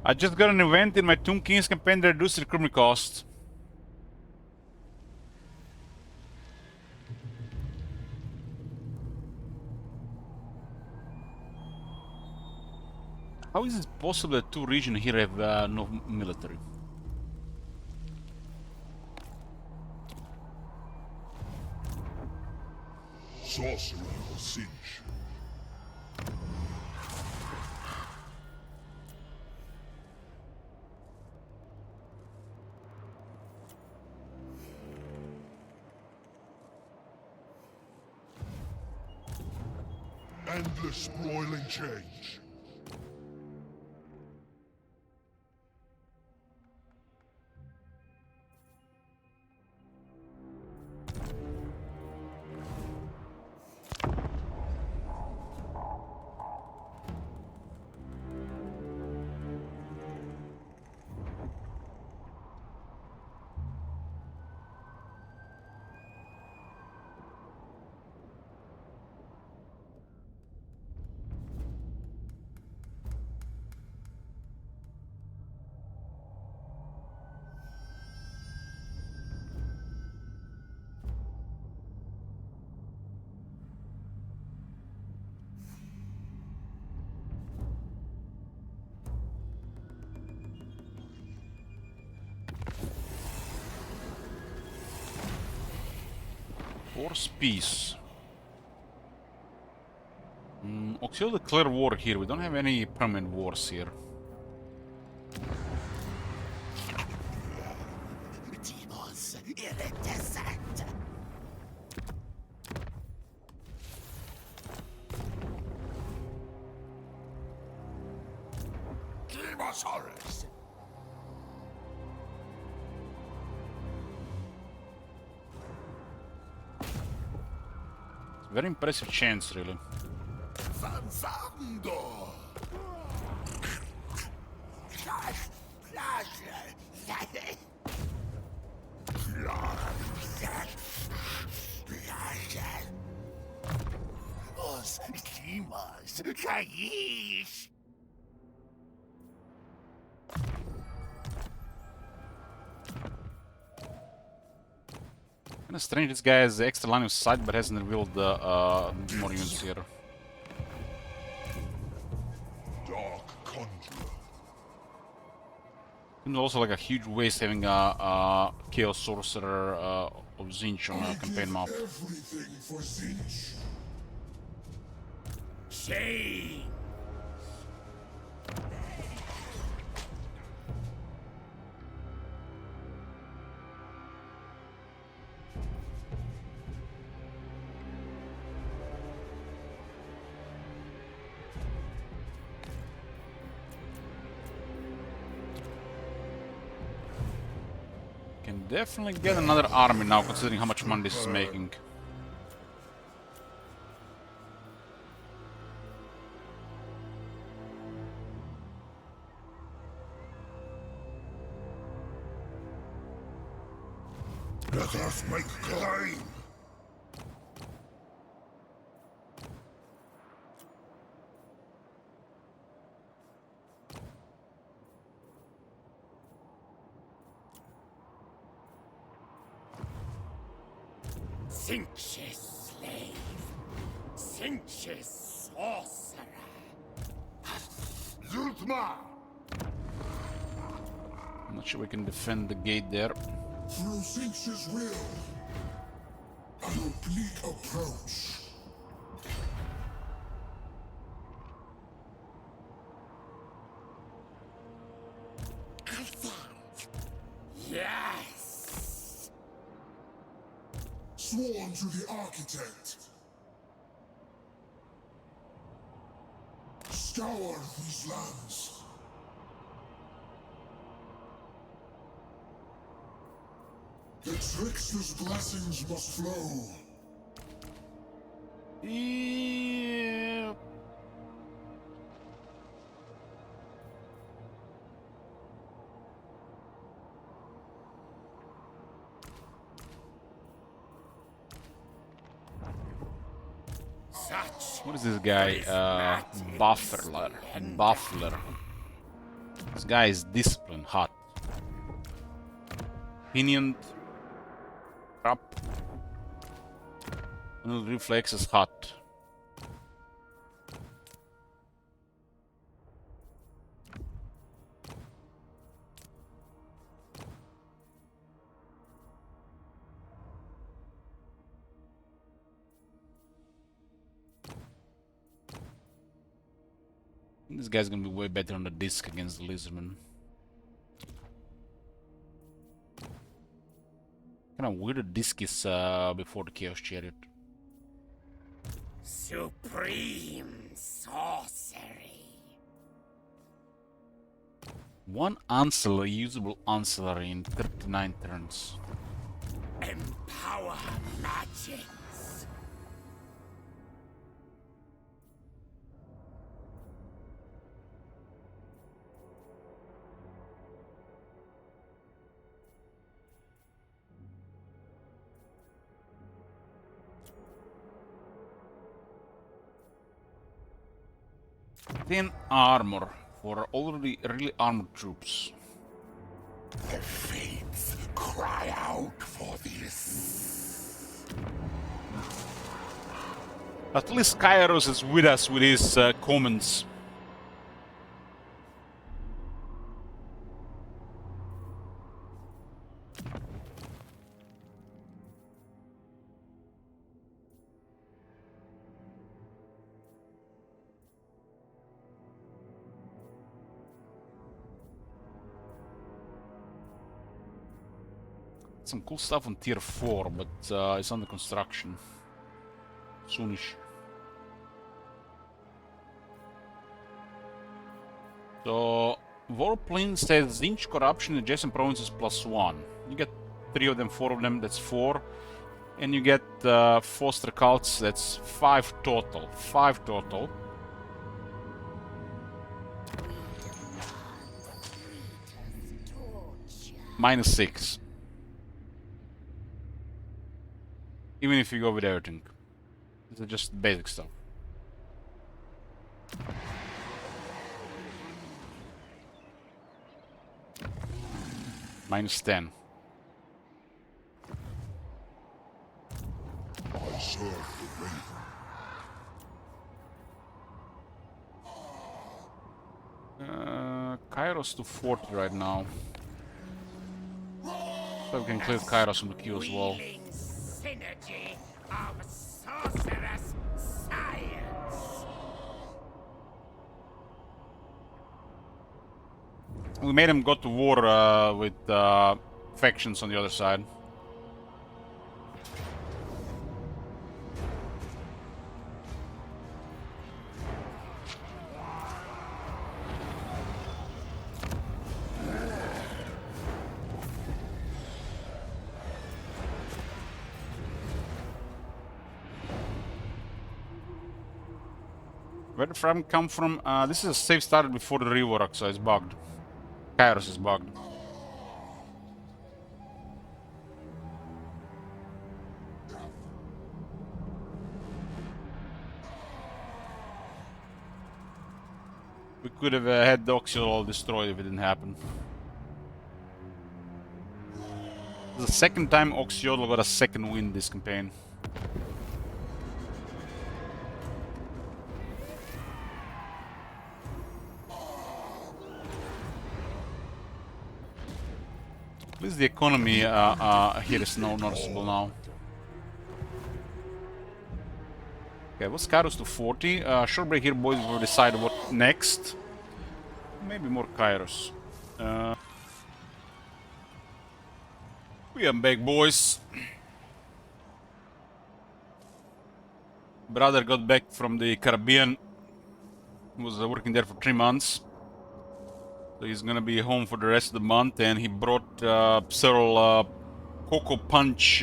I just got an event in my Tomb Kings campaign that reduced recruitment cost. How is it possible that two regions here have no military? Sorcery or Singe. Endless broiling change. Force peace. Oxio declare war here. We don't have any permanent wars here. Demons in the desert. Demosaurus. Very impressive chance, really. Fanzando. Os demons, Kaish. Kinda strange this guy has the extra line of sight but hasn't revealed more units here. Dark Conjurer. And also like a huge waste having a Chaos Sorcerer of Zinch on a campaign map. Everything for Zinch. Shame. Can definitely get another army now, considering how much money this is making. Let us make claim. Sinch's slave. Sinch's sorcerer. Zultma. I'm not sure we can defend the gate there. Through Zinch's will. An oblique approach. Yes. Sworn to the Architect. Scour these lands. The trickster's blessings must flow. Yeah. Such What is this guy? Buffler. Buffler. This guy is disciplined, hot. Pinioned. Up. And reflex is hot. This guy's gonna be way better on the disc against the Lizardman. Kind of weird the disc is before the Chaos Chariot. Supreme sorcery. One ancillary, usable ancillary in 39 turns. Empower magics. Thin armor for already really armored troops. The fates cry out for this. At least Kairos is with us with his comments. Some cool stuff on tier 4, but it's under construction. Soonish. So, Warplane says Zinch corruption in adjacent provinces +1. You get 3 of them, 4 of them, that's 4. And you get Foster cults, that's 5 total. 5 total. -6. Even if you go with everything. This is just basic stuff. -10. I serve the Raven. Kairos to 40 right now. So we can clear Kairos from the queue as well. Synergy of sorcerous science. We made him go to war with factions on the other side. Where did Fram come from? This is a save started before the rework, so it's bugged. Kairos is bugged. We could have had the Oxyol destroyed if it didn't happen. This is the second time Oxyol got a second win this campaign. At least the economy here is noticeable now. Okay, what's Kairos to 40? Shortbreak here, boys, will decide what next. Maybe more Kairos. We are back, boys. Brother got back from the Caribbean. He was working there for 3 months. So he's gonna be home for the rest of the month, and he brought several Cocoa Punch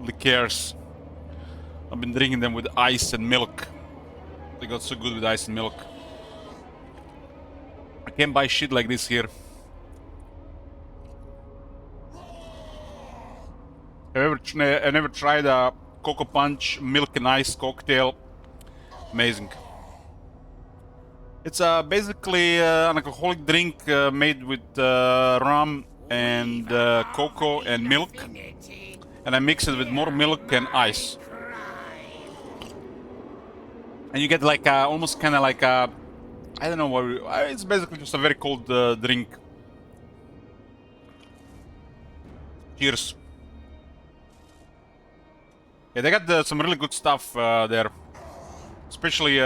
liqueurs. I've been drinking them with ice and milk. They got so good with ice and milk. I can't buy shit like this here. I never tried a Cocoa Punch milk and ice cocktail. Amazing. It's basically an alcoholic drink made with rum and cocoa and milk, and I mix it with more milk and ice, and you get like almost kind of like a, I don't know what, it's basically just a very cold drink. Cheers. Yeah, they got some really good stuff there, especially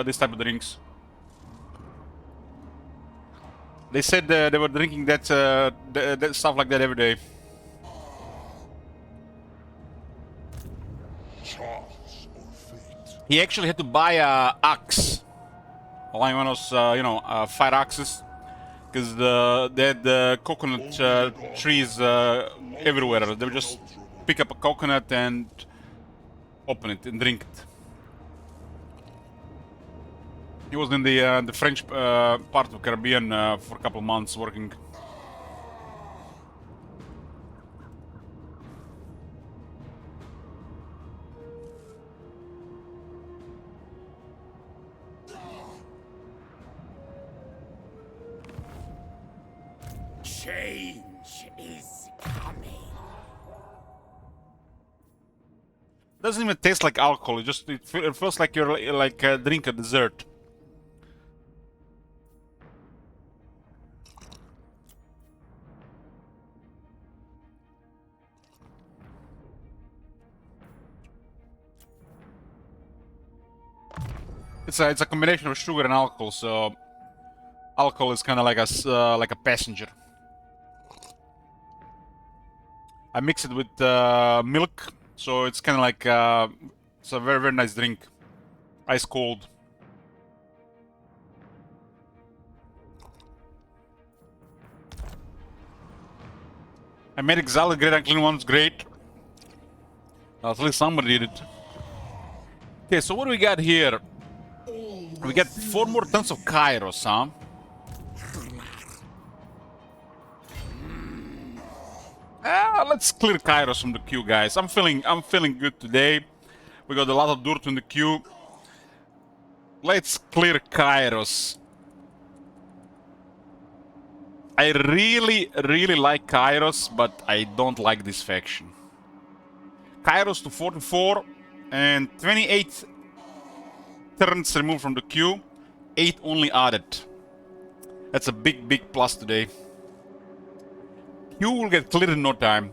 this type of drinks. They said they were drinking that stuff like that every day. He actually had to buy a axe, like one of those, you know, fire axes, because they had coconut trees everywhere. They would just pick up a coconut and open it and drink it. He was in the French part of the Caribbean for a couple of months working. Change is coming. Doesn't even taste like alcohol. It feels like you're like drink a dessert. It's a combination of sugar and alcohol, so alcohol is kind of like a passenger. I mix it with milk, so it's kind of like it's a very nice drink, ice cold. I made Exalted Great Unclean One's great. At least somebody did it. Okay, so what do we got here? We got 4 more tons of Kairos, huh? Let's clear Kairos from the queue, guys. I'm feeling good today. We got a lot of dirt in the queue. Let's clear Kairos. I really like Kairos, but I don't like this faction. Kairos to 44 and 28 turns removed from the queue, 8 only added. That's a big plus today. Queue will get cleared in no time.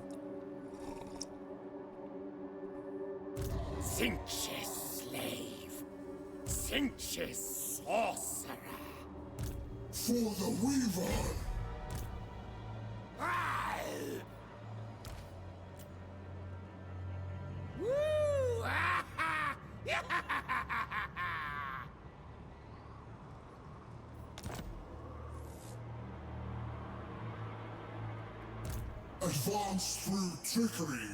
Sinch's slave. Sinch's sorcerer. For the Weaver! Woo! Advance through trickery.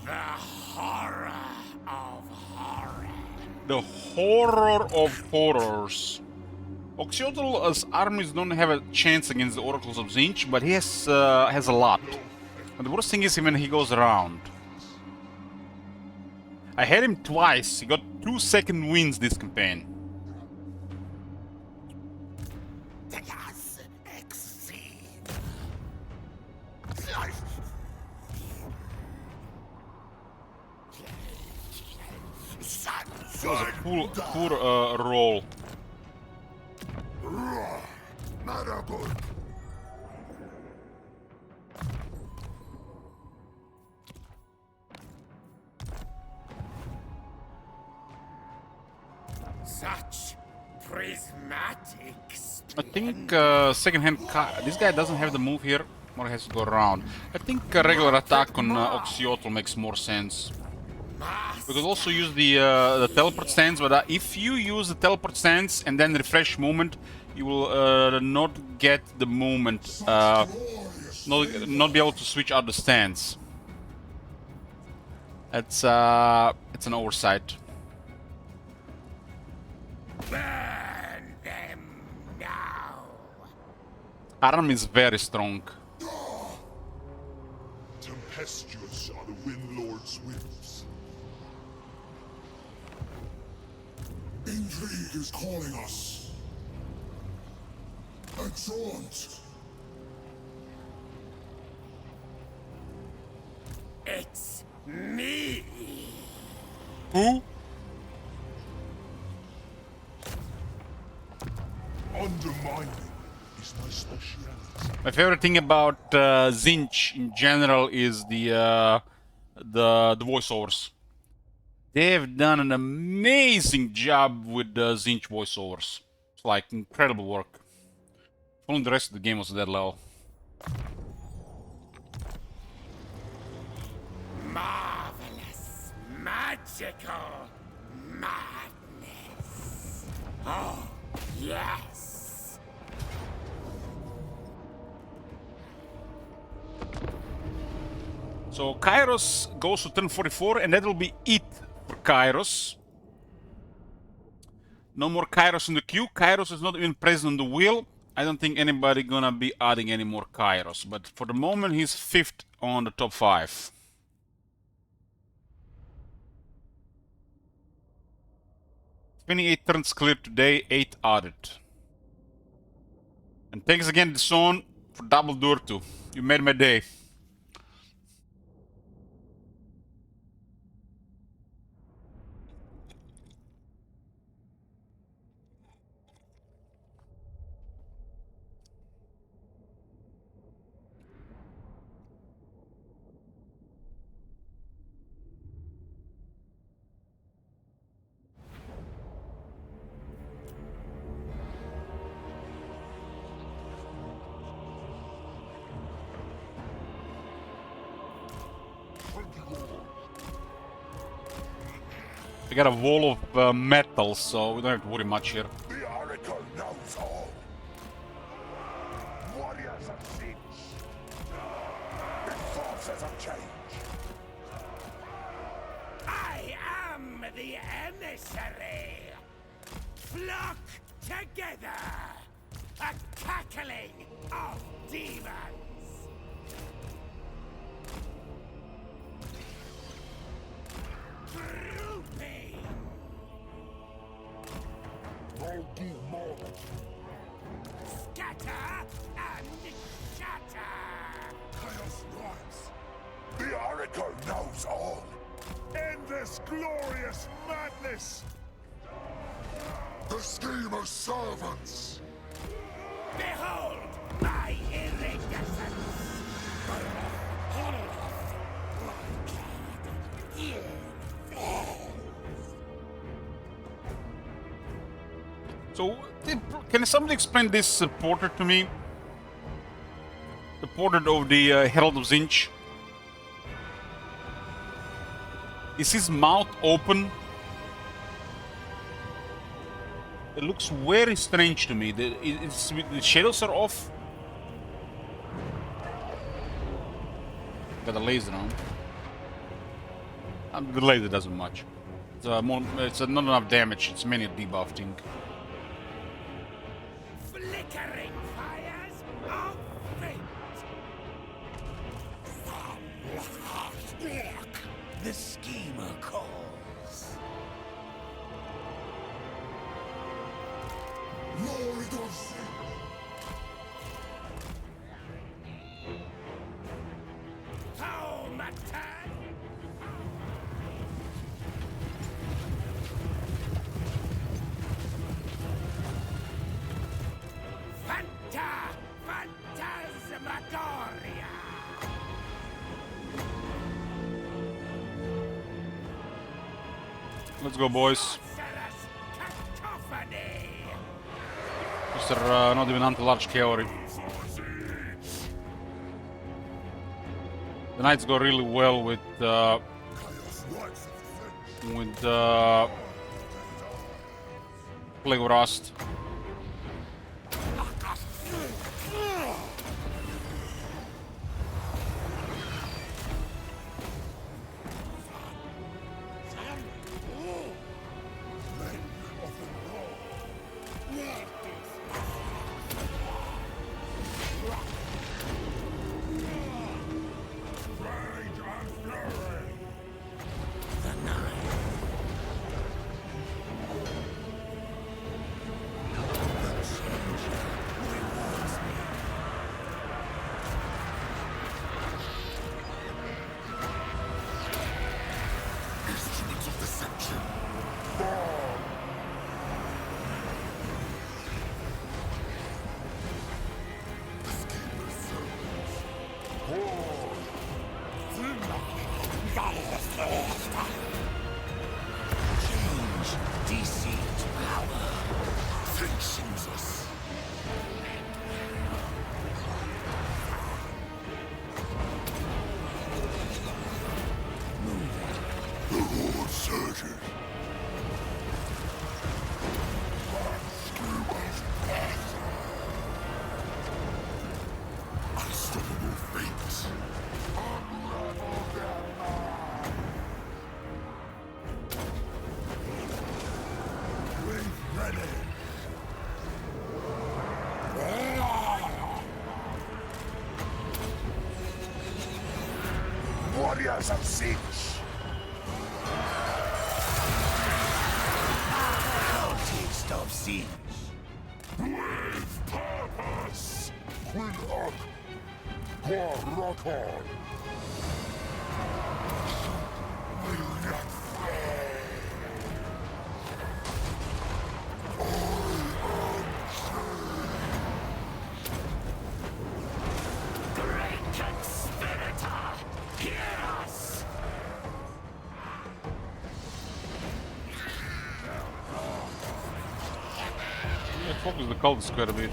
The horror of horror. The horror of horrors. Oxyotl armies don't have a chance against the Oracles of Tzeentch, but he has a lot. And the worst thing is when he goes around. I had him twice. He got 2 second wins this campaign. That was a poor roll. Not good. Such prismatic. I think second-hand. This guy doesn't have the move here. More has to go around. I think a regular attack on Oxyotl makes more sense. We could also use the teleport stance, but if you use the teleport stance and then refresh movement, you will not get the movement. Not be able to switch out the stance. It's an oversight. Burn them now. Aram is very strong. Tempestuous are the Windlord's whims. Intrigue is calling us. Exeunt. It's me! Who? Undermining is my speciality. My favorite thing about Zinch in general is the voiceovers. They've done an amazing job with the Zinch voiceovers. It's like incredible work. If only the rest of the game was that low. Marvelous, magical madness. Oh, yes. So Kairos goes to turn 44, and that'll be it for Kairos. No more Kairos in the queue. Kairos is not even present on the wheel. I don't think anybody gonna be adding any more Kairos, but for the moment he's 5th on the top 5. "28 turns cleared today, 8 added." And thanks again, Deson, for double Durtu. You made my day. We got a wall of metal, so we don't have to worry much here. The Oracle knows all. Warriors of Zinch. Forces of change. I am the emissary. Flock together. A cackling of demons. Grouping. Scatter and shatter. Chaos rise. The Oracle knows all. End this glorious madness. The schemer's servants. Behold my iridescence. So, can somebody explain this portrait to me? The portrait of the Herald of Zinch. Is his mouth open? It looks very strange to me. The shadows are off. Got a laser on. The laser doesn't much. It's not enough damage. It's mainly a debuff thing. Flickering fires of fate. The schemer calls. Lord of Zinch. Thaumaturg. Phantasmagoria. Let's go, boys. Sorcerous cacophony. Mr. Not even anti-large cavalry. The knights go really well with Plague of Rust. Change, deceit, power. Think Jesus. The Lord surges. Unstoppable fates. Ready. Warriors of Siege. Taste of siege. With purpose. Queen up. Rockon. Great conspirator, hear us! Yeah, focus the cultists quite a bit.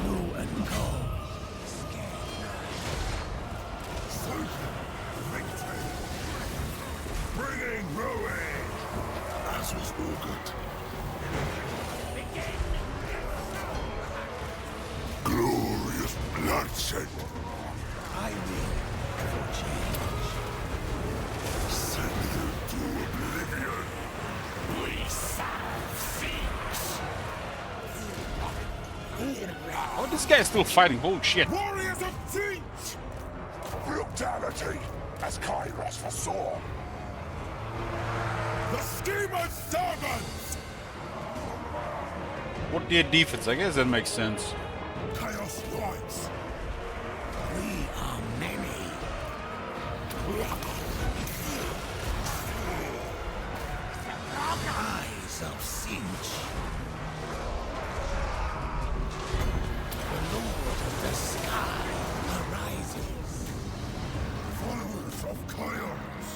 Blue and gold. Bringing ruin. As was ordered. Glorious bloodshed. I will for change. Send them to oblivion. We serve thieves. Oh, this guy is still fighting. Holy shit. Warriors of Teach! Brutality, as Kairos foresaw. The schemer's servants! What their defense? I guess that makes sense. Chaos rights. We are many. Eyes of Sinch. The Lord of the Sky arises. Followers of Chaos.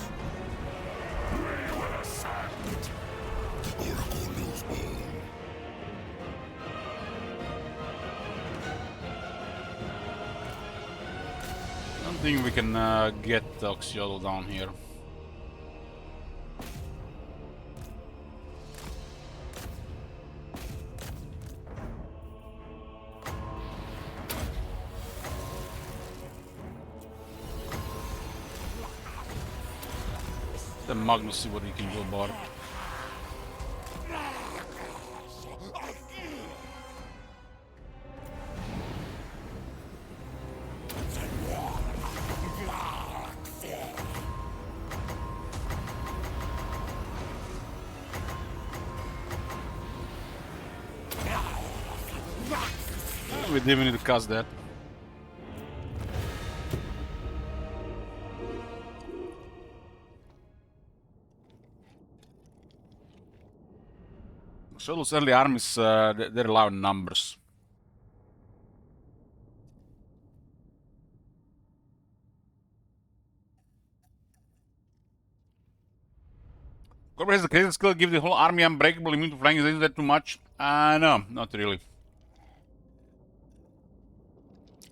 We will ascend. The Oracle knows all. I don't think we can get Oxiolo down here. Let Magnus see what he can do about it. We didn't need to cast that. So those early armies, they're loud in numbers. Cobra has the crazy skill to give the whole army unbreakable immune to flying. Isn't that too much? No, not really.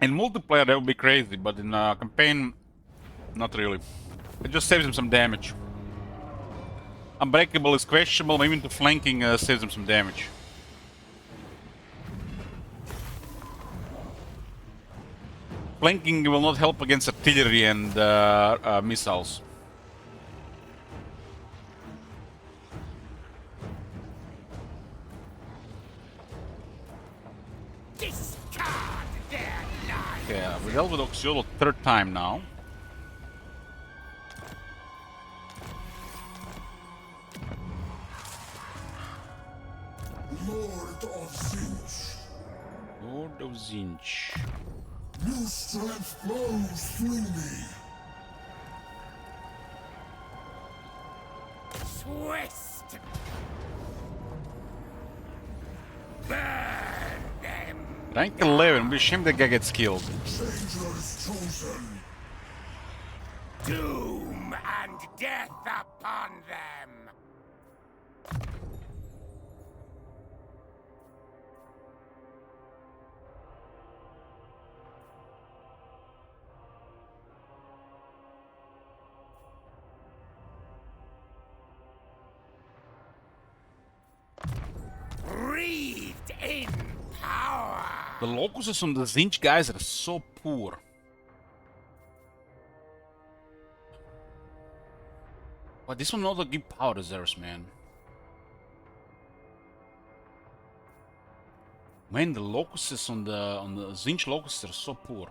In multiplayer that would be crazy, but in campaign, not really. It just saves him some damage. Unbreakable is questionable, maybe into flanking saves him some damage. Flanking will not help against artillery and missiles. Yeah, we dealt with Oxiolo third time now. Lord of Zinch. Lord of Zinch. New strength flows through me. Twist! Burn them! Rank 11, be ashamed that guy gets killed. Changer is chosen. Doom and death upon them! Breathed in power! The locusts on the Zinch guys are so poor. But this one also give power reserves, man. Man, the locusts on the Zinch locusts are so poor.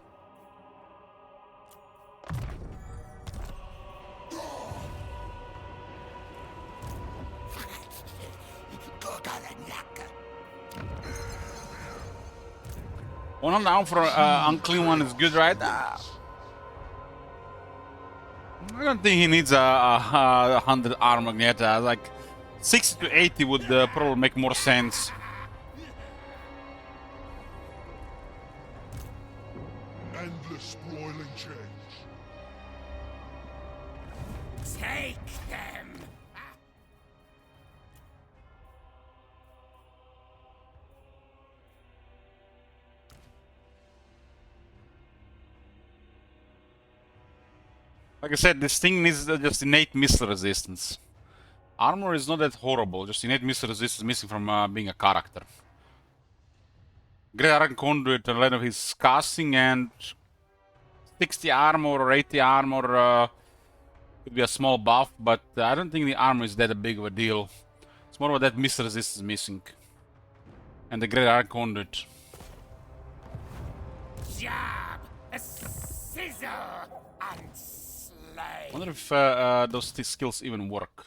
One down for unclean one is good, right? I don't think he needs a 100 armor yet. Like 60 to 80 would probably make more sense. Endless broiling change. Take them! Like I said, this thing needs just innate missile resistance. Armor is not that horrible, just innate missile resistance missing from being a character. Great Iron Conduit, a lot of his casting, and 60 armor or 80 armor could be a small buff, but I don't think the armor is that big of a deal. It's more about that missile resistance missing. And the Great Iron Conduit. Jab! A sizzle! And slay! I wonder if those skills even work.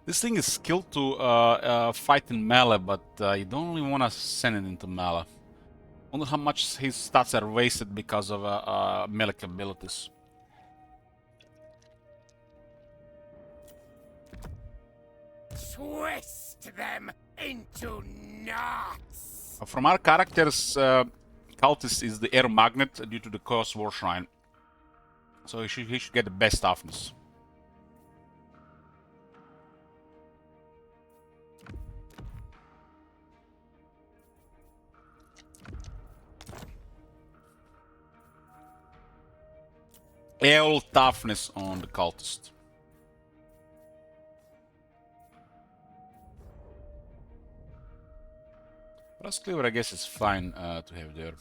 This thing is skilled to fight in melee, but you don't really want to send it into melee. Wonder how much his stats are wasted because of melee abilities. Twist them into knots! From our characters, Cultist is the air magnet due to the Chaos War Shrine. So he should get the best toughness. All toughness on the Cultist. Plus Cleaver, I guess, is fine to have there.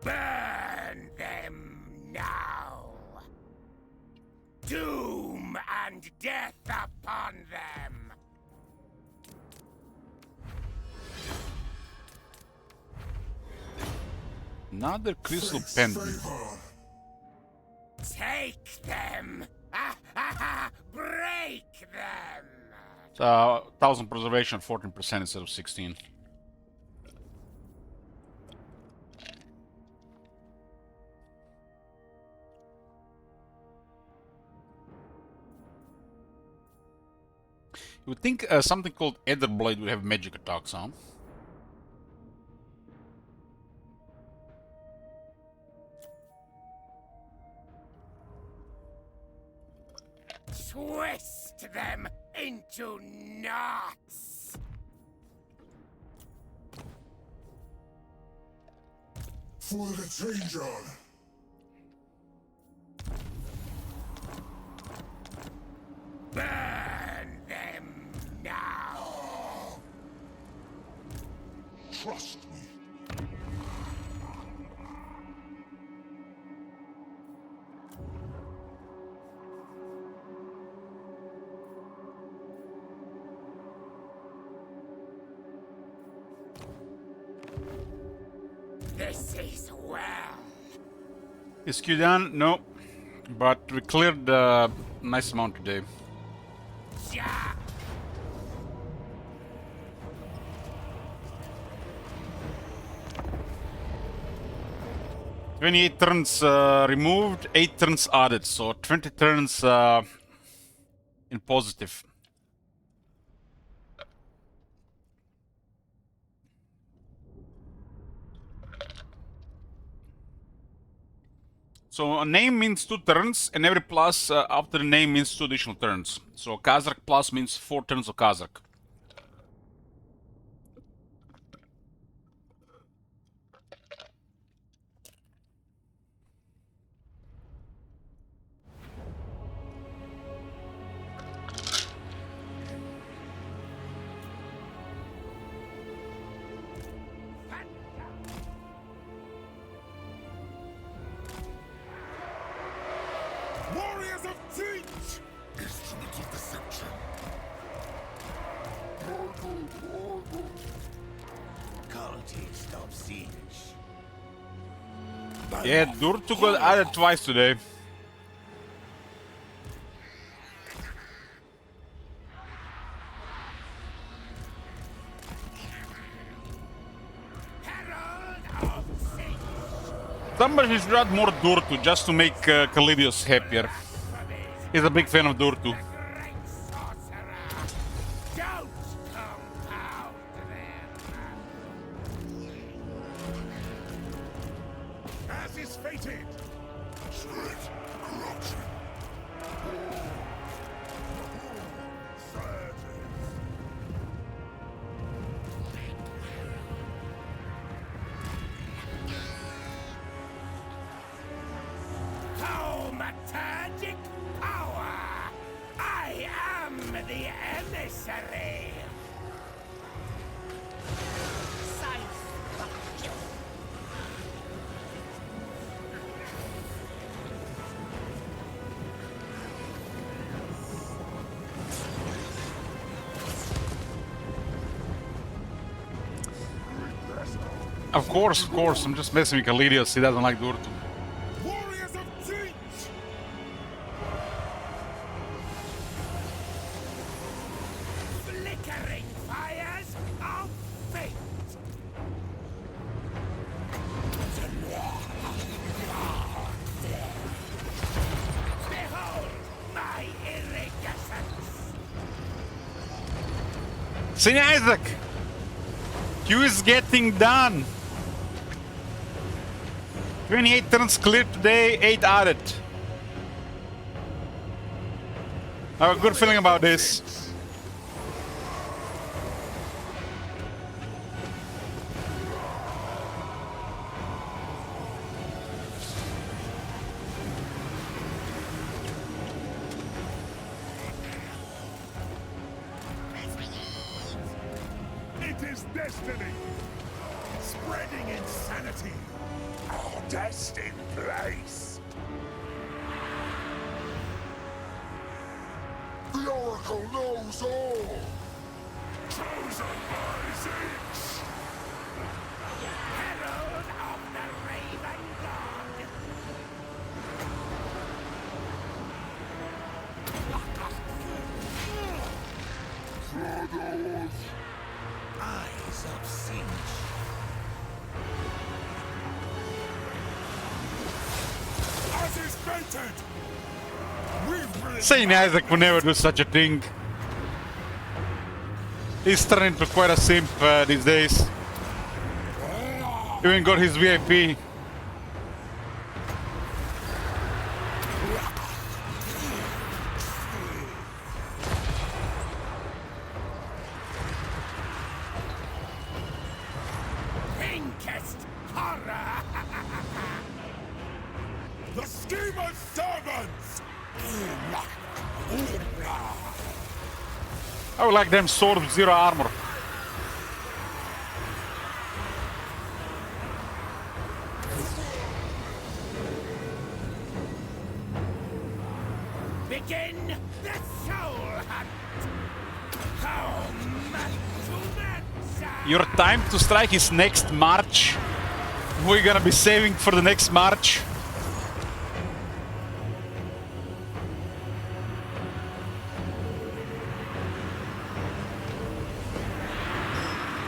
Burn them now! Doom and death upon them! Another crystal pendant. Take them! Break them! 1000 preservation, 14% instead of 16. You would think something called Etherblade would have magic attacks, huh? Twist them into knots! For the changer! Burn them now! Trust me. This is well. Is Q done? No. But we cleared a nice amount today. Yeah. 28 turns removed, 8 turns added, so 20 turns in positive. So a name means 2 turns, and every plus after the name means 2 additional turns. So Kazakh plus means 4 turns of Kazakh. Warriors of Teach! Instrument of deception. Cultist of siege. Yeah, Durtu got added twice today. Somebody should add more Durtu just to make Kalidios happier. He's a big fan of Durtu. As is fated. Shred, corruption. Thaumaturgic power! I am the emissary! Of course. I'm just messing with Kalidios. He doesn't like Durtu. Warriors of Teach! Flickering fires of fate! Behold my iridescence! St. Isaac! Q is getting done! 28 turns cleared today, 8 added. I have a good feeling about this. It is destiny! Spreading insanity! Our destined place! The Oracle knows all! Chosen by Zeus! Herald of the Raven God! Shadows! Eyes of siege. As is fated! We St. Isaac would never do such a thing. He's turning into quite a simp these days. Even got his VIP. Pinkest horror! The schemer's servants! I would like them sword with 0 armor. Begin the soul hunt! Home to Mensa! Your time to strike is next March. We're gonna be saving for the next March.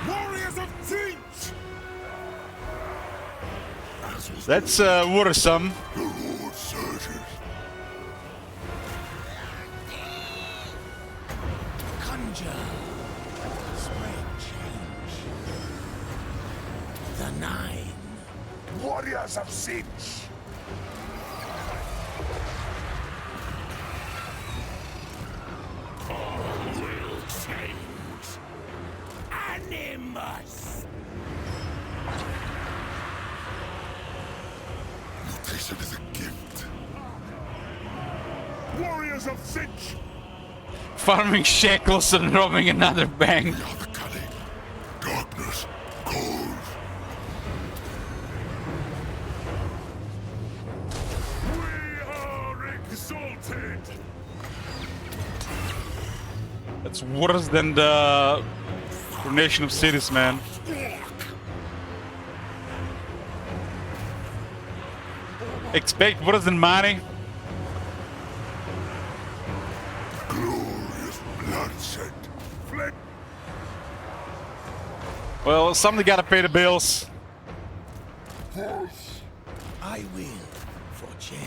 Warriors of Teach! That's worrisome. The Lord surges. Conjure. Spread change. The Nine. Warriors of Siege! mass. Mutation is a gift. Warriors of Sinch! Farming shekels and robbing another bank. We are the cunning. Darkness. Cold. We are exalted! That's worse than the Coronation of Cities, man. Expect worse than money. Glorious bloodshed. Fled Well, somebody gotta pay the bills. I will, for change.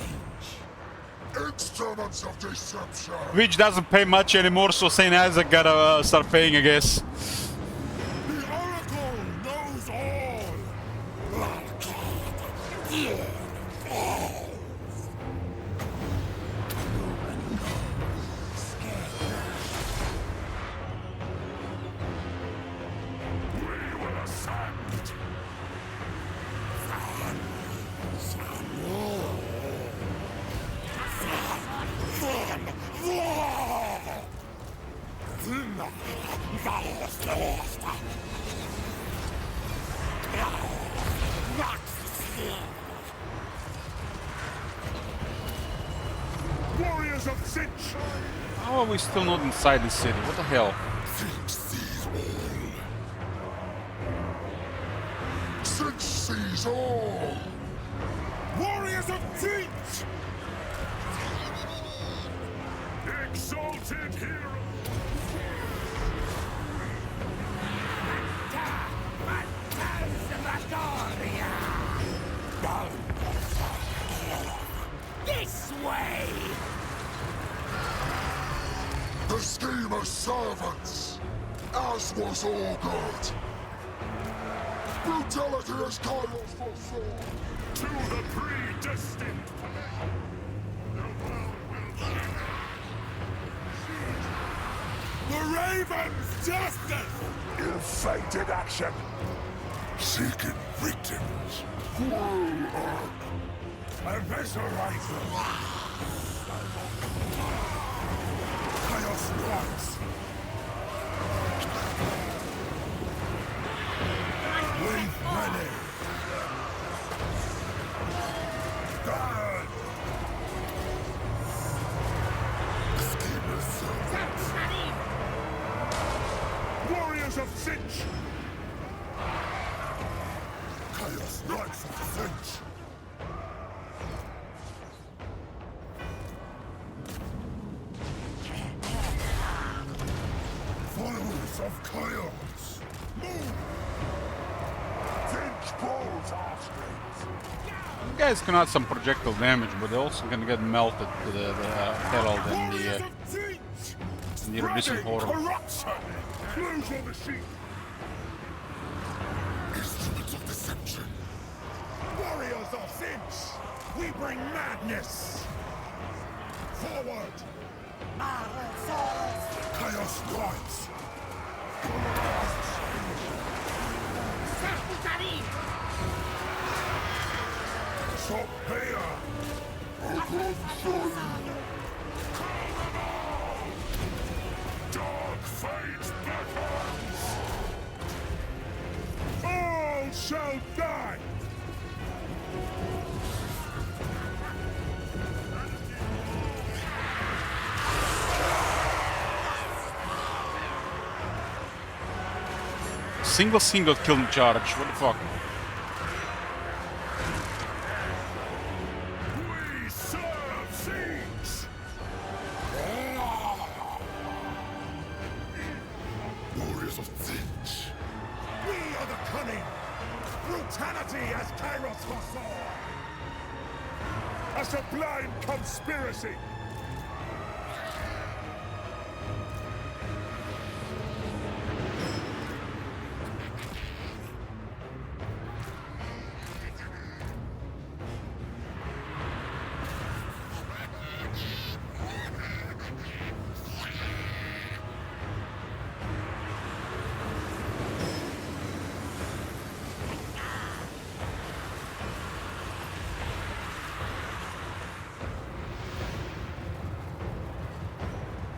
Instruments of deception. Which doesn't pay much anymore, so St. Isaac gotta start paying, I guess. The Oracle knows all. Warriors of Sinch! How are we still not inside the city? What the hell? Finch sees all. Sinch sees all. Warriors of Sinch! Exalted hero! This way! The scheme of servants, as was augured. Brutality as Kairos foresaw. To the predestined! The Raven's justice! Ill-fated action! Seeking victims. Eviscerate them! Chaos rise! We've ready! Stand! Warriors of Sinch! Chaos Knights of Finch. Followers of Chaos! Move! Finch pulls our strings! You guys can add some projectile damage, but they also can get melted to the Herald and Warriors the of Sinch! Reducing Spreading Horror. corruption! Clues on the sheet! Instruments of deception. Warriors of Sinch! We bring madness! Forward! Chaos rise! Sophia! Dark fate beckons! All shall die! single kill charge. What the fuck? We serve Sinch! Warriors of Finch. We are the cunning! Brutality as Kairos foresaw! A sublime conspiracy!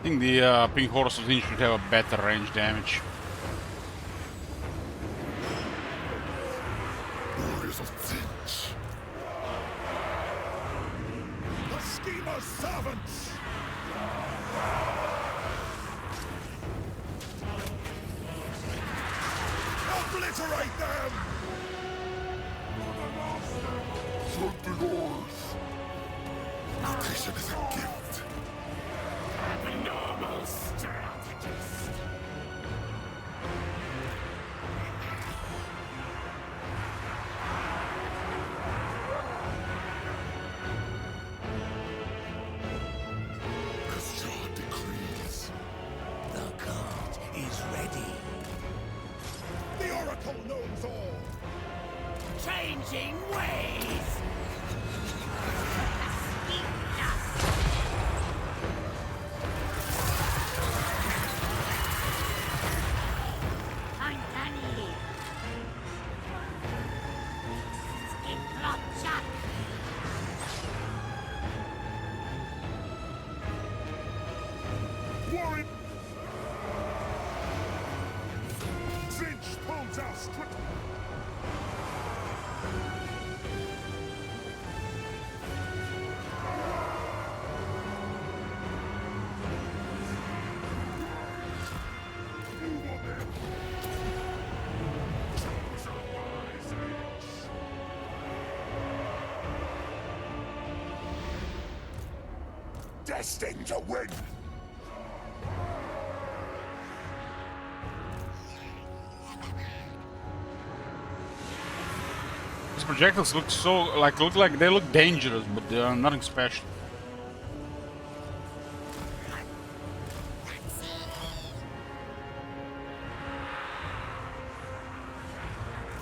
think the Pink Horse should have a better range damage. The schemer's servants! Obliterate them! Something yours. Mutation is a gift. Abnormal strategist! Kas'ja decrees. The cart is ready. The Oracle knows all! Changing ways! Warren! Zinch pulls our strip. Move on them. Destined to win! These projectiles look look like they look dangerous, but they are nothing special.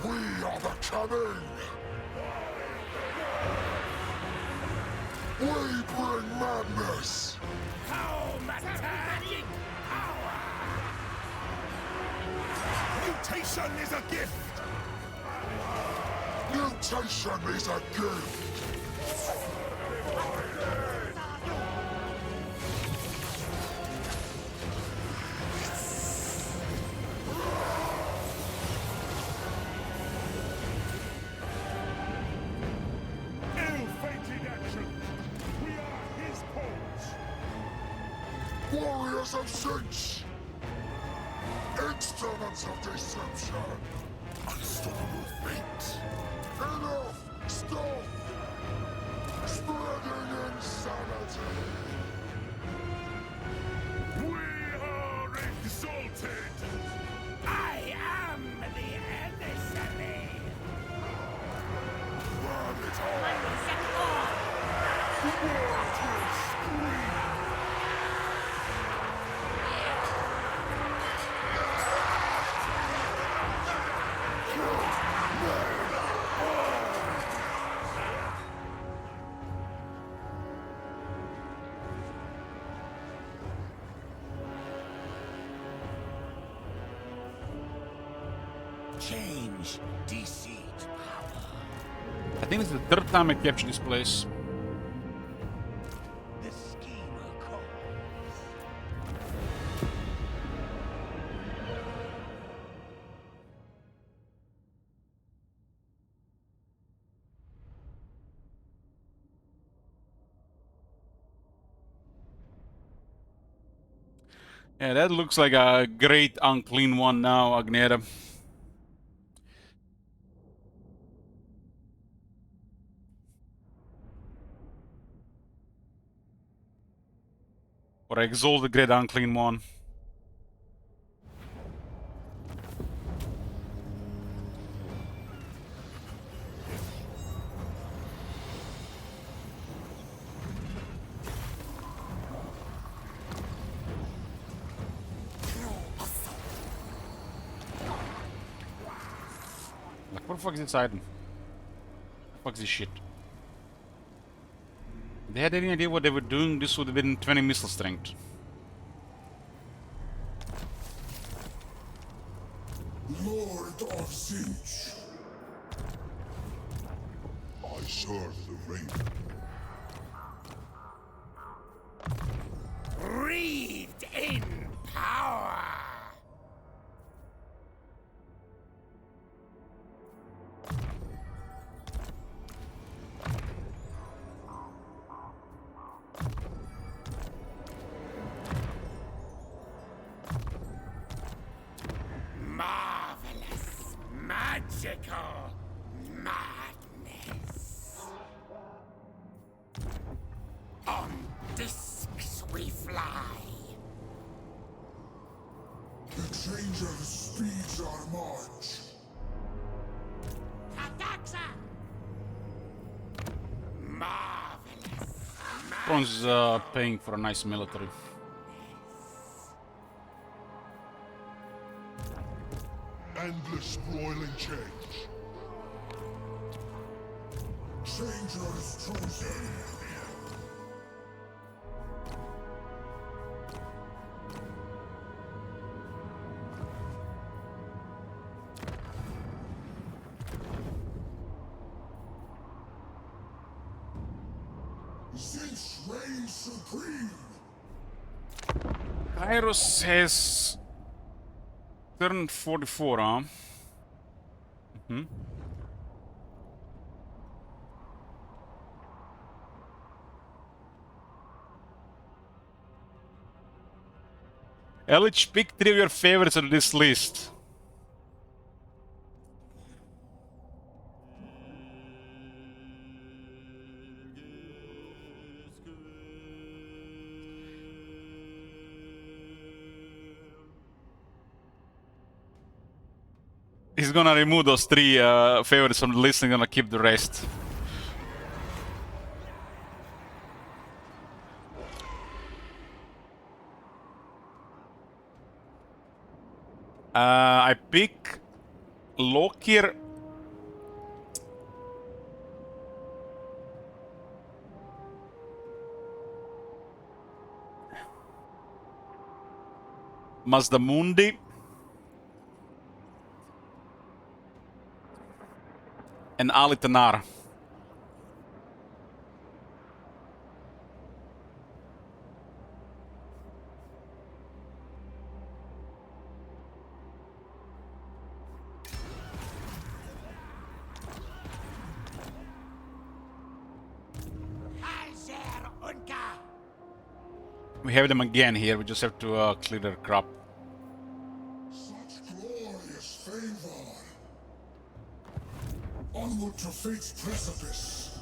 We are the cannon. We bring madness. Mutation is a gift! Mutation is a gift. Ill-fated action! We are his pawns! Warriors of Zinch. Instruments of deception. Unstoppable fate. Enough! Stop! Spreading insanity. We are exalted! I am the emissary! Burn it all. The world will scream. Change, deceit, power. I think it's the third time I capture this place. The schemer calls. Yeah, that looks like a great unclean one now, Agneta. Or exalt the great unclean one. Like, what the fuck is inside them? What the fuck is this shit? If they had any idea what they were doing, this would have been 20 missile strength. Lord of Zinch. I serve the Raven. Breathed Marvelous, magical madness. On discs we fly. The Changer's speeds our march. Ataxa! Marvelous. Thrawn's paying for a nice military. Endless broiling change. Changer's chosen. Zinch reigns supreme. Kairos has turned 44, huh? Elich, pick 3 of your favorites on this list. He's gonna remove those 3 favorites from the list and gonna keep the rest. I pick Lokir. Mazdamundi. And Ali Tanar. We have them again here, we just have to clear their crop. Such glorious favor. Onward to fate's precipice.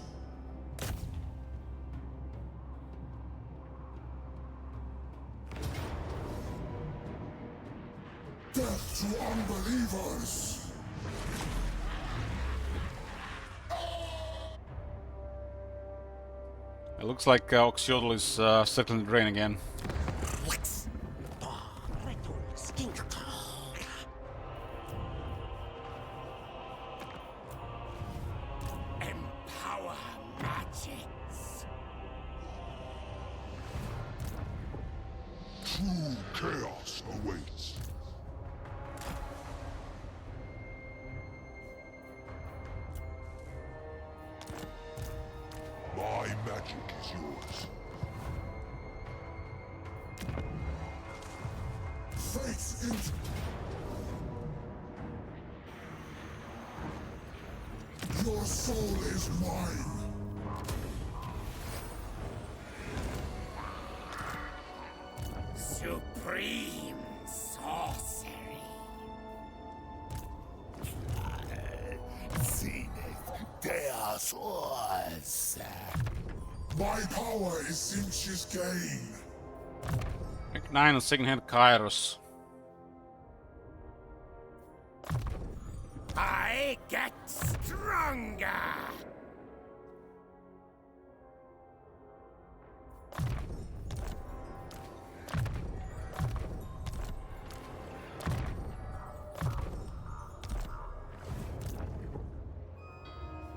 Death to unbelievers. It looks like Oxiodal is circling the drain again. Empower magics. True chaos awaits. My magic is yours. Fate's into... Your soul is mine. Supreme sorcery. Zenith Deus Os. My power is Zinch's gain. Pick 9 on second hand Kairos. I get stronger.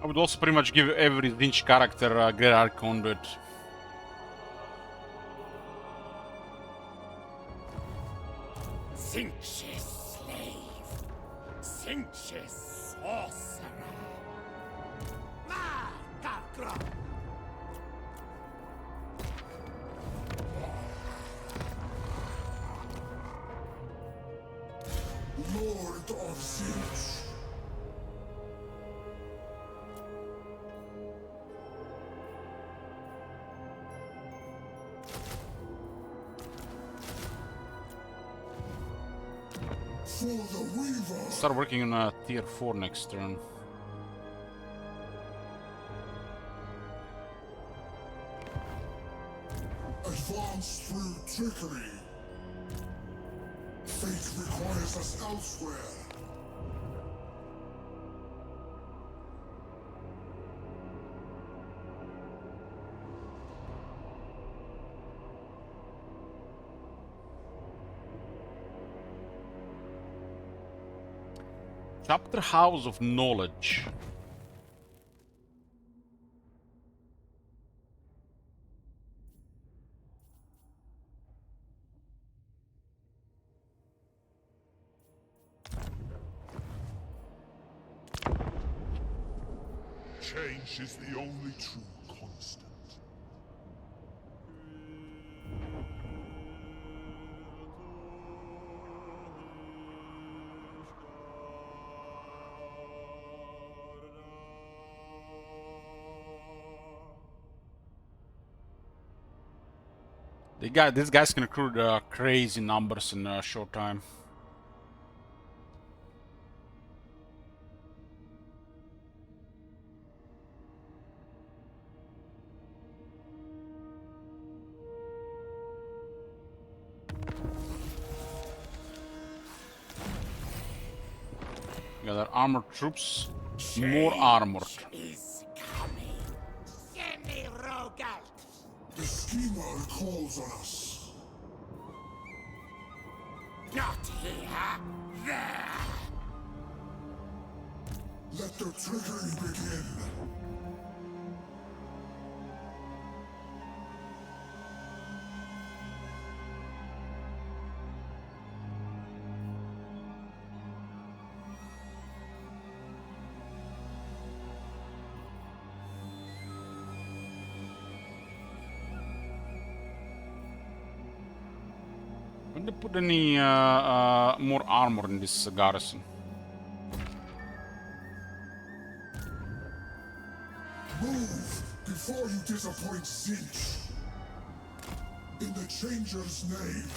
I would also pretty much give every Zinch character a Great Archon, but Zinch's slave. Zinch's sorcerer. Makakra. Lord of Zinch. For the Weaver! Start working on a tier 4 next turn. Advance through trickery. Fate requires us elsewhere. Chapter House of Knowledge. Change is the only true constant. This guy's can recruit crazy numbers in a short time. Got our armored troops, more armored. The schemer calls on us. Not here. There. Let the trickery begin. Did they put any more armor in this garrison? Move before you disappoint Zinch. In the Changer's name.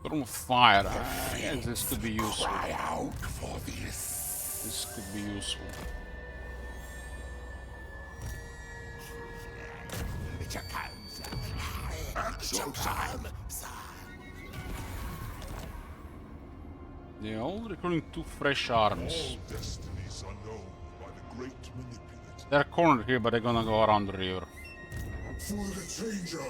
Storm of Fire. I guess this could be useful. Cry out for this. This could be useful. Action time. They're all recruiting 2 fresh arms. All destinies are known by the great manipulator. They're cornered here, but they're gonna go around the river. For the Changer.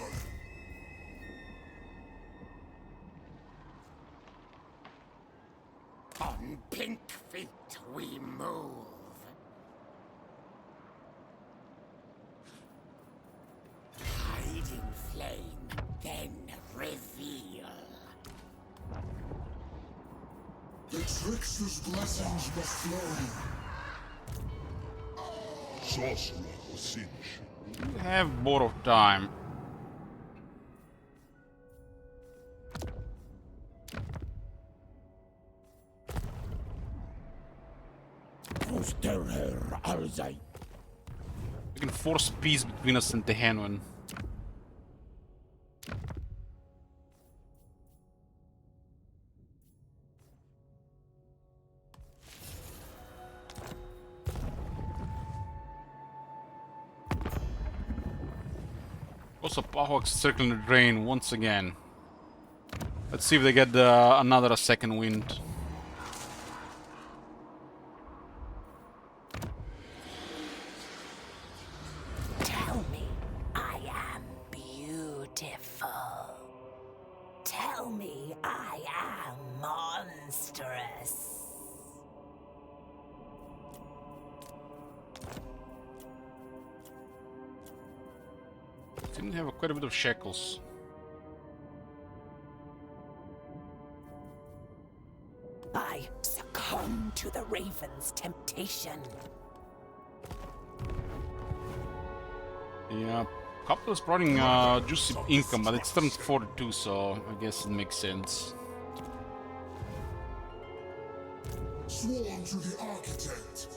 On pink feet we move. Hide in flame, then reveal. The trickster's blessings must flow. Sorcerer or Sinch. We have borrowed time. We can force peace between us and Tehenwen. Also, Pahok's circling the drain once again. Let's see if they get another second wind. Tell me I am beautiful. Tell me I am monstrous. Seem to have quite a bit of shekels. I succumb to the Raven's temptation. Yeah, couple is running juicy income, but it's turned 42, so I guess it makes sense. Sworn to the Architect.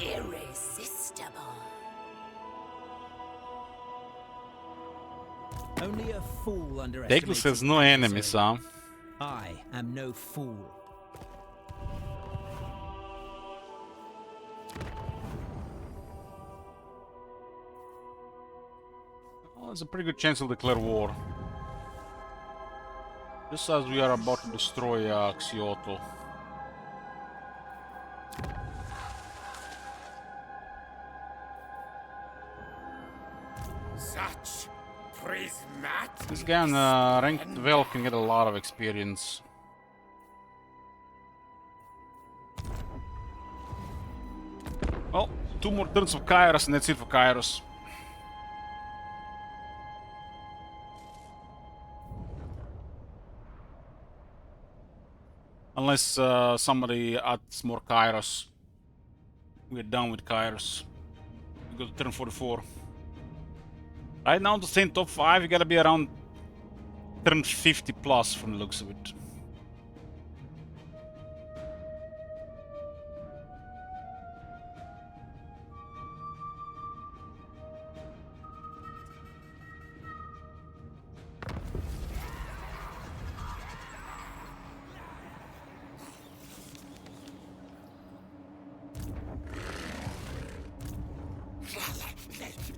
Irresistible. Only a fool Daclus underestimates. has no enemies, huh? I am no fool. Well, there's a pretty good chance he'll declare war. Just as we are about to destroy Xioto. Such prismatic. This guy on ranked well can get a lot of experience. Well, 2 more turns of Kairos and that's it for Kairos. Unless somebody adds more Kairos. We're done with Kairos. We go to turn 44. Right now to stay in top 5 you gotta be around turn 50 plus from the looks of it.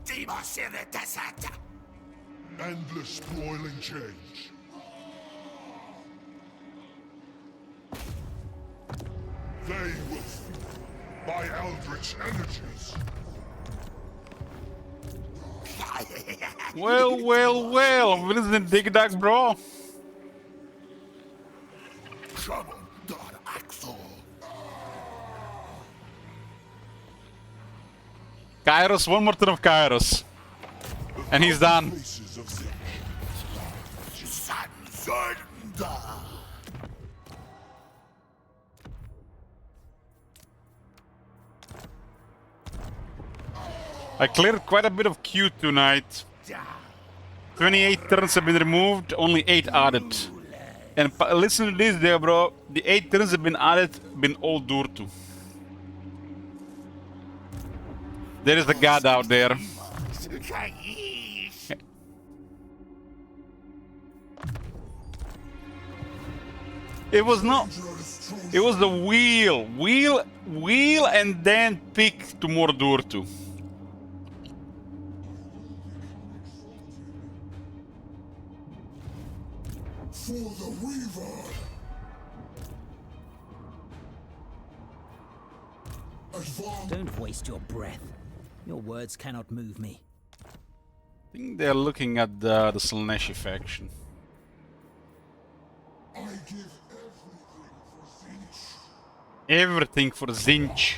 Demos in the desert. Endless broiling change. They will feed by eldritch energies. Well, well, well, Vincent Dig Dug, bro. Trouble, God Axel. Kairos, one more turn of Kairos. And he's done. I cleared quite a bit of Q tonight. 28 turns have been removed, only 8 added. And listen to this there, bro. The 8 turns have been added, been all Durtu. There is the god out there. It was not. It was the wheel, and then pick to Mordurtu. For the Weaver. Don't waste your breath. Your words cannot move me. I think they're looking at the Slaaneshi faction. I give everything for Zinch.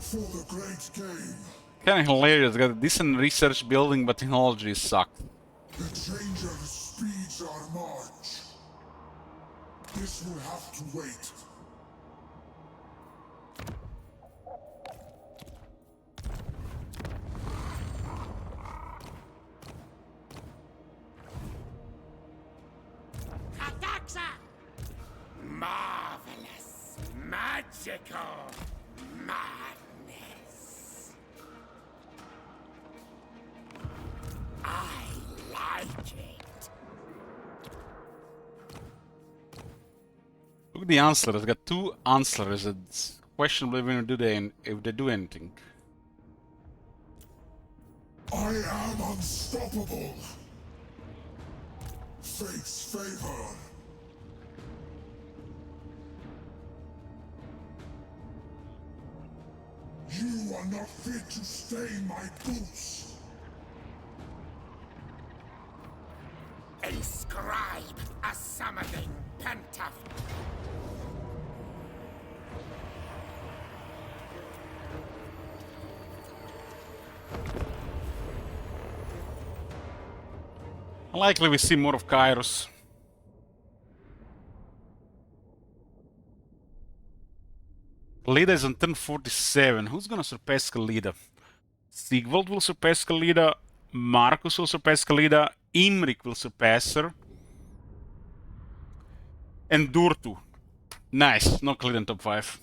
For the great game. Kinda hilarious, got a decent research building, but technology sucked. The changer speeds our march. This will have to wait. Kataxa! Marvelous, magical madness. I like it. Look at the Ansler. It's got 2 Anslers. It's questionable if they do anything. I am unstoppable. Fate's favor. You are not fit to stain my boots. Inscribe a summoning pentaf. Likely we see more of Kairos. Kalida is on turn 47. Who's gonna surpass Kalida? Sigvald will surpass Kalida. Marcus will surpass Kalida. Imrik will surpass her. Endure 2. Nice. Not clear in top 5.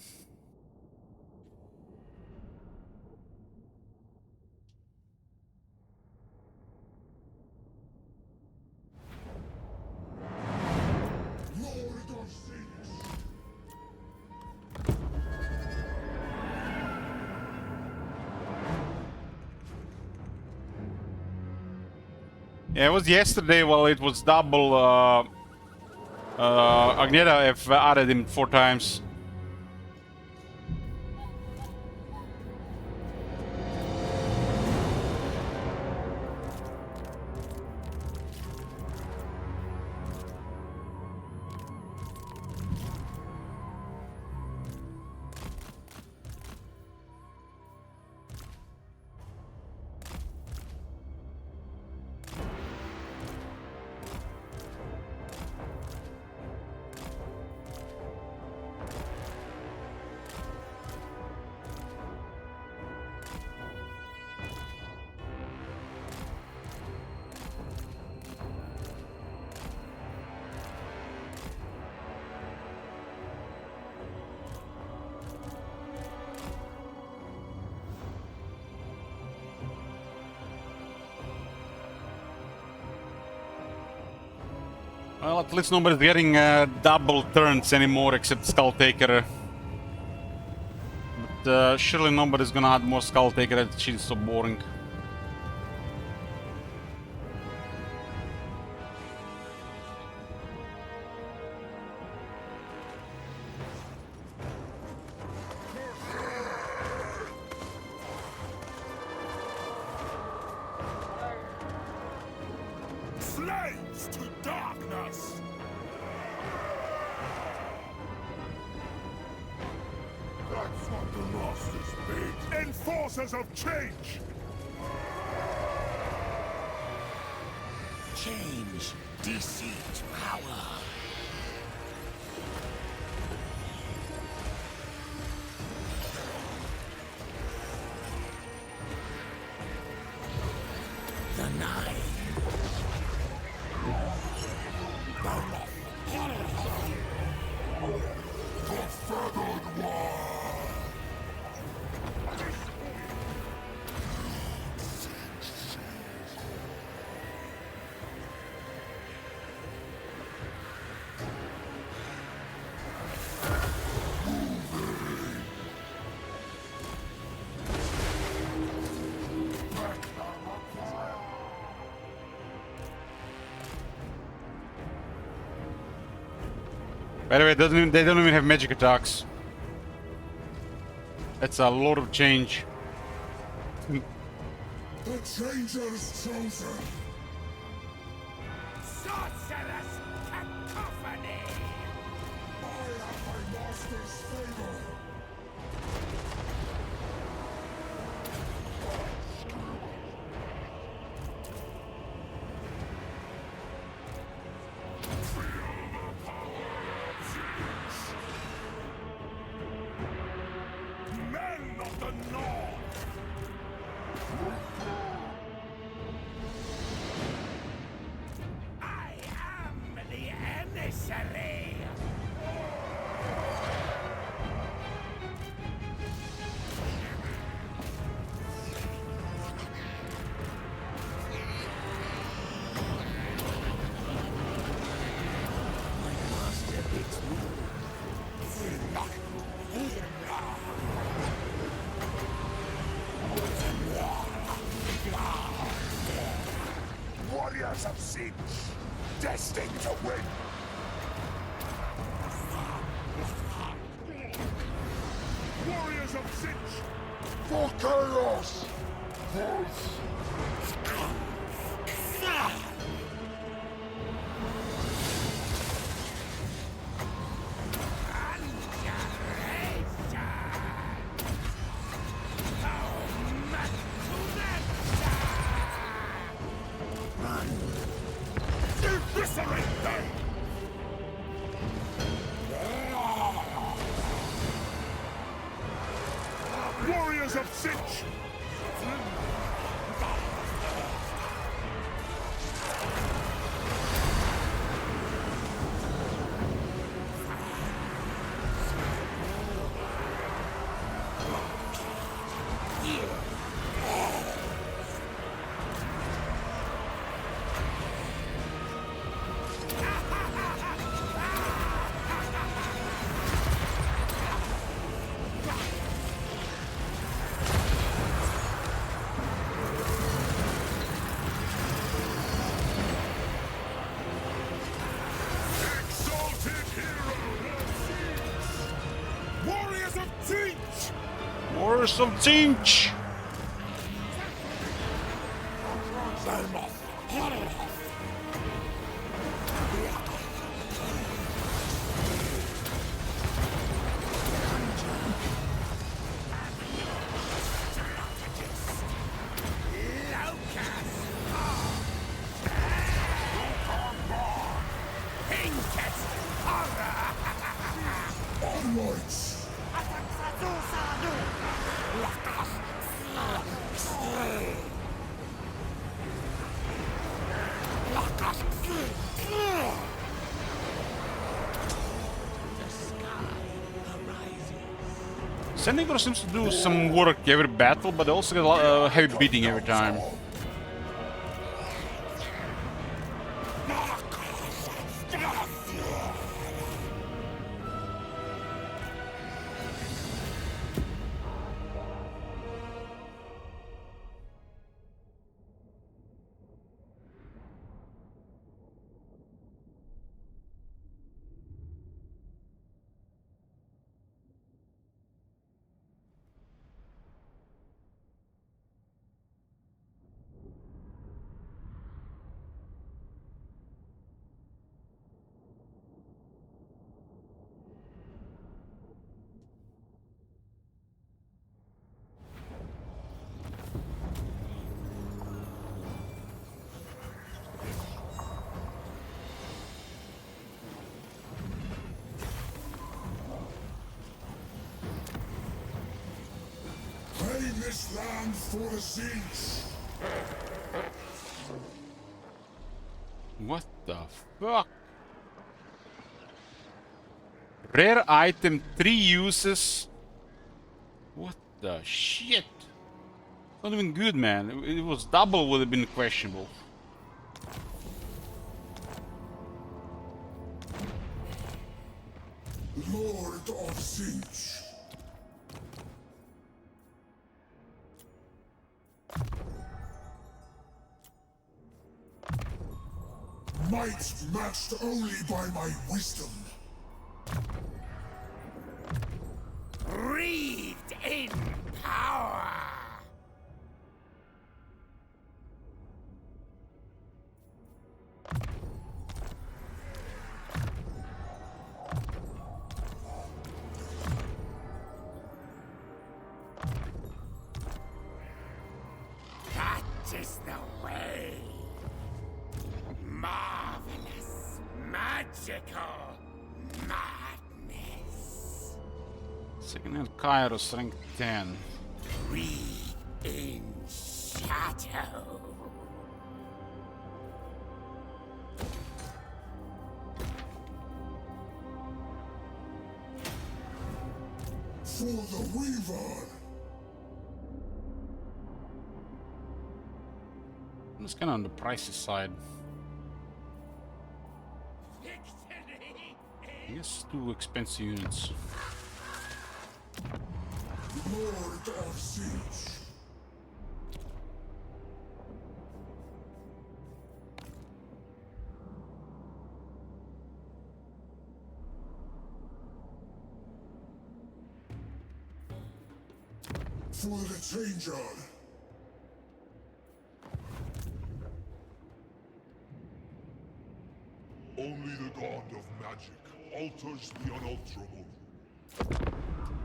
Yeah, it was yesterday. Well, it was double. Agneta have added him 4 times. Well, at least nobody's getting double turns anymore except Skull Taker. But surely nobody's gonna add more Skull Taker, she's so boring. Slaves to darkness! That's what the Masters bid. Enforcers of change! Change, deceit, power. The Nine. By the way, they don't even have magic attacks. That's a lot of change. The Changer's chosen. Sorcerous cacophony! I have my master's favor. Men of the North! I am the emissary! Warriors of Siege, destined to win! Warriors of Siege! For chaos! Eviscerate them! Warriors of Siege! Curse of Tzeentch! Zendikar seems to do some work every battle, but also get a lot, heavy beating every time. Claim this land for the siege! What the fuck? Rare item, 3 uses. What the shit? Not even good, man. It was double, would have been questionable. Lord of Siege. Might matched only by my wisdom. Breathed in power! That is the way. Marvelous, magical madness. Second hand Kairos, rank 10. Breathe in shadow. For the Weaver. It's kind of on the pricey side. I guess 2 expensive units. Lord of Siege. For the Changer. Only the god of magic alters the unalterable.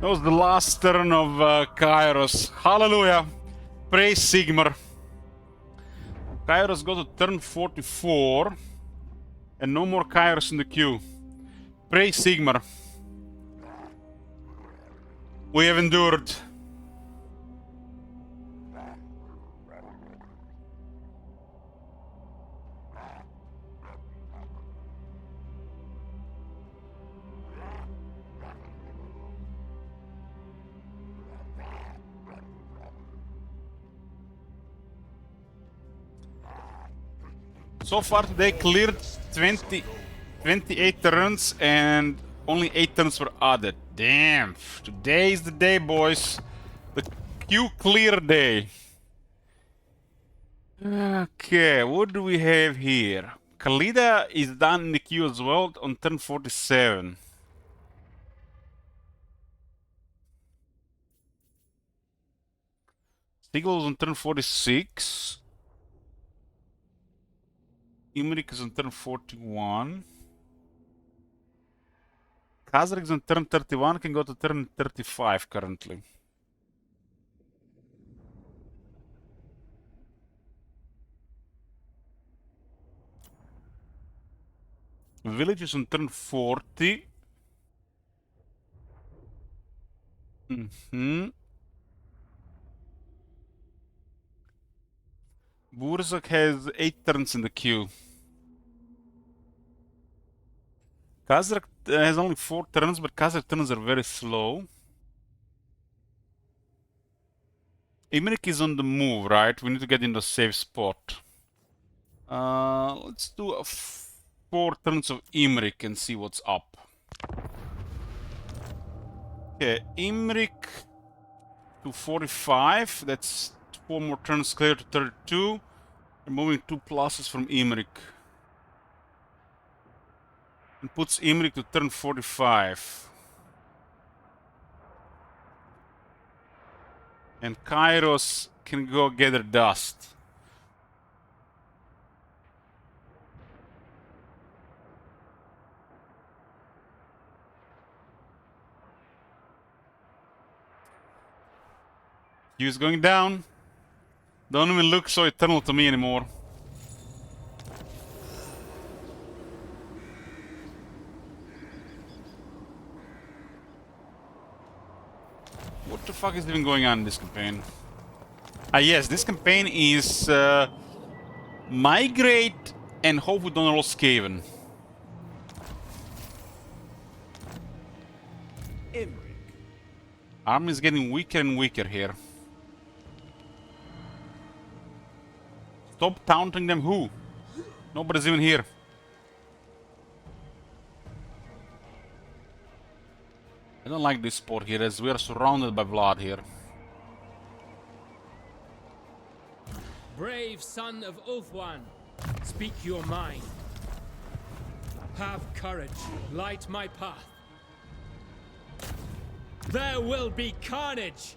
That was the last turn of Kairos. Hallelujah! Praise Sigmar. Kairos got to turn 44. And no more Kairos in the queue. Praise Sigmar. We have endured. So far today cleared 28 turns and only 8 turns were added. Damn, today is the day, boys. The queue clear day. Okay, what do we have here? Khalida is done in the queue as well on turn 47. Sigil is on turn 46. Imrik is on turn 41. Khazrak is on turn 31, can go to turn 35 currently. Village is on turn 40. Burzak has 8 turns in the queue. Khazrak has only 4 turns, but Khazrak turns are very slow. Imrik is on the move, right? We need to get in the safe spot. Let's do 4 turns of Imrik and see what's up. Okay, Imrik to 45. That's 4 more turns clear to 32. Removing 2 pluses from Imrik. And puts Imrik to turn 45. And Kairos can go gather dust. He was going down. Don't even look so eternal to me anymore. What the fuck is even going on in this campaign? Ah yes, this campaign is migrate and hope we don't roll Skaven. Army is getting weaker and weaker here. Stop taunting them, who? Nobody's even here. I don't like this spot here as we are surrounded by blood here. Brave son of Ulthuan, speak your mind. Have courage, light my path. There will be carnage!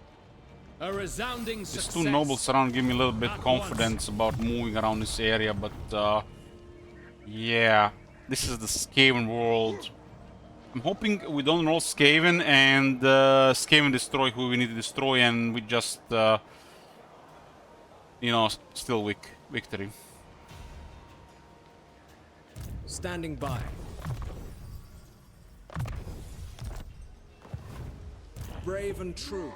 A resounding success. These 2 nobles around give me a little bit confidence about moving around this area, but yeah, this is the Skaven world. I'm hoping we don't roll Skaven and Skaven destroy who we need to destroy, and we just, you know, still victory. Standing by. Brave and true.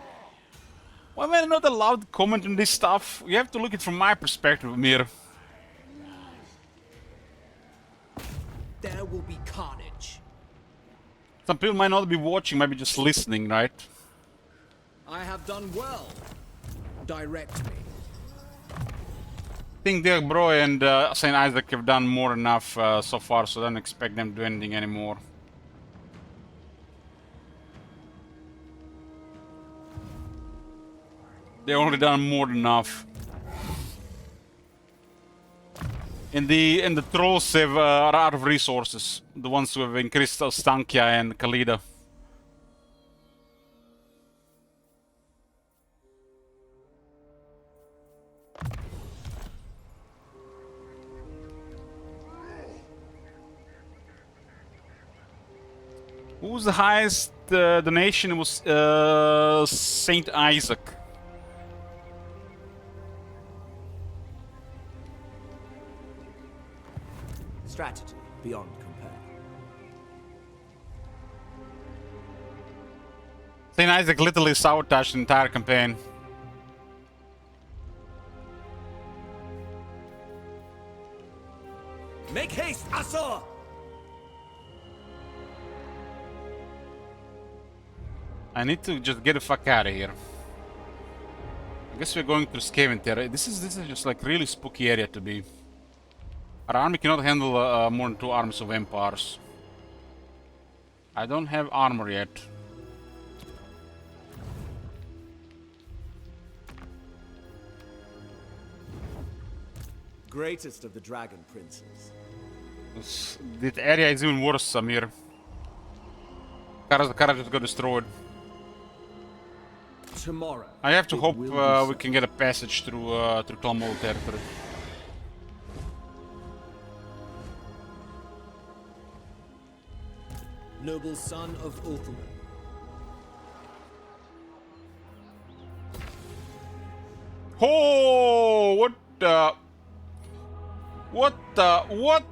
Why am I not allowed to comment on this stuff? You have to look at it from my perspective, Mir. There will be carnage. Some people might not be watching, might be just listening, right? I have done well. Direct me. I think Dirk Bro and St. Isaac have done more than enough so far, so I don't expect them to do anything anymore. They've already done more than enough. And the trolls have are out of resources. The ones who have increased Stankia and Khalida. Who was the highest donation? It was Saint Isaac. Strategy beyond compare. Saint Isaac literally sabotaged the entire campaign. Make haste, Asor! I need to just get the fuck out of here. I guess we're going through Skaven Terra. This is just like really spooky area to be. Our army cannot handle more than 2 armies of empires. I don't have armor yet. Greatest of the dragon princes. This area is even worse, Samir. The Kara just got destroyed. tomorrow. I have to it hope will be so. we can get a passage through Kalmol territory. Noble son of Ulthuan. Oh, what?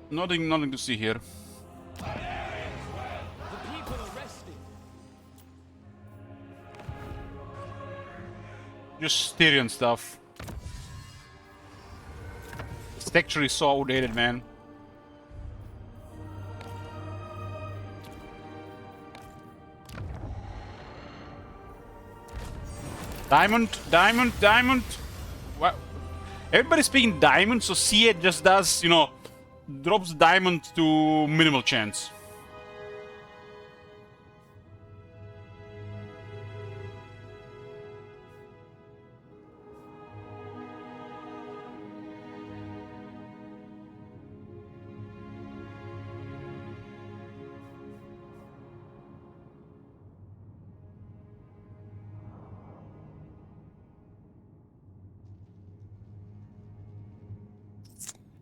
Nothing to see here. The people are resting. Just Styrian stuff. This texture is so outdated, man. Diamond. What? Everybody's speaking diamond, so C8 just does, you know, drops diamond to minimal chance.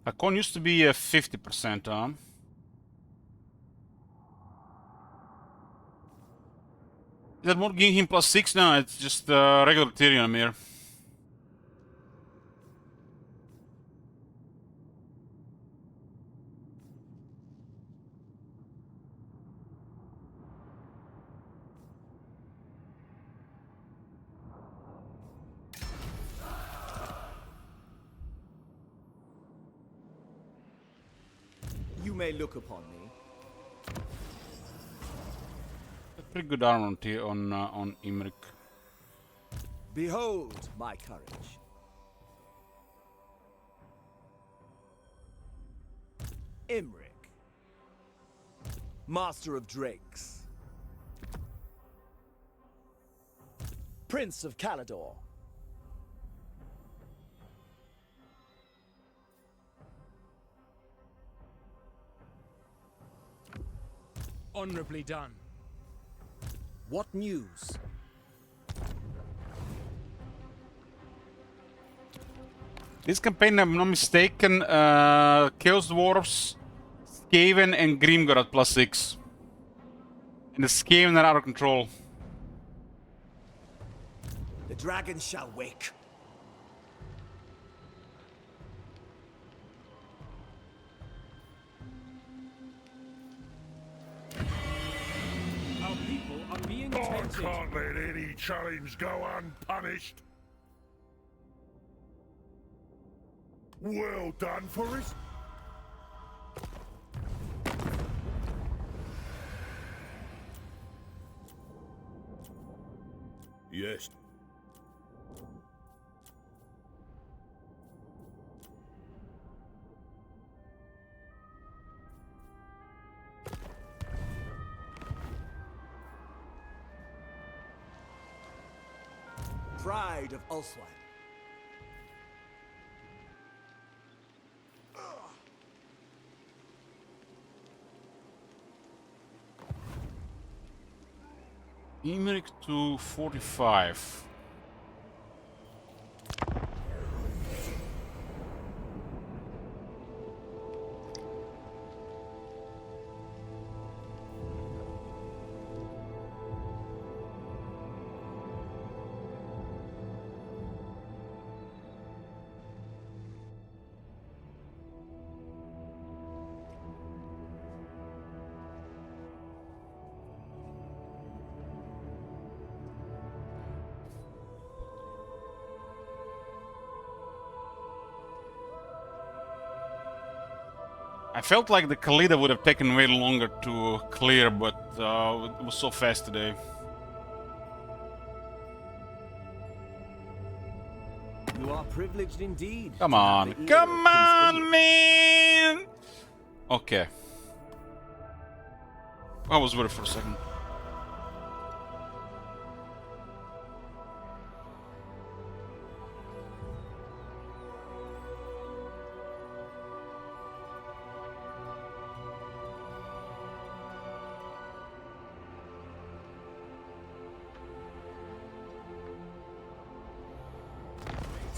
A con used to be a 50%, Is that more giving him +6? No, it's just regular Tyrion here. You may look upon me. Pretty good armor on Imrik. Behold my courage. Imrik, master of drakes, Prince of Calador. Honorably done. What news? This campaign, if I'm not mistaken, Chaos Dwarfs, Skaven, and Grimgor at +6. And the Skaven are out of control. The dragon shall wake. Our people are being I tempted. can't let any challenge go unpunished. Well done, Forrest. Yes. Pride of Ulthuan. Imrik to 45. I felt like the Khalida would have taken way longer to clear, but it was so fast today. You are privileged indeed. Come on, come on, man! Okay. I was worried for a second.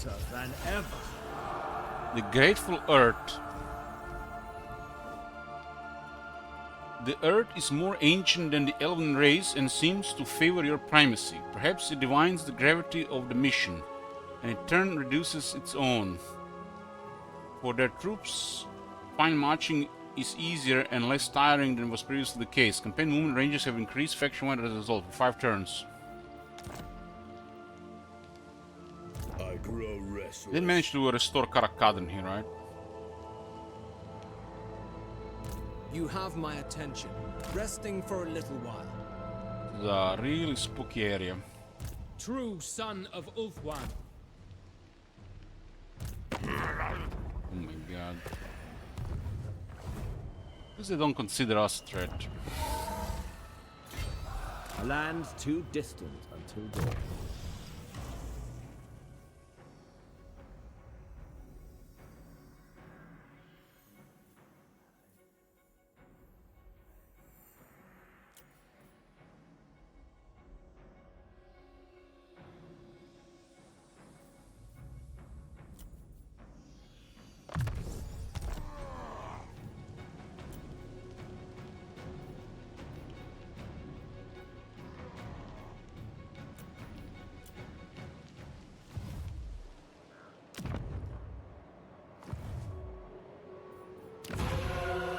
hotter than ever. The Grateful Earth. The Earth is more ancient than the Elven race and seems to favor your primacy. Perhaps it divines the gravity of the mission, and in turn reduces its own. For their troops, find marching is easier and less tiring than was previously the case. Campaign movement ranges have increased faction-wide as a result for 5 turns. I grow restless. Didn't manage to restore Karakadrin here, right? You have my attention. Resting for a little while. It's a really spooky area. True son of Ulthuan. Oh my god. Because they don't consider us a threat. A land too distant until dawn.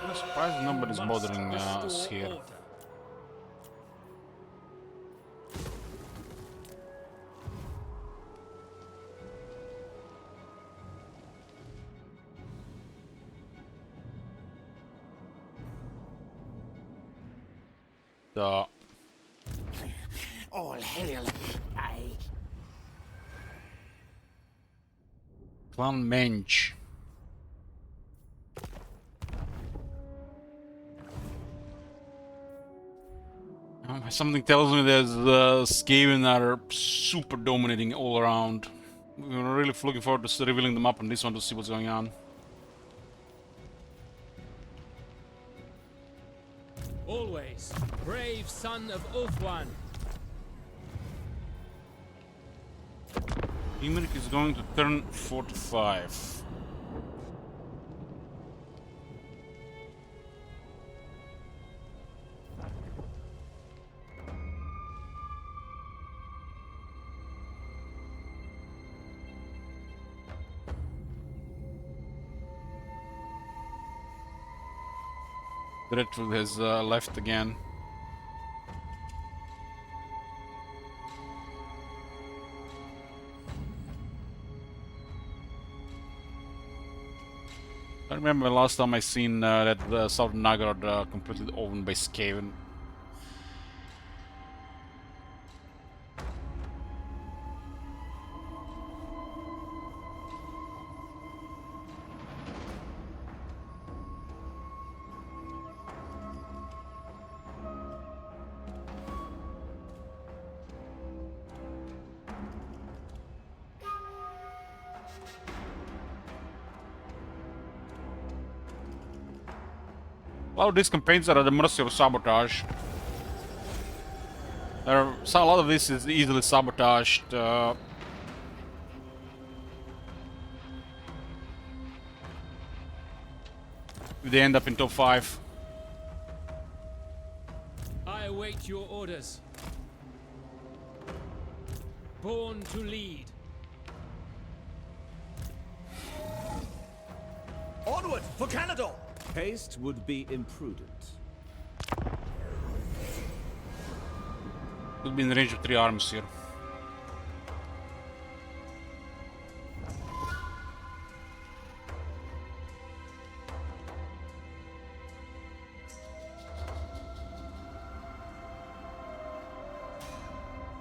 I'm surprised nobody's bothering us here. The All hail! Clan Mensch. Something tells me there's Skaven are super dominating all around. We're really looking forward to revealing them up on this one to see what's going on. Always, brave son of Ulthuan. Imrik is going to turn 45. Dreadful has left again. I remember last time I seen that Southern Nagarad completely owned by Skaven. A lot of these campaigns are at the mercy of sabotage. A lot of this is easily sabotaged. If they end up in top 5. I await your orders. Born to lead. Onward for Canada! Haste would be imprudent. Could be in the range of 3 arms here.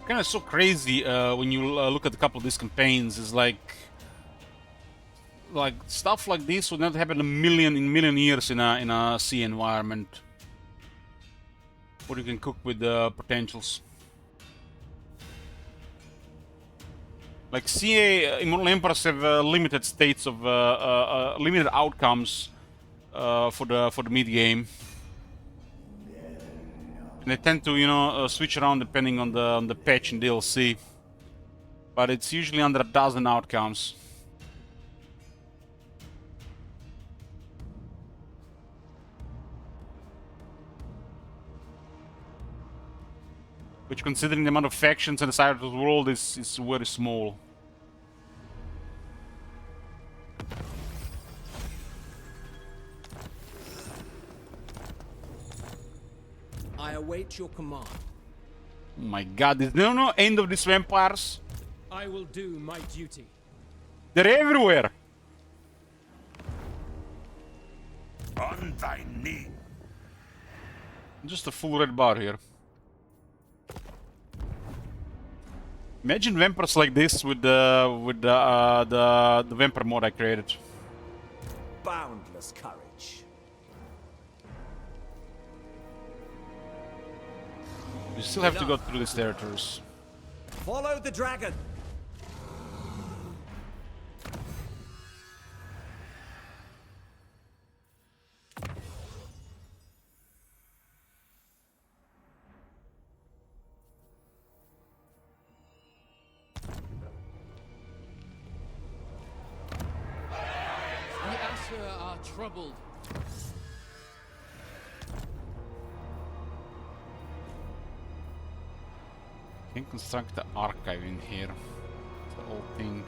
Kind of so crazy when you look at a couple of these campaigns. Is like stuff like this would not happen in million years in a sea environment. What you can cook with the potentials. Like CA Immortal Emperors have limited states of limited outcomes for the mid game. And they tend to, switch around depending on the patch and DLC. But it's usually under 1,000 outcomes. Which, considering the amount of factions and the size of the world, is very small. I await your command. Oh my god, is there no end of these vampires? I will do my duty. They're everywhere! On thy knee. Just a full red bar here. Imagine vampires like this with the vampire mod I created. Boundless courage. You still have to go through these territories. Follow the dragon. The Asher are troubled. Can construct the archive in here. The whole thing.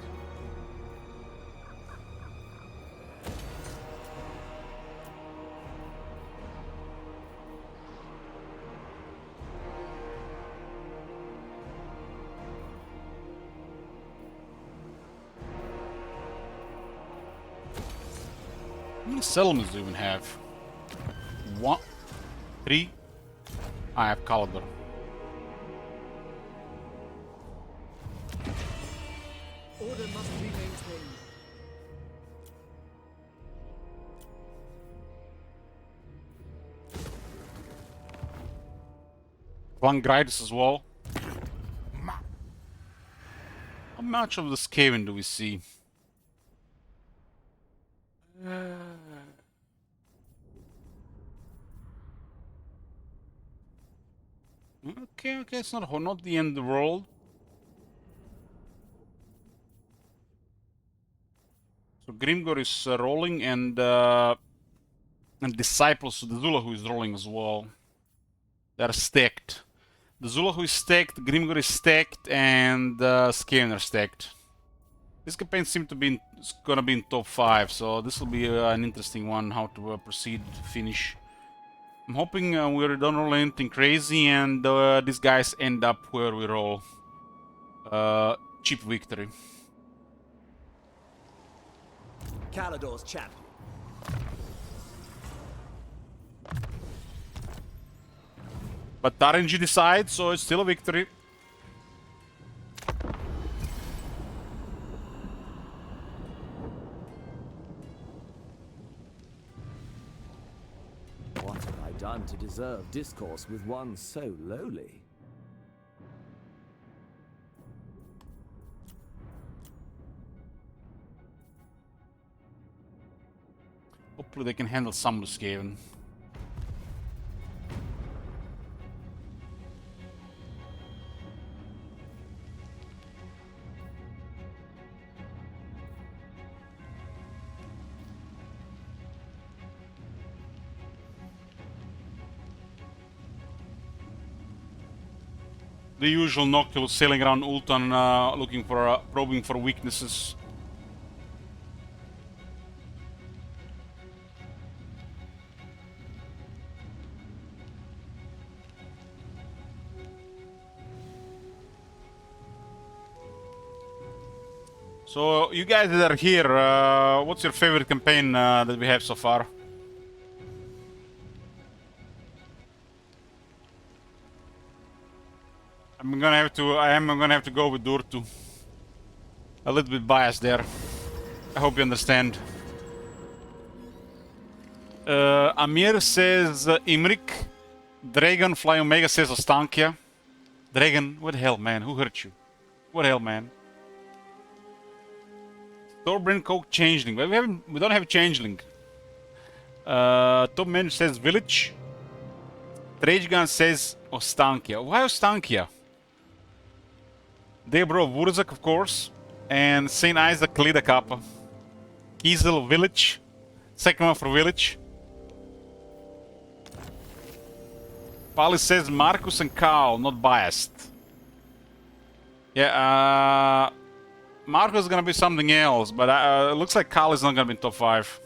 How many settlements do you even have? 1, 3. I have Caliber. Order must be maintained. One Grinders as well. How much of the Skaven do we see? Okay, it's not the end of the world. So Grimgor is rolling, and Disciples, the Zulahu is rolling as well. They're stacked. The Zulahu is stacked, Grimgor is stacked, and Skaven are stacked. This campaign seems to be gonna be in top 5, so this will be an interesting one, how to proceed to finish. I'm hoping we don't roll anything crazy, and these guys end up where we roll. Cheap victory. Kalador's champion. But RNG decides, so it's still a victory. What have I done to deserve discourse with one so lowly? Hopefully they can handle some of the Skaven. The usual Noctilus sailing around Ultan, looking for, probing for weaknesses. So, you guys that are here, what's your favorite campaign that we have so far? I am gonna have to go with Durtu. A little bit biased there. I hope you understand. Amir says Imrik. Dragonfly Omega says Ostankia. Dragon, what the hell, man? Who hurt you? What the hell, man? Thorbrand Coke Changeling. Well, we don't have Changeling. Top Man says Village. Tragegun says Ostankia. Why Ostankia? Debro Wurzak, of course, and St. Isaac Lida Kappa. Kiesel Village, second one for Village. Pali says Marcus and Carl, not biased. Yeah, Marcus is gonna be something else, but it looks like Carl is not gonna be in top 5.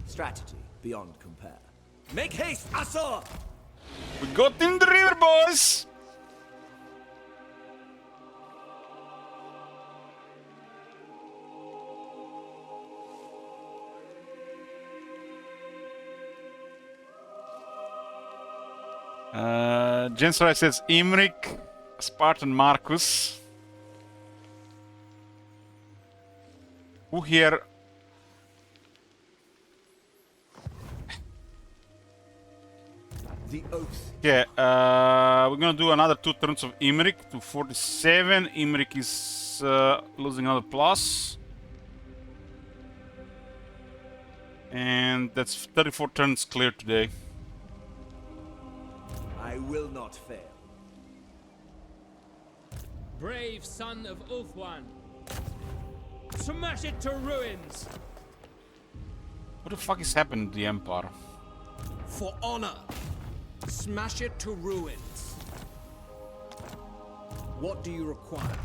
Strategy beyond compare. Make haste, Asor! We got in the river, boys! Jenserai says Imrik, Spartan Marcus. Who here? The oath. Okay, we're gonna do another 2 turns of Imrik to 47. Imrik is losing another plus. And that's 34 turns clear today. I will not fail. Brave son of Ulthuan. Smash it to ruins. What the fuck is happening to the Empire? For honor. Smash it to ruins. What do you require?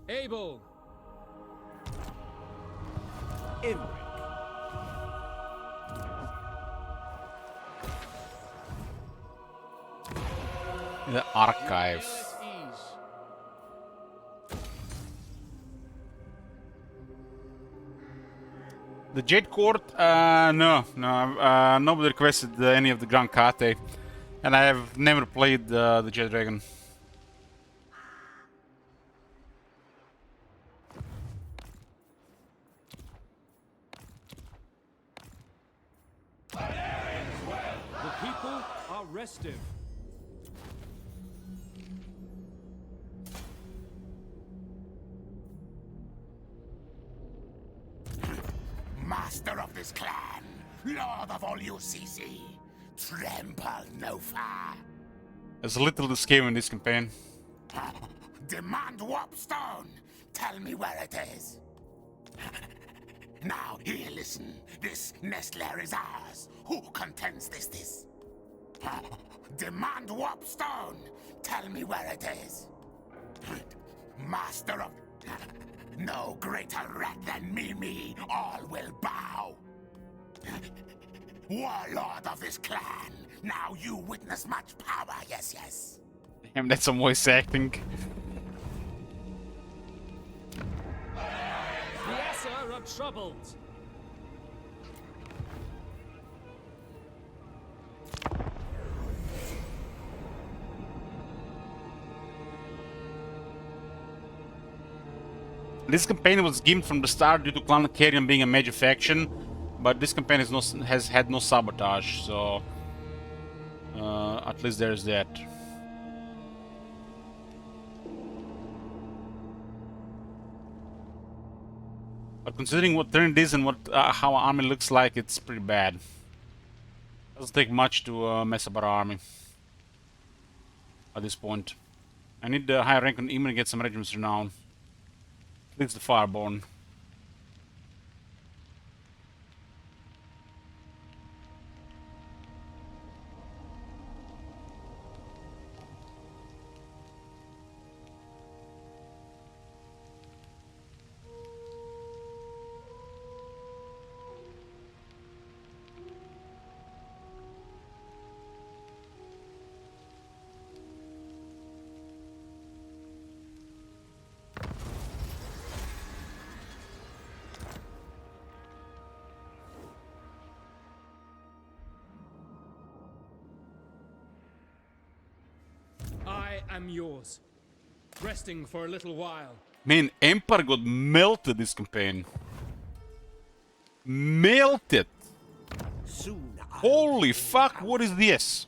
Abel. Imrik. The archive. The Jade Court? No. Nobody requested any of the Grand Kate. And I have never played the Jade Dragon. The people are restive. Master of this clan, Lord of all UCC, trample no far. There's a little escape in this campaign. Demand Warpstone. Tell me where it is. Now, here, listen. This nest lair is ours. Who contends this? Demand Warpstone. Tell me where it is. Master of... No greater rat than me, all will bow. Warlord of this clan, now you witness much power, yes. Damn, that's some voice acting. The Esser are troubled. This campaign was given from the start due to Clan Carrion being a major faction, but this campaign has had no sabotage, so at least there's that. But considering what turn it is and what how our army looks like, it's pretty bad. Doesn't take much to mess up our army at this point. I need a higher rank on Imri to get some regiments renowned. It's the Fireborn. I am yours. Resting for a little while. Man, Empire got melted this campaign. Melted! Soon Holy fuck, what is this?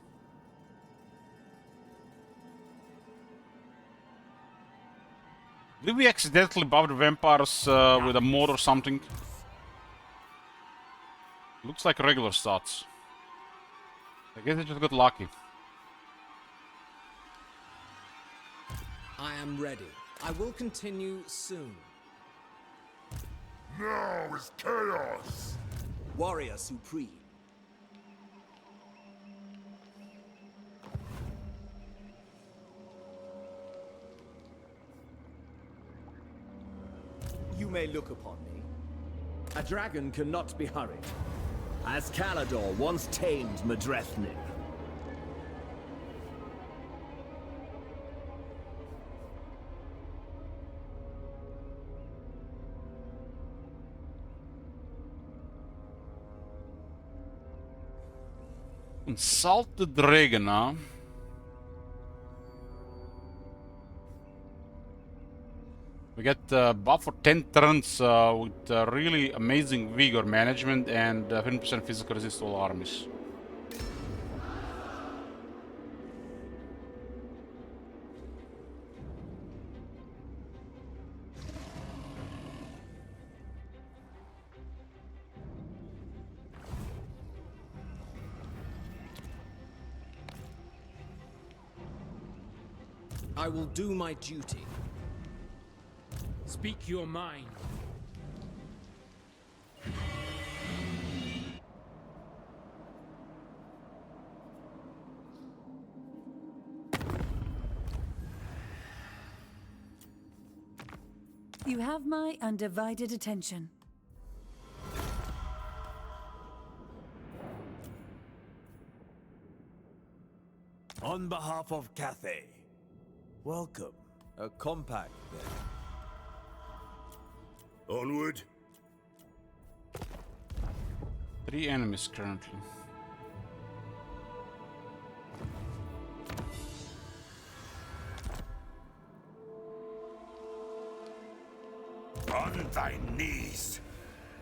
Did we accidentally buff the vampires with a mod or something? Looks like regular stats. I guess I just got lucky. I am ready. I will continue soon. Now is chaos! Warrior Supreme. You may look upon me. A dragon cannot be hurried, as Calador once tamed Madrethnig. Consult the dragon, huh? We get buff for 10 turns with really amazing vigor management and 15% physical resist to all armies. I will do my duty. Speak your mind. You have my undivided attention. On behalf of Cathay, welcome. A compact, then. Onward. 3 enemies currently. On thy knees!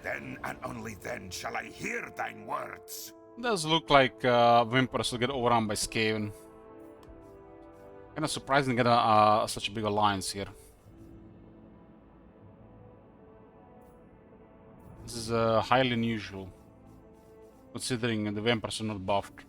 Then and only then shall I hear thine words. Does look like Vampires will get overrun by Skaven. Kinda surprising to get such a big alliance here. This is highly unusual, considering the vampires are not buffed.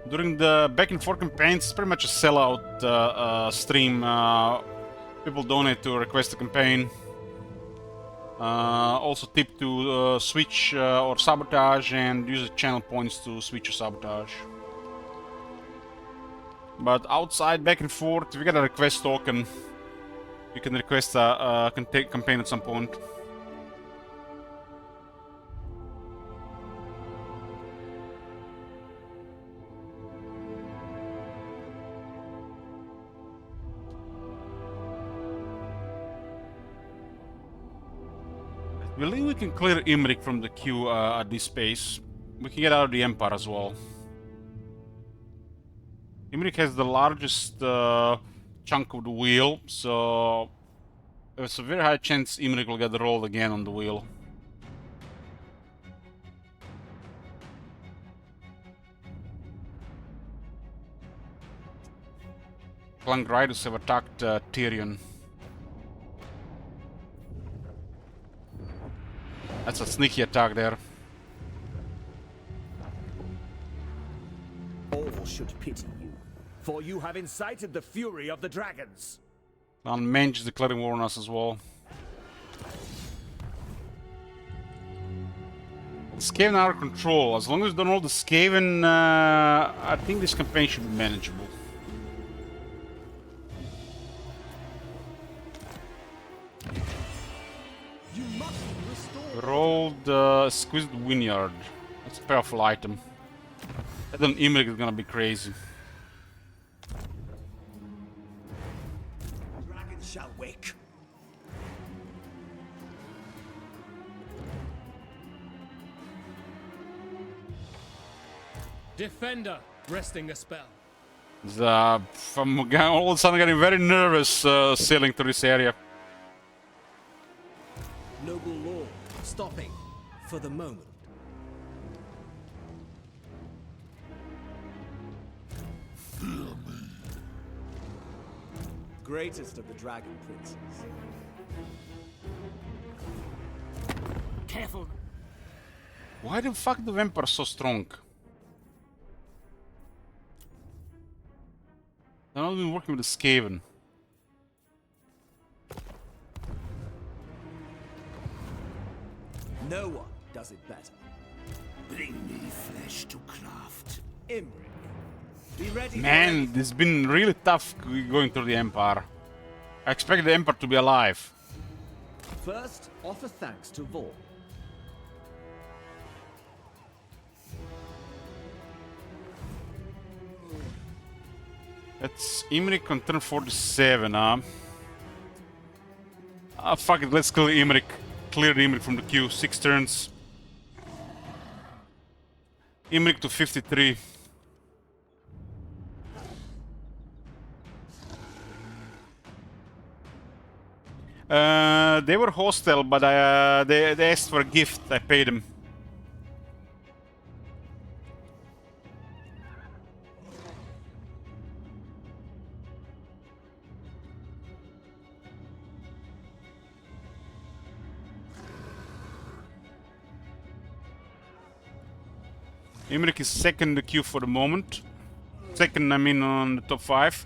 During the back and forth campaigns, it's pretty much a sellout stream. People donate to request a campaign. Also tip to switch or sabotage and use the channel points to switch or sabotage. But outside back and forth, if you get a request token, you can request a campaign at some point. I believe we can clear Imrik from the queue at this pace. We can get out of the Empire as well. Imrik has the largest chunk of the wheel, so there's a very high chance Imrik will get rolled again on the wheel. Clank Riders have attacked Tyrion. That's a sneaky attack there. All should pity you, for you have incited the fury of the dragons. And Menge is declaring war on us as well. Skaven are out of control. As long as we don't hold the Skaven, I think this campaign should be manageable. Rolled Exquisite Vineyard. That's a powerful item. And then Imrik is gonna be crazy. Dragons shall wake. Defender, resting a spell. I'm all of a sudden getting very nervous sailing through this area. stopping for the moment. Greatest of the Dragon Princes. Careful. Why the fuck the vampire so strong? They're not even working with the Skaven. No one does it better. Bring me flesh to craft. Imric, be ready. Man, it's been really tough going through the Empire. I expect the Emperor to be alive. First, offer thanks to Vor. That's Imric on turn 47, huh? Ah, fuck it, let's kill Imric. Clear Imric from the queue, 6 turns. Imric to 53. They were hostile, but they asked for a gift. I paid them. Imric is second in the queue for the moment. Second, I mean, on the top 5.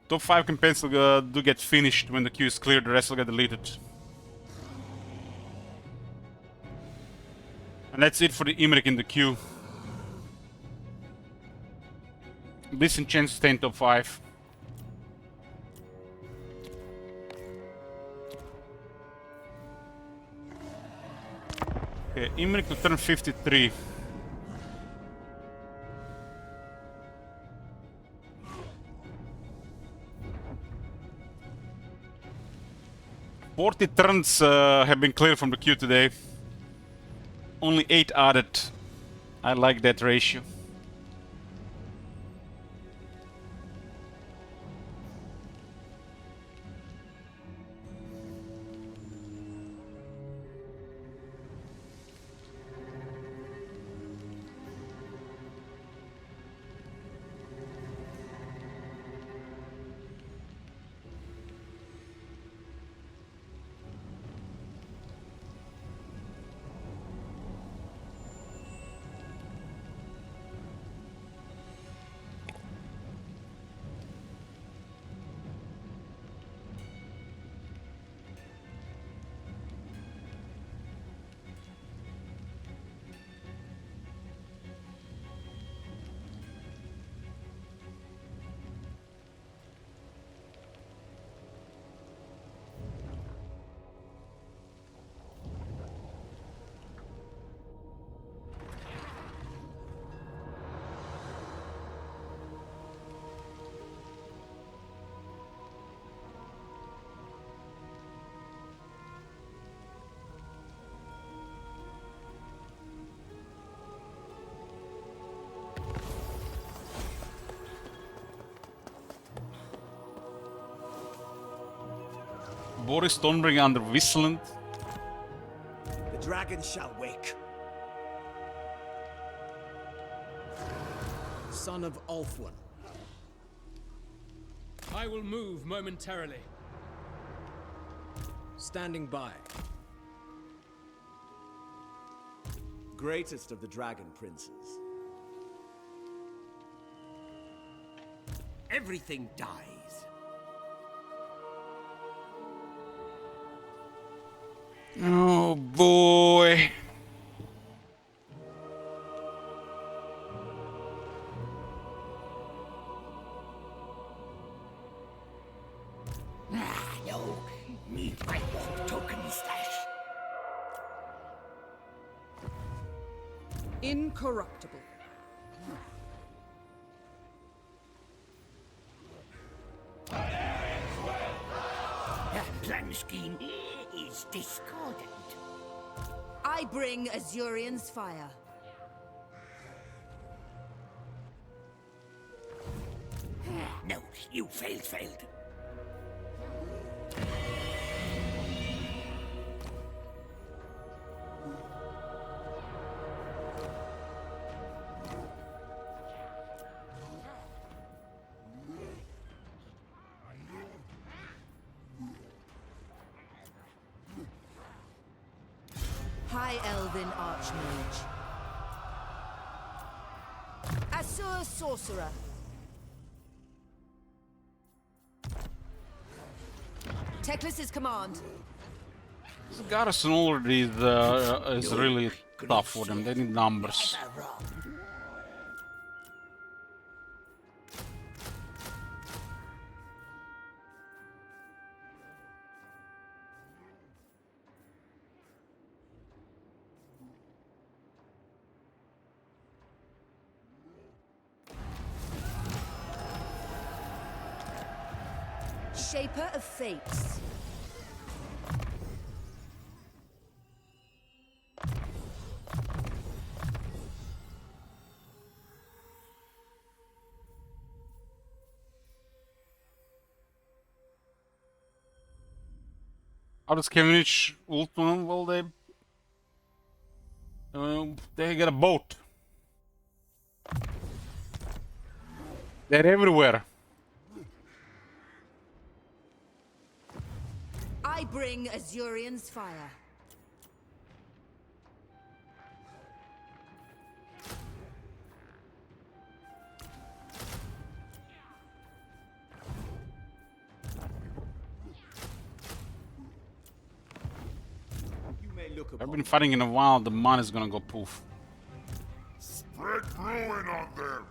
Top 5 campaigns do get finished when the queue is cleared, the rest will get deleted. And that's it for the Imric in the queue. Disenchant stay in top 5. Okay, Imric to turn 53. Forty turns have been cleared from the queue today. Only 8 added. I like that ratio. Boris Stormbringer under Whistland. The dragon shall wake. Son of Ulfwin. I will move momentarily. Standing by. Greatest of the Dragon Princes. Everything dies. Oh boy. No, need my token stash. Incorruptible. Plan scheme is discordant. I bring Azurian's fire. No, you failed. High Elven Archmage. Asur Sorcerer. Teclis's command. This garrison already is really tough for them. They need numbers. Shaper of Fates. How does Kevin Ultman? Well, they got a boat. They're everywhere. I bring Azurian's fire. I've been fighting in a while. The man is gonna go poof. Spread ruin on them.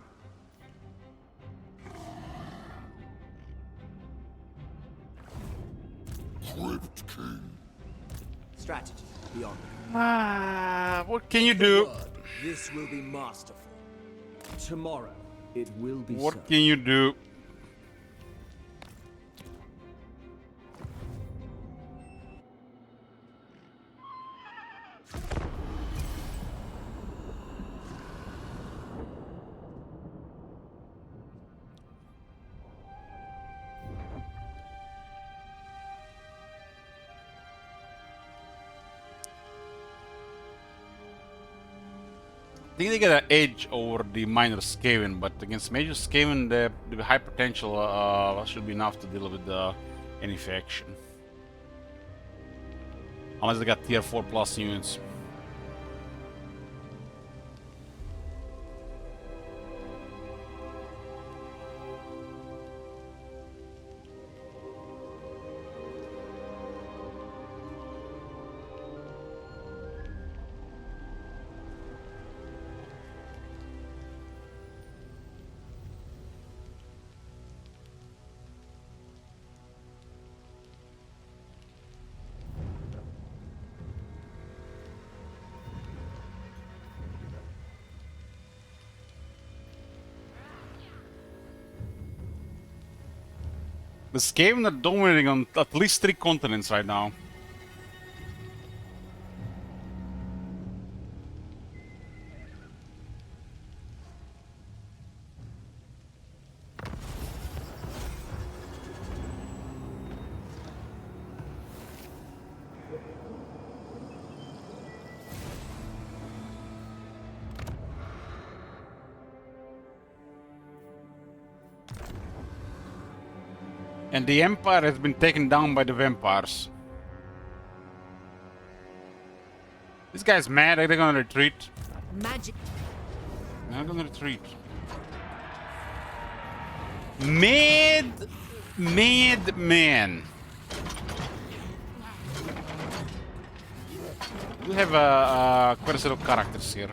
Crypt King. Strategy beyond. What can you do? This will be masterful. Tomorrow, it will be. What can you do? I think they get an edge over the minor Skaven, but against major Skaven, the high potential should be enough to deal with any faction. Unless they got tier 4 plus units. The Skaven are dominating on at least 3 continents right now. And the Empire has been taken down by the vampires. This guy's mad. Are they gonna retreat? Magic. They're not gonna retreat. Mad man. We have quite a set of characters here.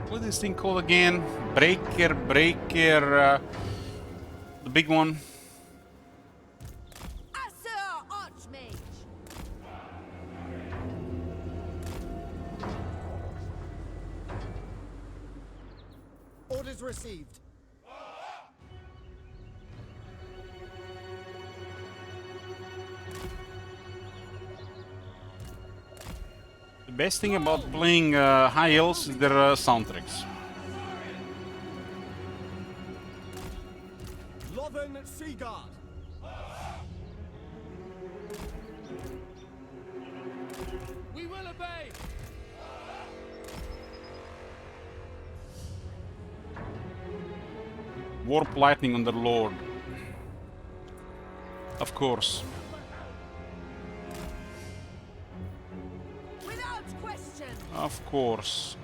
What is this thing called again? Breaker, the big one. Asur Archmage. Orders received. The best thing about playing high elves is their soundtracks. Lothern Seaguard. We will obey. Warp lightning on the Lord. Of course. Without question. Of course.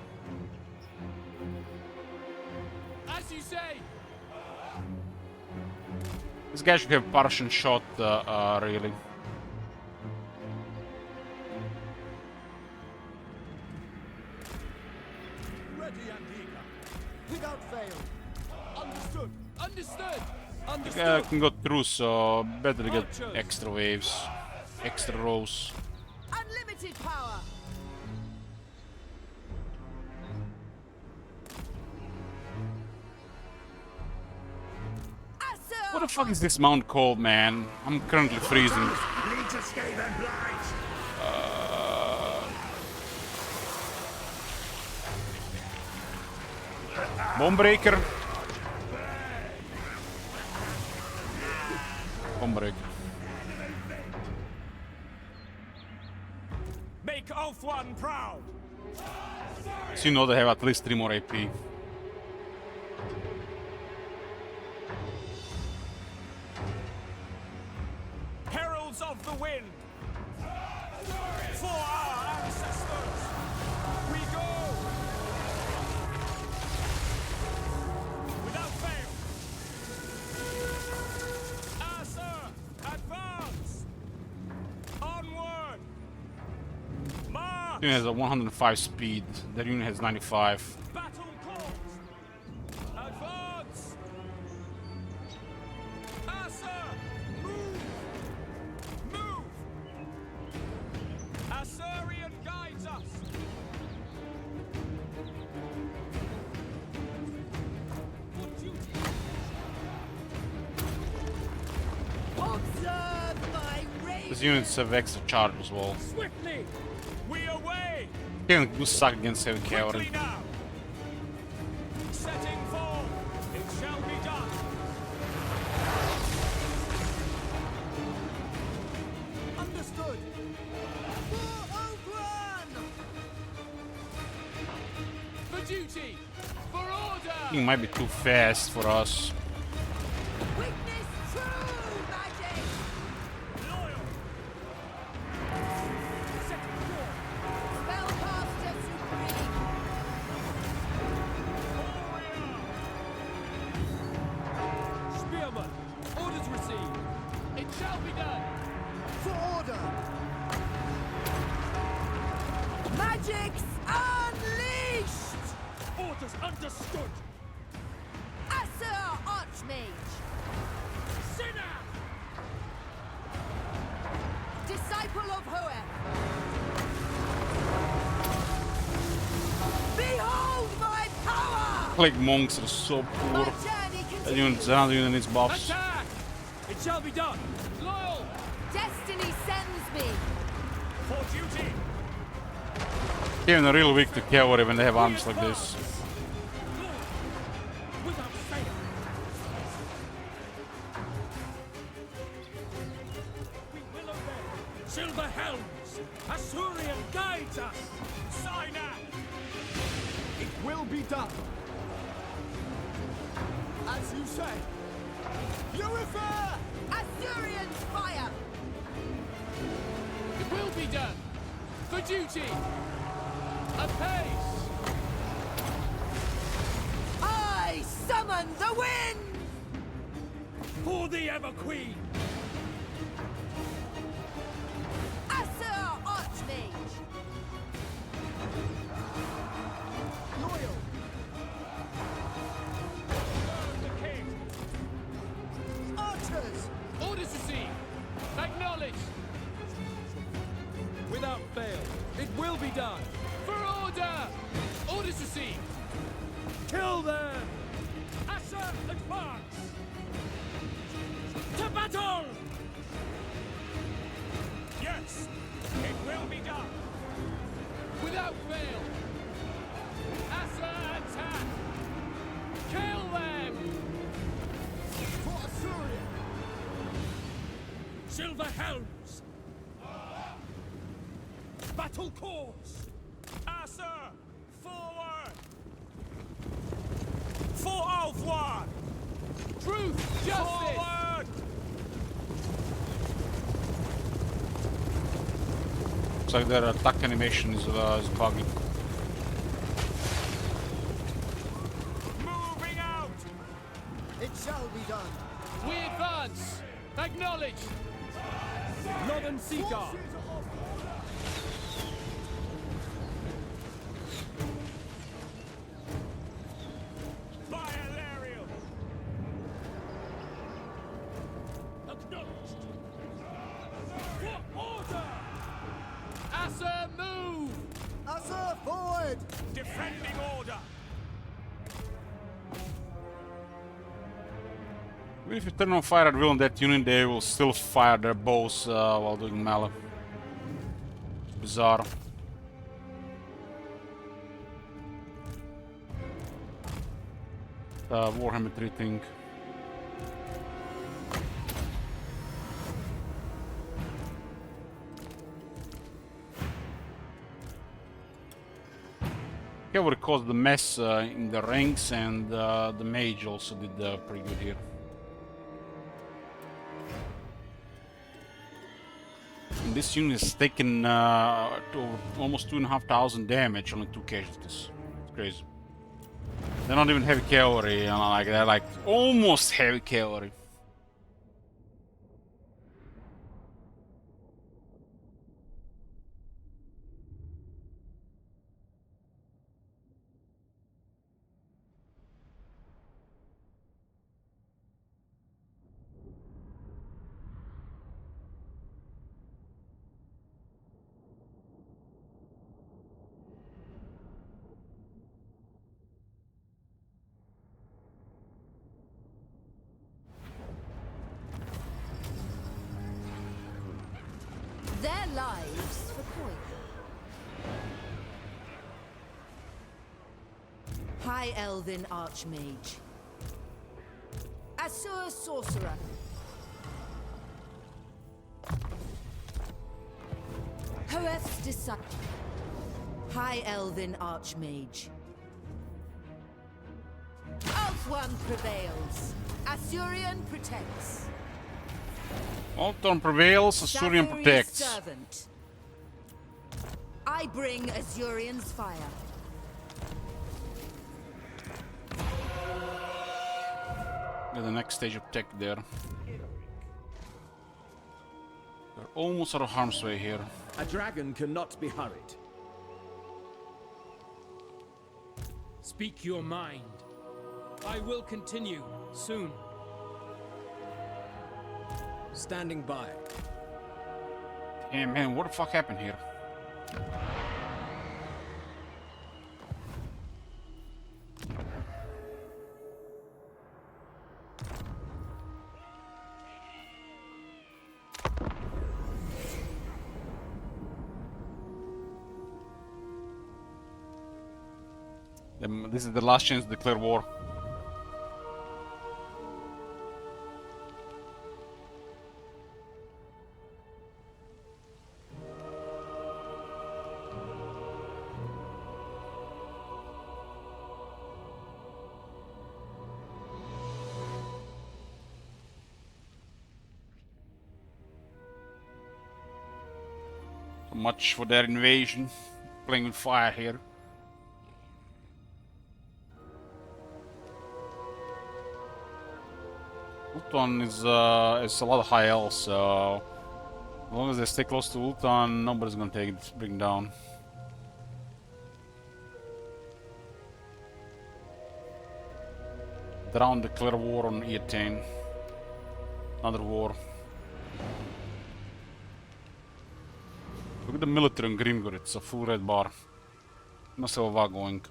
As you say. This guy should have Partisan shot, really. Ready and eager. Without fail. Understood. Understood. The guy can go through, so better to get extra waves, extra rows. Unlimited power. What the fuck is this mount called, man? I'm currently freezing. Bombreaker. Bombreaker. Make Ulthuan proud! So you know they have at least 3 more AP. Heralds of the Wind! For our ancestors! We go! Without fail! Asa! Advance! Onward! March! Unit has a 105 speed. Their unit has 95. Battle calls! Advance! Asa! Move! Move! Assyrian guides us! For duty! Observe my rage. These units have extra charge as well. Swiftly! We away! Can do suck against heavy cavalry. Quickly now! Setting forth! It shall be done! Understood. For duty. For order. He might be too fast for us. Witness true magic. Loyal! Setting forth! Spellcaster supreme. Warrior! Spearman. Orders received. It shall be done. For order. Magics unleashed. Orders understood! Asur Archmage. Sinner! Disciple of Hoeth. Behold my power. Plague monks are so poor. My journey That unit, another unit needs buffs. Attack. It shall be done. Loyal. Destiny sends me. For duty! Even real weak to cavalry when they have arms like this. Without fail! We will obey! Silver helms! Assyrian guides us! Sinai! It will be done. As you say. You refer. Assyrian fire. It will be done. For duty. Apace. I summon the wind. For the Ever Queen! Asur Archmage. Loyal. The King! Archers. Orders received. Acknowledged. Without fail, it will be done. For order. Orders received. Kill them! Silver helms! Battle course! Ah, sir! Forward! For au revoir! Truth! Justice! Forward! Looks like their attack animation is buggy. Moving out! It shall be done. We advance! Acknowledged! Northern Seeker! Fire Acknowledged! For order! Asa, move! Asa, forward! Defending order! Even if you turn on fire at will on that unit, they will still fire their bows while doing melee. Bizarre. Warhammer 3 thing. Cavalry caused the mess in the ranks, and the mage also did pretty good here. And this unit has taken to almost 2,500 damage, only 2 casualties. It's crazy. They're not even heavy cavalry, you know, like they're like almost heavy cavalry. Their lives for coin. High Elven Archmage. Asur Sorcerer. Hoeth's Disciple. High Elven Archmage. Ulthuan prevails. Asurian protects. Ulthuan prevails, Asurian Zafiri's protects. servant. I bring Azurian's fire. Yeah, the next stage of tech there. They're almost out of harm's way here. A dragon cannot be hurried. Speak your mind. I will continue soon. Standing by. Hey man, what the fuck happened here? This is the last chance to declare war. So much for their invasion. Playing with fire here. Ulthuan is a lot of high L, so as long as they stay close to Ulthuan, nobody's gonna bring it down. Drown, declare war on Eataine. Another war. Look at the military on Grimgor, it's a full red bar. Must have a war going.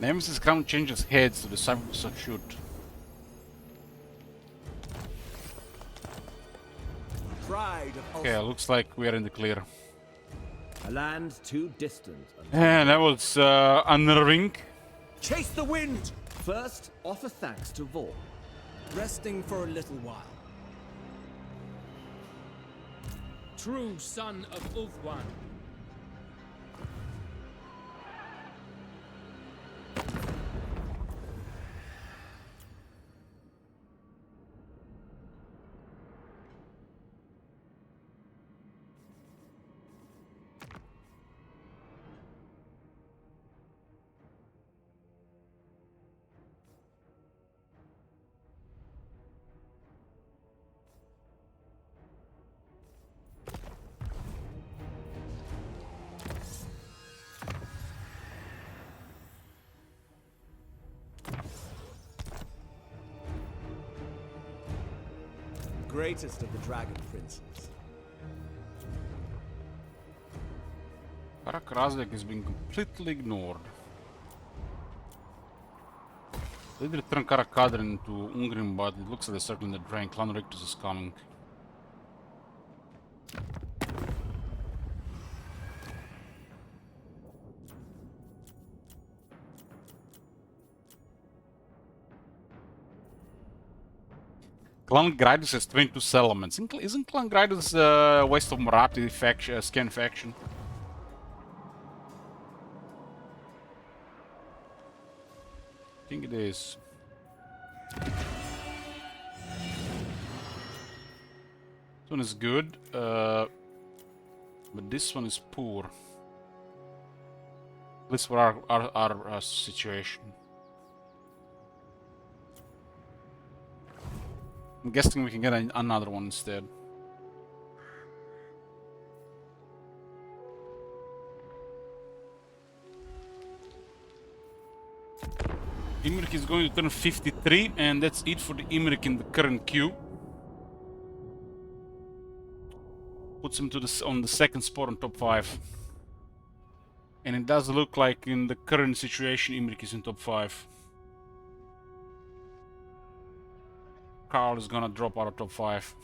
Nemesis crown changes heads to decide who to shoot. Pride of Okay, looks like we are in the clear. a land too distant. And that was unnerving. Chase the wind! First, offer thanks to Vor. Resting for a little while. True son of Ulthuan. Greatest of the Dragon Princes. Karak Razek has been completely ignored. They did return Karak Kadrin to Ungrim, but it looks like they're circling the drain. Clan Rictus is coming. Clan Gridus has 22 settlements. Isn't Clan Gridus west of Morathi faction, Scan faction? I think it is. This one is good, but this one is poor. At least for our situation. I'm guessing we can get another one instead. Imrik is going to turn 53, and that's it for the Imrik in the current queue. Puts him on the second spot on top 5. And it does look like in the current situation Imrik is in top 5. Karl is gonna drop out of top 5.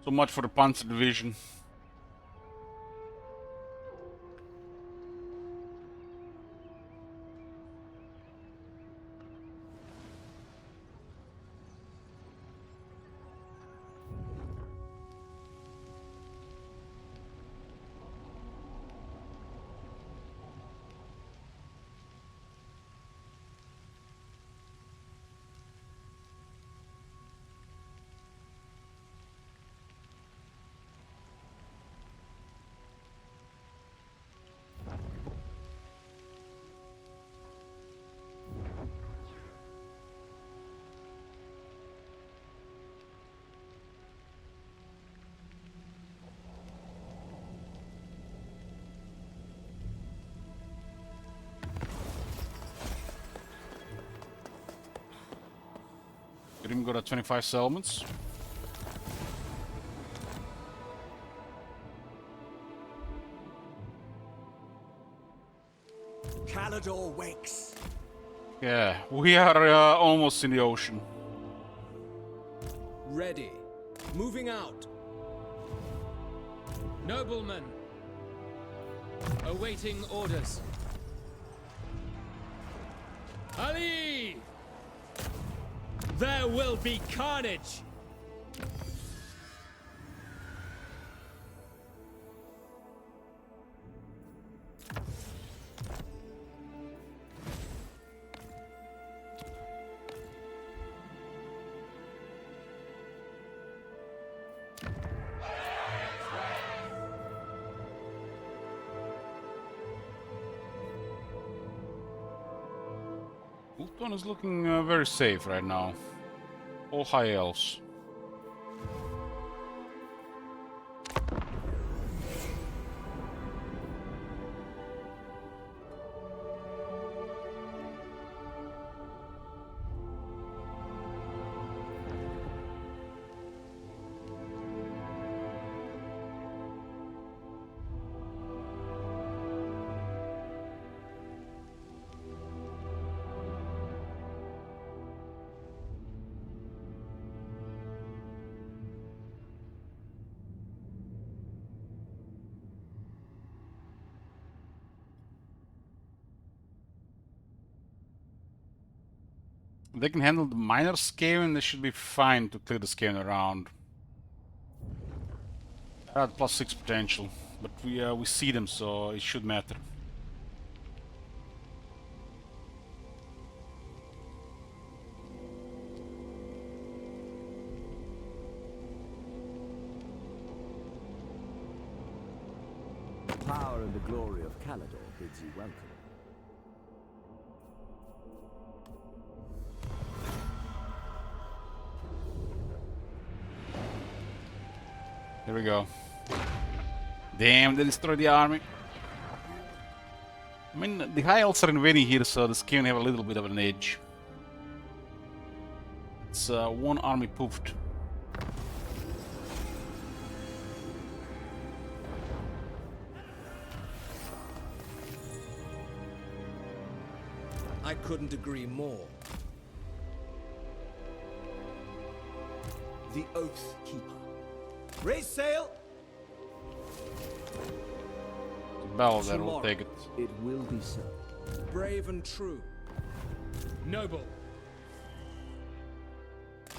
So much for the Panzer division. Grim got 25 settlements. Calador wakes. Yeah, we are almost in the ocean. Ready. Moving out. Noblemen. Awaiting orders. Ali! There will be carnage! Ulthuan is looking very safe right now. All high elves. If they can handle the minor Skaven, they should be fine to clear the Skaven around. At +6 potential, but we see them, so it should matter. The power and the glory of Caledor bids you welcome. There we go. Damn, they destroyed the army. I mean, the High Elves are invading here, so the Skaven have a little bit of an edge. It's one army poofed. I couldn't agree more. The Oath Keeper. Raise sail! Battle there will take it. It will be so. Brave and true. Noble.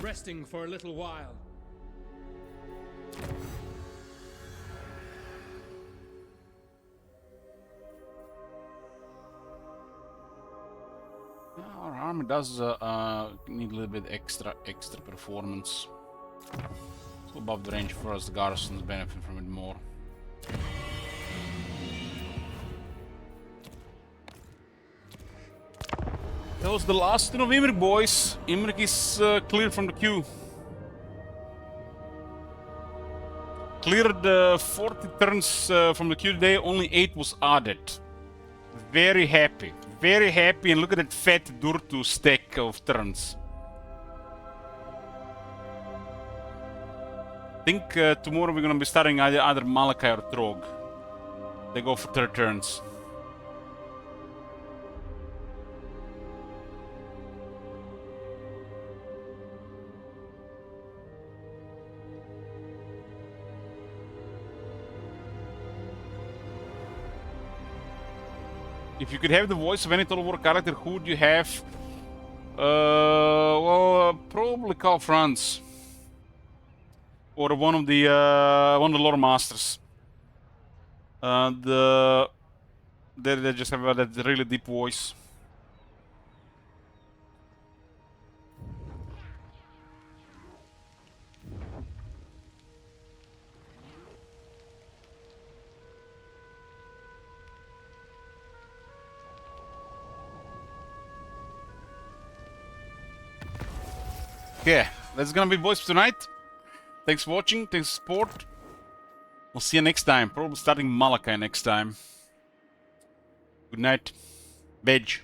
Resting for a little while. Our army does need a little bit extra performance. It's above the range for us. The garrisons benefit from it more. That was the last turn of Imrik, boys. Imrik is cleared from the queue. Cleared 40 turns from the queue today, only 8 was added. Very happy, and look at that fat Durtu stack of turns. I think tomorrow we're gonna be starting either Malachi or Trog. They go for 3 turns. If you could have the voice of any Total War character, who would you have? Well, probably Karl Franz. Or one of the lore masters. They just have that really deep voice. Okay, that's gonna be boys for tonight. Thanks for watching, thanks for support. We'll see you next time. Probably starting Malachi next time. Good night. Veg.